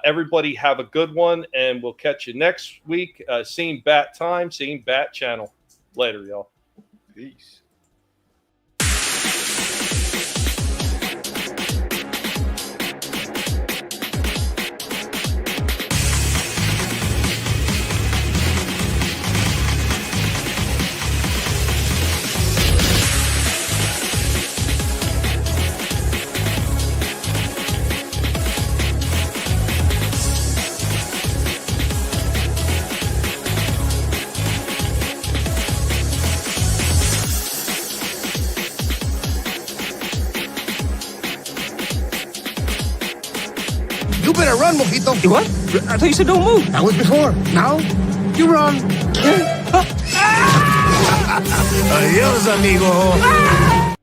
Everybody have a good one, and we'll catch you next week. Same bat time, same bat channel. Later, y'all. Peace. You better run, Mojito. You what? I thought you said don't move. That was before. Now, you run. Adios, amigo.